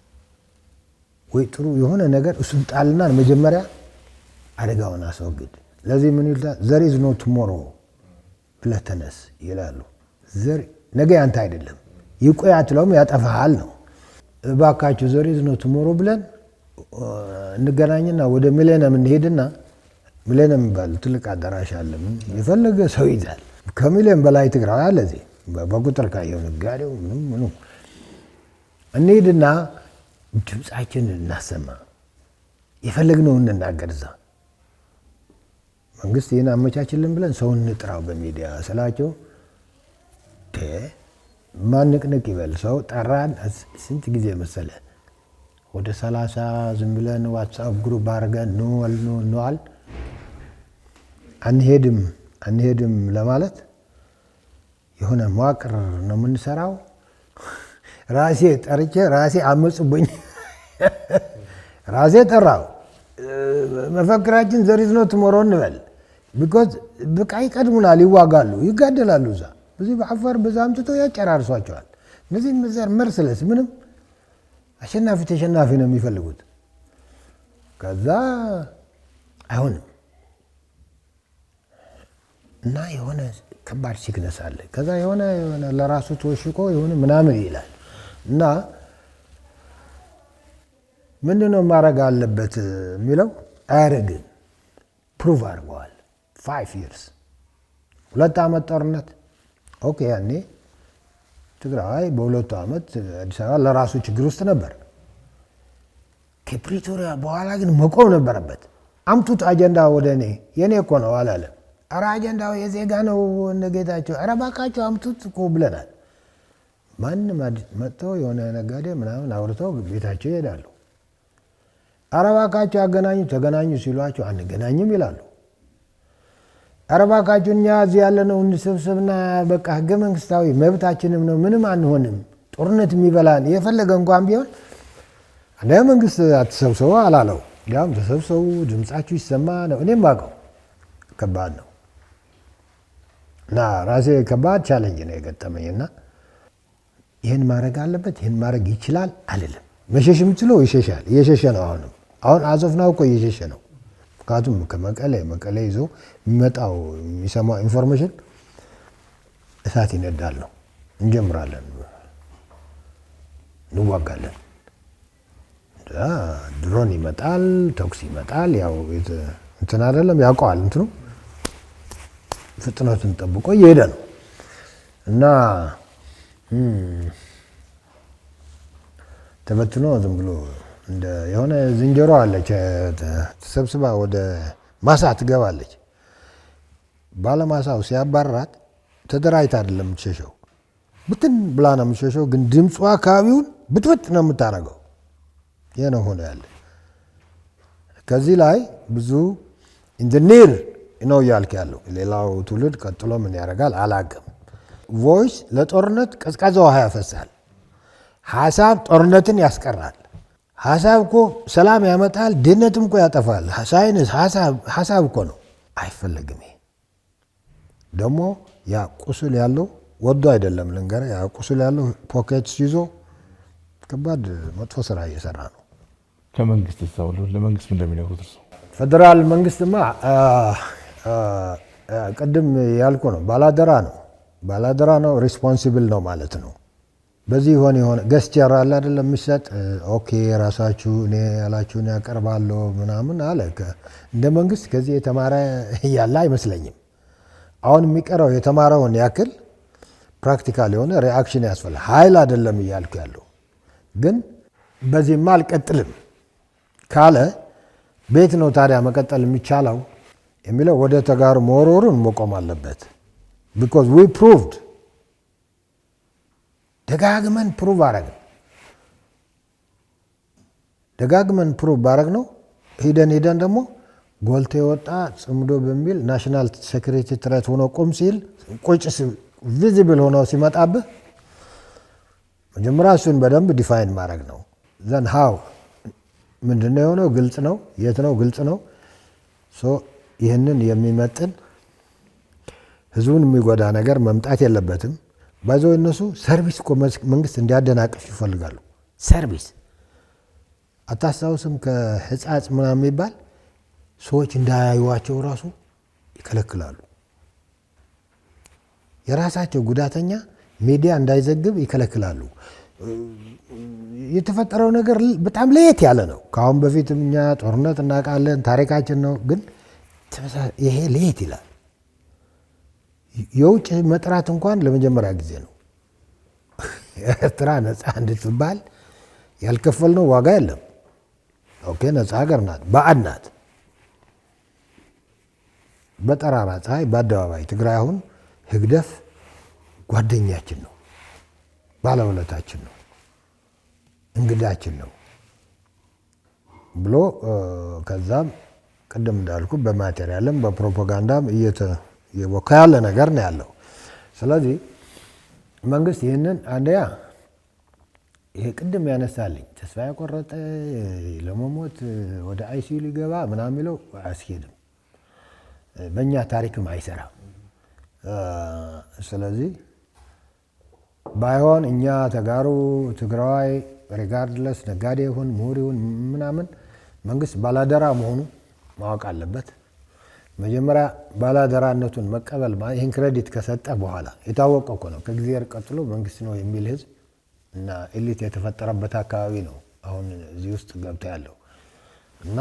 ወይ ጥሩ የሆነ ነገር እሱን ጣልና መጀመሪያ አደጋውን አስወግድ። ለዚህ ምን ይላል there is no tomorrow ብለህ ተነስ ይላሉ። ነገ ያንተ አይደለም ይቆይ አትለውም ያጠፋሃል ነው። እባካችሁ there is no tomorrow ብለን እንገናኝና ወደ ሚሌኒየም እንሄድና ሚሌኒየም የሚባል ትልቅ አዳራሽ አለ። የፈለገ ሰው ይዛል። ከሚሊዮን በላይ ትግራዊ አለ እዚህ በቁጥር ካየው ነጋዴው ምኑ እንሂድና ድምፃችንን እናሰማ፣ የፈለግነውን እንናገር። እዛ መንግስት ይህን አመቻችልን ብለን ሰውን እንጥራው በሚዲያ ስላቸው ማንቅንቅ ይበል። ሰው ጠራን። ስንት ጊዜ መሰለ ወደ 30 ዝም ብለን ዋትስአፕ ግሩፕ አድርገን ነዋል። አንሄድም ለማለት የሆነ መዋቅር ነው የምንሰራው። ራሴ ጠርቼ ራሴ አመጹብኝ። ራሴ ጠራው። መፈክራችን there is no tomorrow እንበል። ቢኮዝ በቃ ይቀድሙናል፣ ይዋጋሉ፣ ይጋደላሉ። እዛ በዚህ በአፋር በዛ አምጥተው ያጨራርሷቸዋል። እነዚህ መዘር መርስለስ ምንም አሸናፊ ተሸናፊ ነው የሚፈልጉት። ከዛ አይሆንም እና የሆነ ከባድ ሲክነስ አለ። ከዛ የሆነ ለራሱ ተወሽቆ የሆነ ምናምን ይላል እና ምንድነው ማድረግ አለበት የሚለው አያደርግም። ፕሩቭ አድርገዋል። 5 years 2 ዓመት ጦርነት ኦኬ። ያኔ ትግራይ በ2 ዓመት አዲስ አበባ ለራሱ ችግር ውስጥ ነበር። ከፕሪቶሪያ በኋላ ግን መቆም ነበረበት። አምጡት አጀንዳ ወደ እኔ የኔ እኮ ነው አላለም። ኧረ አጀንዳው የዜጋ ነው እነጌታቸው ኧረ እባካቸው አምጡት እኮ ብለናል። ማንም መጥተው የሆነ ነጋዴ ምናምን አውርተው ቤታቸው ይሄዳሉ። ኧረ እባካቸው አገናኙ ተገናኙ ሲሏቸው አንገናኝም ይላሉ። ኧረ እባካቸው እኛ እዚህ ያለነው እንሰብሰብና በቃ ህገ መንግስታዊ መብታችንም ነው ምንም አንሆንም። ጦርነት የሚበላን የፈለገ እንኳን ቢሆን አንደ መንግስት አትሰብሰቡ አላለው። ያም ተሰብሰቡ ድምጻችሁ ይሰማ ነው። እኔም ባቀው ከባድ ነው እና ራሴ ከባድ ቻሌንጅ ነው የገጠመኝና ይሄን ማድረግ አለበት ይሄን ማድረግ ይችላል አልልም። መሸሽ የምችለው ይሸሻል። እየሸሸ ነው። አሁን አዞፍናው እኮ እየሸሸ ነው። ምክንያቱም ከመቀሌ ይዞ የሚመጣው የሚሰማው ኢንፎርሜሽን እሳት ይነዳል ነው። እንጀምራለን፣ እንዋጋለን፣ ድሮን ይመጣል፣ ተኩስ ይመጣል። ያው እንትን አይደለም ያውቀዋል። እንትኑ ፍጥነቱን ጠብቆ እየሄደ ነው እና ተበትኖ ዝም ብሎ እንደ የሆነ ዝንጀሮ አለች ተሰብስባ ወደ ማሳ ትገባለች። ባለማሳው ሲያባራት ተደራጅታ አይደለም የምትሸሸው፣ ብትን ብላ ነው የምትሸሸው። ግን ድምጿ አካባቢውን ብጥብጥ ነው የምታደርገው። ይህ ነው ሆነ ያለ። ከዚህ ላይ ብዙ ኢንጂነር ነው እያልክ ያለው ሌላው ትውልድ ቀጥሎ ምን ያደርጋል አላውቅም። ቮይስ ለጦርነት ቀዝቃዛ ውሃ ያፈሳል። ሀሳብ ጦርነትን ያስቀራል። ሀሳብ እኮ ሰላም ያመጣል፣ ድህነትም እኮ ያጠፋል። ሳይንስ ሀሳብ እኮ ነው። አይፈለግም። ይሄ ደግሞ ያ ቁስል ያለው ወዶ አይደለም ልንገርህ፣ ያ ቁስል ያለው ፖኬትስ ይዞ ከባድ መጥፎ ስራ እየሰራ ነው። ከመንግስት ተሳው ለመንግስት እንደሚነግሩት እርሱ ፌደራል መንግስትማ ቅድም ያልኩ ነው ባላደራ ነው ሪስፖንሲብል ነው ማለት ነው። በዚህ የሆነ ገስቸር አለ አይደለም የሚሰጥ ኦኬ ራሳችሁ እኔ ያላችሁን ያቀርባለሁ ምናምን አለ። እንደ መንግስት ከዚህ የተማረ ያለ አይመስለኝም። አሁን የሚቀረው የተማረውን ያክል ፕራክቲካል የሆነ ሪአክሽን ያስፈልጋል። ኃይል አይደለም እያልኩ ያለው ግን በዚህማ አልቀጥልም ካለ ቤት ነው ታዲያ መቀጠል የሚቻለው የሚለው ወደ ተጋሩ መወርወሩን መቆም አለበት። ቢኮዝ ዊ ፕሩቭድ ደጋግመን ፕሩቭ ባረግ ነው። ሂደን ደግሞ ጎልቶ የወጣ ጽምዶ በሚል ናሽናል ሴኩሪቲ ትሬት ሆኖ ቁም ሲል ቁጭ ቪዚብል ሆኖ ሲመጣብህ መጀመሪያ እሱን በደንብ ዲፋይን ማድረግ ነው። ዘን ሃው ምንድነው የሆነው ግልጽ ነው። የት ነው ግልጽ ነው። ይህንን የሚመጥን ህዝቡን የሚጎዳ ነገር መምጣት የለበትም። ባይዘው እነሱ ሰርቪስ እኮ መንግስት እንዲያደናቅፍ ይፈልጋሉ። ሰርቪስ አታስታውስም? ከህፃጽ ምናምን የሚባል ሰዎች እንዳያዩዋቸው ራሱ ይከለክላሉ። የራሳቸው ጉዳተኛ ሚዲያ እንዳይዘግብ ይከለክላሉ። የተፈጠረው ነገር በጣም ለየት ያለ ነው። ከአሁን በፊትም እኛ ጦርነት እናውቃለን፣ ታሪካችን ነው። ግን ይሄ ለየት ይላል። የውጭ መጥራት እንኳን ለመጀመሪያ ጊዜ ነው። ኤርትራ ነፃ እንድትባል ያልከፈልነው ዋጋ የለም። ኦኬ ነፃ ሀገር ናት፣ ባዕድ ናት። በጠራራ ፀሐይ በአደባባይ ትግራይ አሁን ህግደፍ ጓደኛችን ነው፣ ባለውለታችን ነው፣ እንግዳችን ነው ብሎ ከዛም ቅድም እንዳልኩ በማቴሪያልም በፕሮፓጋንዳም እየቦካ ያለ ነገር ነው ያለው። ስለዚህ መንግስት ይህንን አንደኛ ይሄ ቅድም ያነሳልኝ ተስፋ ያቆረጠ ለመሞት ወደ አይሲዩ ሊገባ ምናምን የሚለው አያስኬድም፣ በእኛ ታሪክም አይሰራም። ስለዚህ ባይሆን እኛ ተጋሩ ትግራዋይ ሪጋርድለስ ነጋዴ ይሁን ምሁር ይሁን ምናምን መንግስት ባላደራ መሆኑ ማወቅ አለበት። መጀመሪያ ባላደራነቱን መቀበል ይህን ክሬዲት ከሰጠ በኋላ የታወቀ እኮ ነው። ከእግዚአብሔር ቀጥሎ መንግስት ነው የሚል ህዝብ እና ኤሊት የተፈጠረበት አካባቢ ነው አሁን እዚህ ውስጥ ገብቶ ያለው እና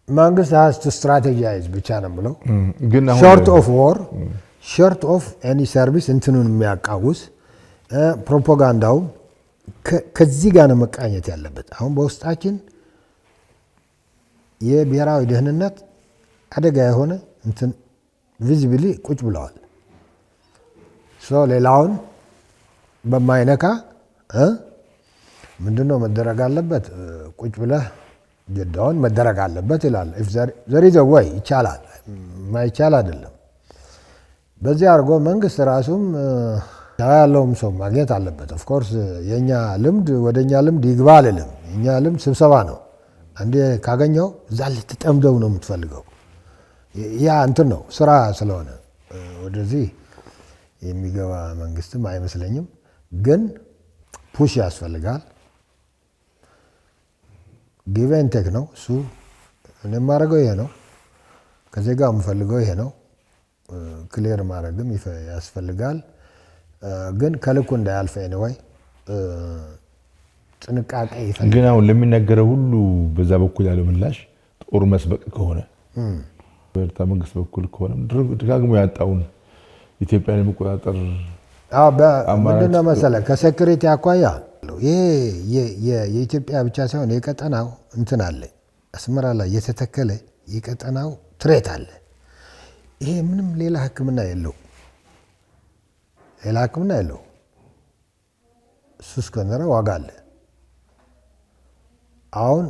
መንግስት ሀስቱ ስትራቴጂይዝ ብቻ ነው ብለው ሾርት ኦፍ ዎር ሾርት ኦፍ ኤኒ ሰርቪስ እንትኑን የሚያቃውስ ፕሮፓጋንዳው ከዚህ ጋር ነው መቃኘት ያለበት። አሁን በውስጣችን የብሔራዊ ደህንነት አደጋ የሆነ እንትን ቪዚብሊ ቁጭ ብለዋል። ሌላውን በማይነካ ምንድነው መደረግ አለበት? ቁጭ ብለህ ጀዳውን መደረግ አለበት ይላል። ዘሪዘ ወይ ይቻላል፣ ማይቻል አይደለም። በዚህ አድርጎ መንግስት ራሱም ያለውም ሰው ማግኘት አለበት። ኦፍኮርስ የኛ ልምድ ወደኛ ልምድ ይግባ አልልም። የኛ ልምድ ስብሰባ ነው። አንዴ ካገኘው እዛ ልትጠምደው ነው የምትፈልገው። ያ እንትን ነው ስራ ስለሆነ ወደዚህ የሚገባ መንግስትም አይመስለኝም። ግን ፑሽ ያስፈልጋል። ጊቭ ኤንድ ቴክ ነው እሱ። እኔ የማደርገው ይሄ ነው፣ ከዚህ ጋር የምፈልገው ይሄ ነው። ክሊር ማድረግም ያስፈልጋል። ግን ከልኩ እንዳያልፈ ወይ ጥንቃቄ ይፈልጋል። ግን አሁን ለሚነገረው ሁሉ በዛ በኩል ያለው ምላሽ ጦር መስበቅ ከሆነ በኤርትራ መንግስት በኩል ከሆነ ደጋግሞ ያጣውን ኢትዮጵያን የመቆጣጠር ምንድነው መሰለህ ከሴኩሪቲ አኳያ ይሄ የኢትዮጵያ ብቻ ሳይሆን የቀጠናው እንትን አለ። አስመራ ላይ የተተከለ የቀጠናው ትሬት አለ። ይሄ ምንም ሌላ ሕክምና የለው፣ እሱ እስከሆነ ዋጋ አለ። አሁን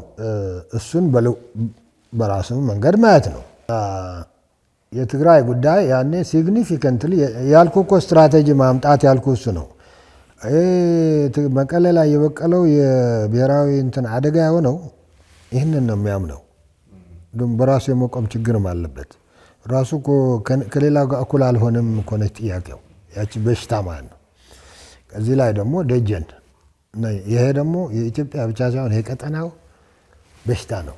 እሱን በራሱ መንገድ ማየት ነው። የትግራይ ጉዳይ ያኔ ሲግኒፊካንትሊ ያልኩ እኮ ስትራቴጂ ማምጣት ያልኩ እሱ ነው። መቀሌ ላይ የበቀለው የብሔራዊ እንትን አደጋ የሆነው ይህንን ነው የሚያምነው። ግን በራሱ የመቆም ችግርም አለበት። ራሱ እኮ ከሌላው ጋር እኩል አልሆንም እኮ ነች ጥያቄው። ያቺ በሽታ ማለት ነው። ከዚህ ላይ ደግሞ ደጀን ይሄ ደግሞ የኢትዮጵያ ብቻ ሳይሆን የቀጠናው በሽታ ነው።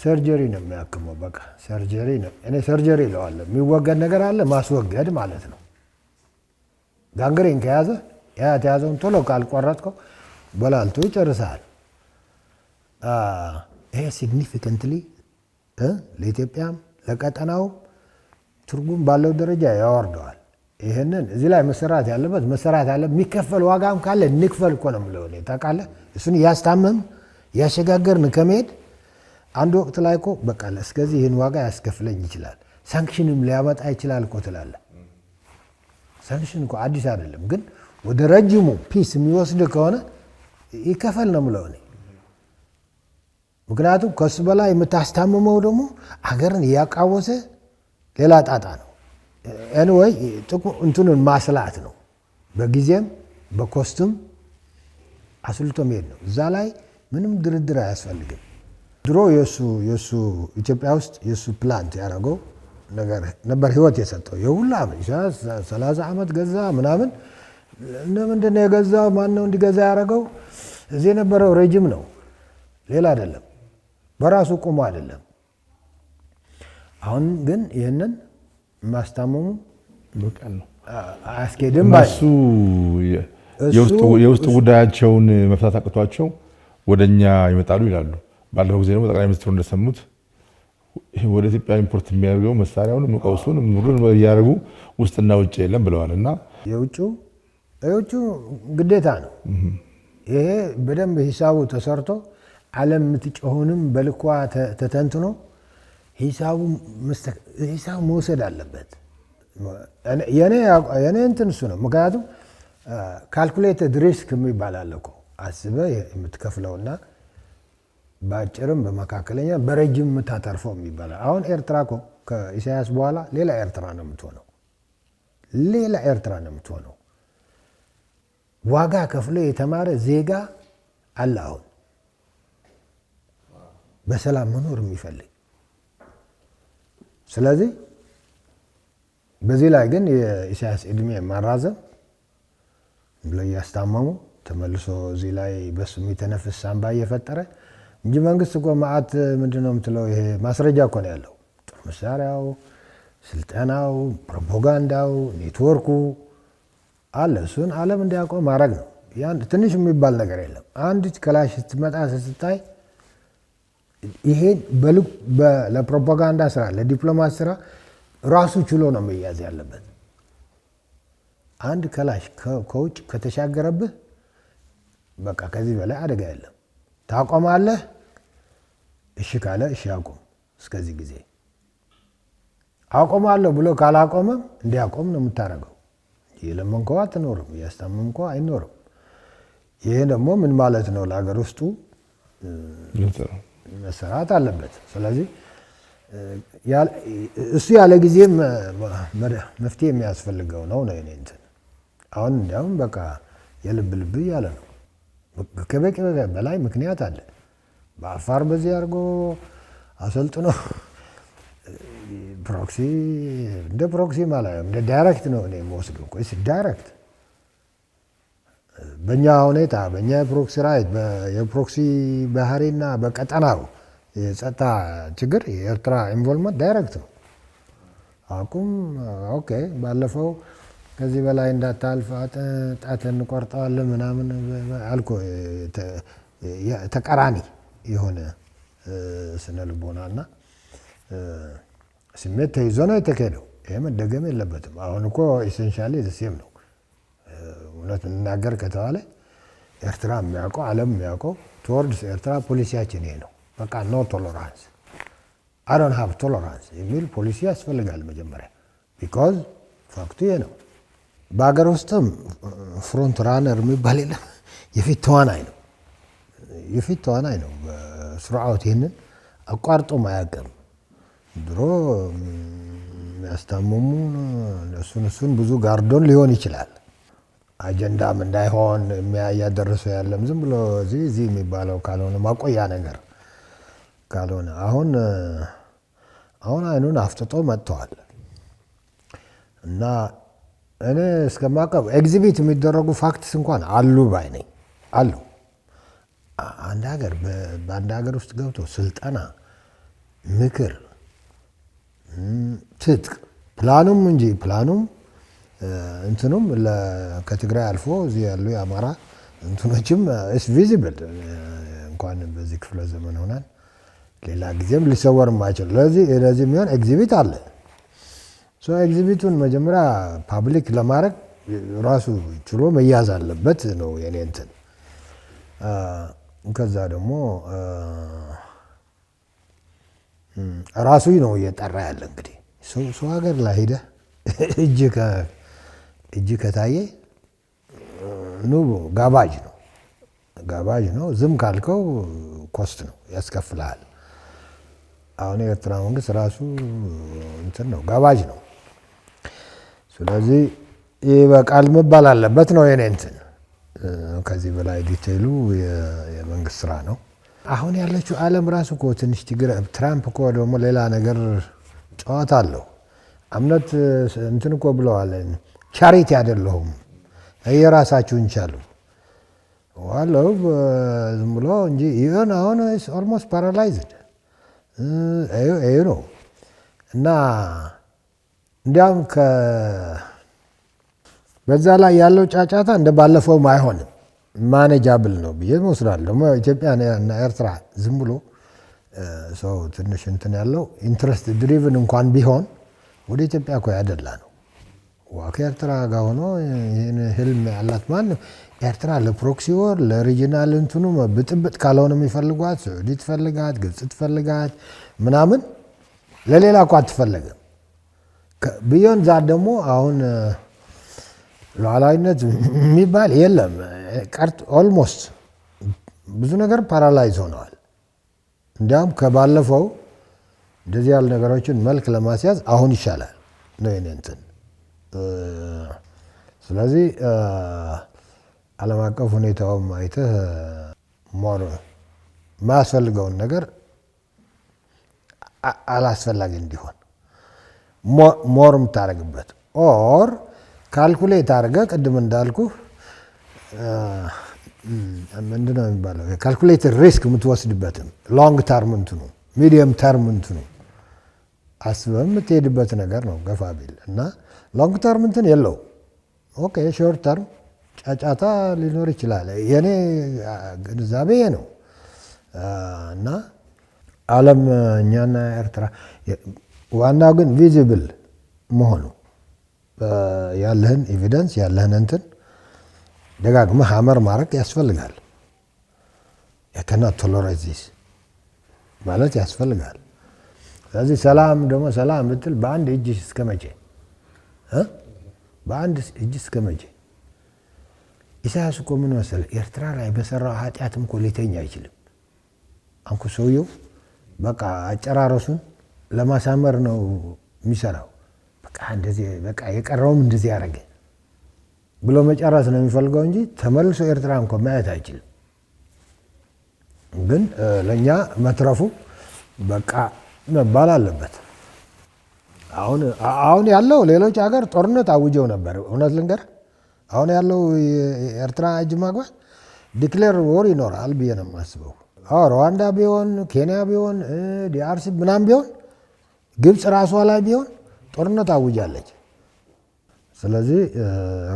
ሰርጀሪ ነው የሚያክመው። በቃ ሰርጀሪ ነው። እኔ ሰርጀሪ እለዋለሁ። የሚወገድ ነገር አለ ማስወገድ ማለት ነው። ጋንግሪን ከያዘ የተያዘውን ቶሎ ካልቆረጥከው በላልቶ ይጨርሳል። ይሄ ሲግኒፊካንትሊ ለኢትዮጵያም ለቀጠናው ትርጉም ባለው ደረጃ ያወርደዋል። ይህንን እዚህ ላይ መሰራት ያለበት የሚከፈል ዋጋም ካለ ንክፈል እኮ ነው የምለው እኔ ታውቃለህ። እሱን እያስታመም እያሸጋገርን ከመሄድ አንድ ወቅት ላይ እኮ በቃ እስከዚህ ይህን ዋጋ ያስከፍለኝ ይችላል፣ ሳንክሽንም ሊያመጣ ይችላል እኮ ትላለህ። ሳንክሽን እኮ አዲስ አይደለም፣ ግን ወደ ረጅሙ ፒስ የሚወስድ ከሆነ ይከፈል ነው የምለው እኔ። ምክንያቱም ከሱ በላይ የምታስታምመው ደግሞ ሀገርን እያቃወሰ ሌላ ጣጣ ነው። ኤኒዌይ እንትኑን ማስላት ነው። በጊዜም በኮስቱም አስልቶ መሄድ ነው። እዛ ላይ ምንም ድርድር አያስፈልግም። ድሮ የሱ ኢትዮጵያ ውስጥ የሱ ፕላንት ያደረገው ነገር ነበር ህይወት የሰጠው። የሁላ 30 ዓመት ገዛ ምናምን። ምንድን ነው የገዛው? ማነው እንዲገዛ ያደረገው? እዚህ የነበረው ሬጅም ነው፣ ሌላ አይደለም። በራሱ ቆሞ አይደለም። አሁን ግን ይህንን ማስታመሙ በቃል ነው አያስኬድም። እሱ የውስጥ ጉዳያቸውን መፍታት አቅቷቸው ወደኛ ይመጣሉ ይላሉ። ባለፈው ጊዜ ደግሞ ጠቅላይ ሚኒስትሩ እንደሰሙት ወደ ኢትዮጵያ ኢምፖርት የሚያደርገው መሳሪያውን ቀውሱን ምሩን እያደረጉ ውስጥና ውጭ የለም ብለዋል። እና የውጭ ግዴታ ነው ይሄ በደንብ ሂሳቡ ተሰርቶ ዓለም የምትጮሆንም በልኳ ተተንትኖ ሂሳቡ መውሰድ አለበት። የኔ እንትን እሱ ነው። ምክንያቱም ካልኩሌትድ ሪስክ የሚባል አለ እኮ አስበህ የምትከፍለውና በአጭርም በመካከለኛ በረጅም የምታተርፈው የሚባላል። አሁን ኤርትራ እኮ ከኢሳያስ በኋላ ሌላ ኤርትራ ነው የምትሆነው። ዋጋ ከፍሎ የተማረ ዜጋ አለ አሁን በሰላም መኖር የሚፈልግ። ስለዚህ በዚህ ላይ ግን የኢሳያስ እድሜ ማራዘም ብለው እያስታመሙ ተመልሶ እዚህ ላይ በሱ የሚተነፍስ ሳንባ እየፈጠረ እንጂ መንግስት እኮ ማአት ምንድነው የምትለው ይሄ ማስረጃ እኮ ነው ያለው። ጦር መሳሪያው፣ ስልጠናው፣ ፕሮፓጋንዳው፣ ኔትወርኩ አለ። እሱን ዓለም እንዲያውቀው ማድረግ ነው። ያን ትንሽ የሚባል ነገር የለም። አንድ ክላሽ ስትመጣ ስታይ ይሄ ለፕሮፓጋንዳ ስራ ለዲፕሎማት ስራ ራሱ ችሎ ነው መያዝ ያለበት። አንድ ክላሽ ከውጭ ከተሻገረብህ በቃ ከዚህ በላይ አደጋ የለም። ታቆማለህ። እሺ ካለ እሺ አቁም። እስከዚህ ጊዜ አቆማለሁ ብሎ ካላቆመም እንዲያቆም ነው የምታደርገው። የለመንከው አትኖርም፣ እያስታመምከው አይኖርም። ይሄ ደግሞ ምን ማለት ነው? ለሀገር ውስጡ መሰራት አለበት። ስለዚህ እሱ ያለ ጊዜ መፍትሄ የሚያስፈልገው ነው ነው የእኔ እንትን። አሁን እንዲያውም በቃ የልብ ልብ እያለ ነው። ከበቂ በላይ ምክንያት አለ። በአፋር በዚህ አድርጎ አሰልጥኖ ፕሮክሲ እንደ ፕሮክሲ ማለት እንደ ዳይሬክት ነው እኔ የምወስደው። ቆይስ ዳይሬክት በእኛ ሁኔታ በእኛ የፕሮክሲ ራይት የፕሮክሲ ባህሪና በቀጠናው የጸጥታ ችግር የኤርትራ ኢንቮልቭመንት ዳይሬክት ነው። አቁም። ኦኬ ባለፈው ከዚህ በላይ እንዳታልፍ ጣትን እንቆርጠዋለን ምናምን አልኮ ተቃራኒ የሆነ ስነ ልቦናና ስሜት ተይዞ ነው የተካሄደው። ይሄ መደገም የለበትም። አሁን እኮ ኢሴንሻሊ ዘሴም ነው። እውነት እንናገር ከተባለ ኤርትራ የሚያውቀው ዓለም የሚያውቀው ቶወርድስ ኤርትራ ፖሊሲያችን ይሄ ነው። በቃ ኖ ቶለራንስ አይ ዶንት ሃቭ ቶለራንስ የሚል ፖሊሲ ያስፈልጋል መጀመሪያ። ቢኮዝ ፋክቱ ይሄ ነው። በሀገር ውስጥም ፍሮንት ራነር የሚባል የለም። የፊት ተዋናይ ነው። የፊት ተዋናይ ነው። በስርዓት ይህንን አቋርጦም አያውቅም። ድሮ የሚያስታምሙ እሱን ብዙ ጋርዶን ሊሆን ይችላል። አጀንዳም እንዳይሆን እያደረሰው ያለም ዝም ብሎ እዚህ የሚባለው ካልሆነ ማቆያ ነገር ካልሆነ አሁን አይኑን አፍጥጦ መጥተዋል እና እኔ እስከማውቀው ኤግዚቢት የሚደረጉ ፋክትስ እንኳን አሉ ባይ ነኝ። አሉ። በአንድ ሀገር ውስጥ ገብቶ ስልጠና፣ ምክር፣ ትጥቅ ፕላኑም እንትኑም ከትግራይ አልፎ እዚህ ያሉ የአማራ እንትኖችም ኢስ ቪዚብል እንኳን በዚህ ክፍለ ዘመን ሆናል ሌላ ጊዜም ሊሰወር የማይችል ለዚህ የሚሆን ኤግዚቢት አለ። ኤግዚቢቱን መጀመሪያ ፓብሊክ ለማድረግ ራሱ ችሎ መያዝ አለበት ነው የኔ እንትን። ከዛ ደግሞ ራሱ ነው እየጠራ ያለ እንግዲህ ሰው ሀገር ላይ ሄደህ እጅ ከታየ ጋባዥ ነው። ዝም ካልከው ኮስት ነው ያስከፍልሃል። አሁን የኤርትራ መንግስት ራሱ እንትን ነው ጋባዥ ነው። ስለዚህ ይበቃል መባል አለበት ነው የኔ እንትን። ከዚህ በላይ ዲቴይሉ የመንግስት ስራ ነው። አሁን ያለችው ዓለም ራሱ እኮ ትንሽ ችግር። ትራምፕ እኮ ደግሞ ሌላ ነገር ጨዋታ አለው። እምነት እንትን እኮ ብለዋል፣ ቻሪቲ አይደለሁም የራሳችሁን ቻሉ ዋለው ዝም ብሎ እንጂ ይሁን። አሁን ኦልሞስት ፓራላይዝድ ይሄ ነው እና እንዲያውም በዛ ላይ ያለው ጫጫታ እንደ ባለፈውም አይሆንም፣ ማኔጃብል ነው ብዬ እወስዳለሁ። ደግሞ ኢትዮጵያ እና ኤርትራ ዝም ብሎ ሰው ትንሽ እንትን ያለው ኢንትረስት ድሪቭን እንኳን ቢሆን ወደ ኢትዮጵያ እኮ ያደላ ነው። ከኤርትራ ጋር ሆኖ ይህን ህልም ያላት ማንም ኤርትራ ለፕሮክሲ ወር ለሪጂናል እንትኑ ብጥብጥ ካልሆነ የሚፈልጓት ሳዑዲ ትፈልጋት፣ ግብፅ ትፈልጋት ምናምን ለሌላ እኮ አትፈለግም። ቢዮን ዛት ደግሞ አሁን ሉዓላዊነት የሚባል የለም። ኦልሞስት ብዙ ነገር ፓራላይዝ ሆነዋል። እንዲያውም ከባለፈው እንደዚህ ያሉ ነገሮችን መልክ ለማስያዝ አሁን ይሻላል ነው የኔ እንትን። ስለዚህ ዓለም አቀፍ ሁኔታውም አይተህ ሞር የማያስፈልገውን ነገር አላስፈላጊ እንዲሆን ሞር የምታደርግበት ኦር ካልኩሌት አድርገህ ቅድም እንዳልኩ ምንድን ነው የሚባለው ካልኩሌትድ ሪስክ የምትወስድበትም ሎንግ ተርም እንትኑ ሚዲየም ተርም እንትኑ አስበህ የምትሄድበት ነገር ነው ገፋ ቢል እና ሎንግ ተርም እንትን የለው። ኦኬ ሾርት ተርም ጫጫታ ሊኖር ይችላል። የኔ ግንዛቤ ነው እና ዓለም እኛና ኤርትራ ዋናው ግን ቪዚብል መሆኑ ያለህን ኤቪደንስ ያለህን እንትን ደጋግመህ ሀመር ማድረግ ያስፈልጋል። የከናት ቶሎሬት ዚስ ማለት ያስፈልጋል። ስለዚህ ሰላም ደግሞ ሰላም ብትል በአንድ እጅ እስከ መቼ በአንድ እጅ እስከ መቼ? ኢሳያስ እኮ ምን መሰለህ ኤርትራ ላይ በሰራው ኃጢአትም እኮ ሊተኛ አይችልም። አንኩ ሰውየው በቃ አጨራረሱን ለማሳመር ነው የሚሰራው። በቃ እንደዚህ በቃ የቀረውም እንደዚህ ያደረገ ብሎ መጨረስ ነው የሚፈልገው እንጂ ተመልሶ ኤርትራ እንኳን ማየት አይችልም። ግን ለኛ መትረፉ በቃ መባል አለበት። አሁን ያለው ሌሎች ሀገር ጦርነት አውጀው ነበር። እውነት ልንገር አሁን ያለው ኤርትራ እጅ ማግባት ዲክሌር ወር ይኖራል ብዬ ነው የማስበው። ሩዋንዳ ቢሆን ኬንያ ቢሆን ዲአርሲ ምናምን ቢሆን ግብፅ ራሷ ላይ ቢሆን ጦርነት አውጃለች። ስለዚህ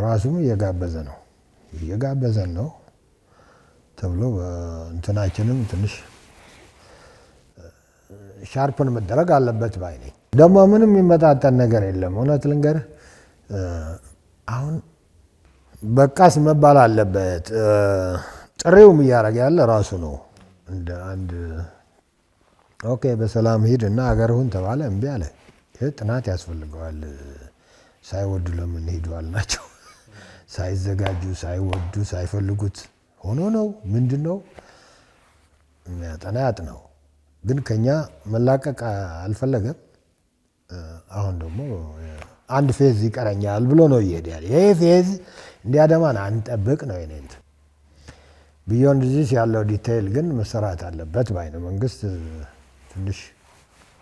ራሱም እየጋበዘን ነው ተብሎ እንትናችንም ትንሽ ሻርፕን መደረግ አለበት ባይ ነኝ። ደግሞ ምንም የሚመጣጠን ነገር የለም። እውነት ልንገርህ አሁን በቃስ መባል አለበት። ጥሪውም እያደረገ ያለ ራሱ ነው። እንደ አንድ ኦኬ በሰላም ሂድ እና አገርሁን ተባለ እምቢ አለ። ይህ ጥናት ያስፈልገዋል። ሳይወዱ ለምን ሄደዋል ናቸው። ሳይዘጋጁ ሳይወዱ ሳይፈልጉት ሆኖ ነው ምንድን ነው የሚያጠና ያጥናው። ግን ከኛ መላቀቅ አልፈለገም። አሁን ደግሞ አንድ ፌዝ ይቀረኛል ብሎ ነው እየሄደ ያለ። ይሄ ፌዝ እንዲያደማን አንጠብቅ ነው የኔ እንትን። ቢዮንድ ዚስ ያለው ዲቴይል ግን መሰራት አለበት ባይ ነው። መንግስት ትንሽ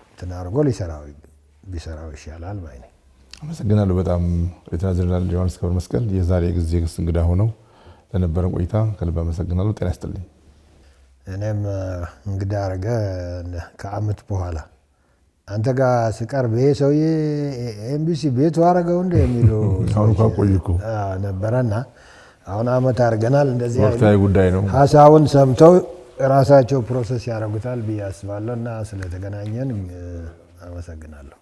እንትን አድርጎ ቢሰራው ይሻላል ባይ ነኝ። አመሰግናለሁ በጣም ሌተና ጀነራል ዮሐንስ ገብረ መስቀል የዛሬ ጊዜ እንግዳ ሆነው ለነበረን ቆይታ ከልብ አመሰግናለሁ። ጤና ይስጥልኝ። እኔም እንግዳ አድርገ ከአመት በኋላ አንተ ጋር ስቀርብ ይሄ ሰውዬ ኤምቢሲ ቤቱ አደረገው እንደ የሚሉ ነበረና አሁን አመት አድርገናል። እንደዚህ ወቅታዊ ጉዳይ ነው። ሀሳቡን ሰምተው ራሳቸው ፕሮሰስ ያደርጉታል ብዬ አስባለሁ እና ስለተገናኘን አመሰግናለሁ።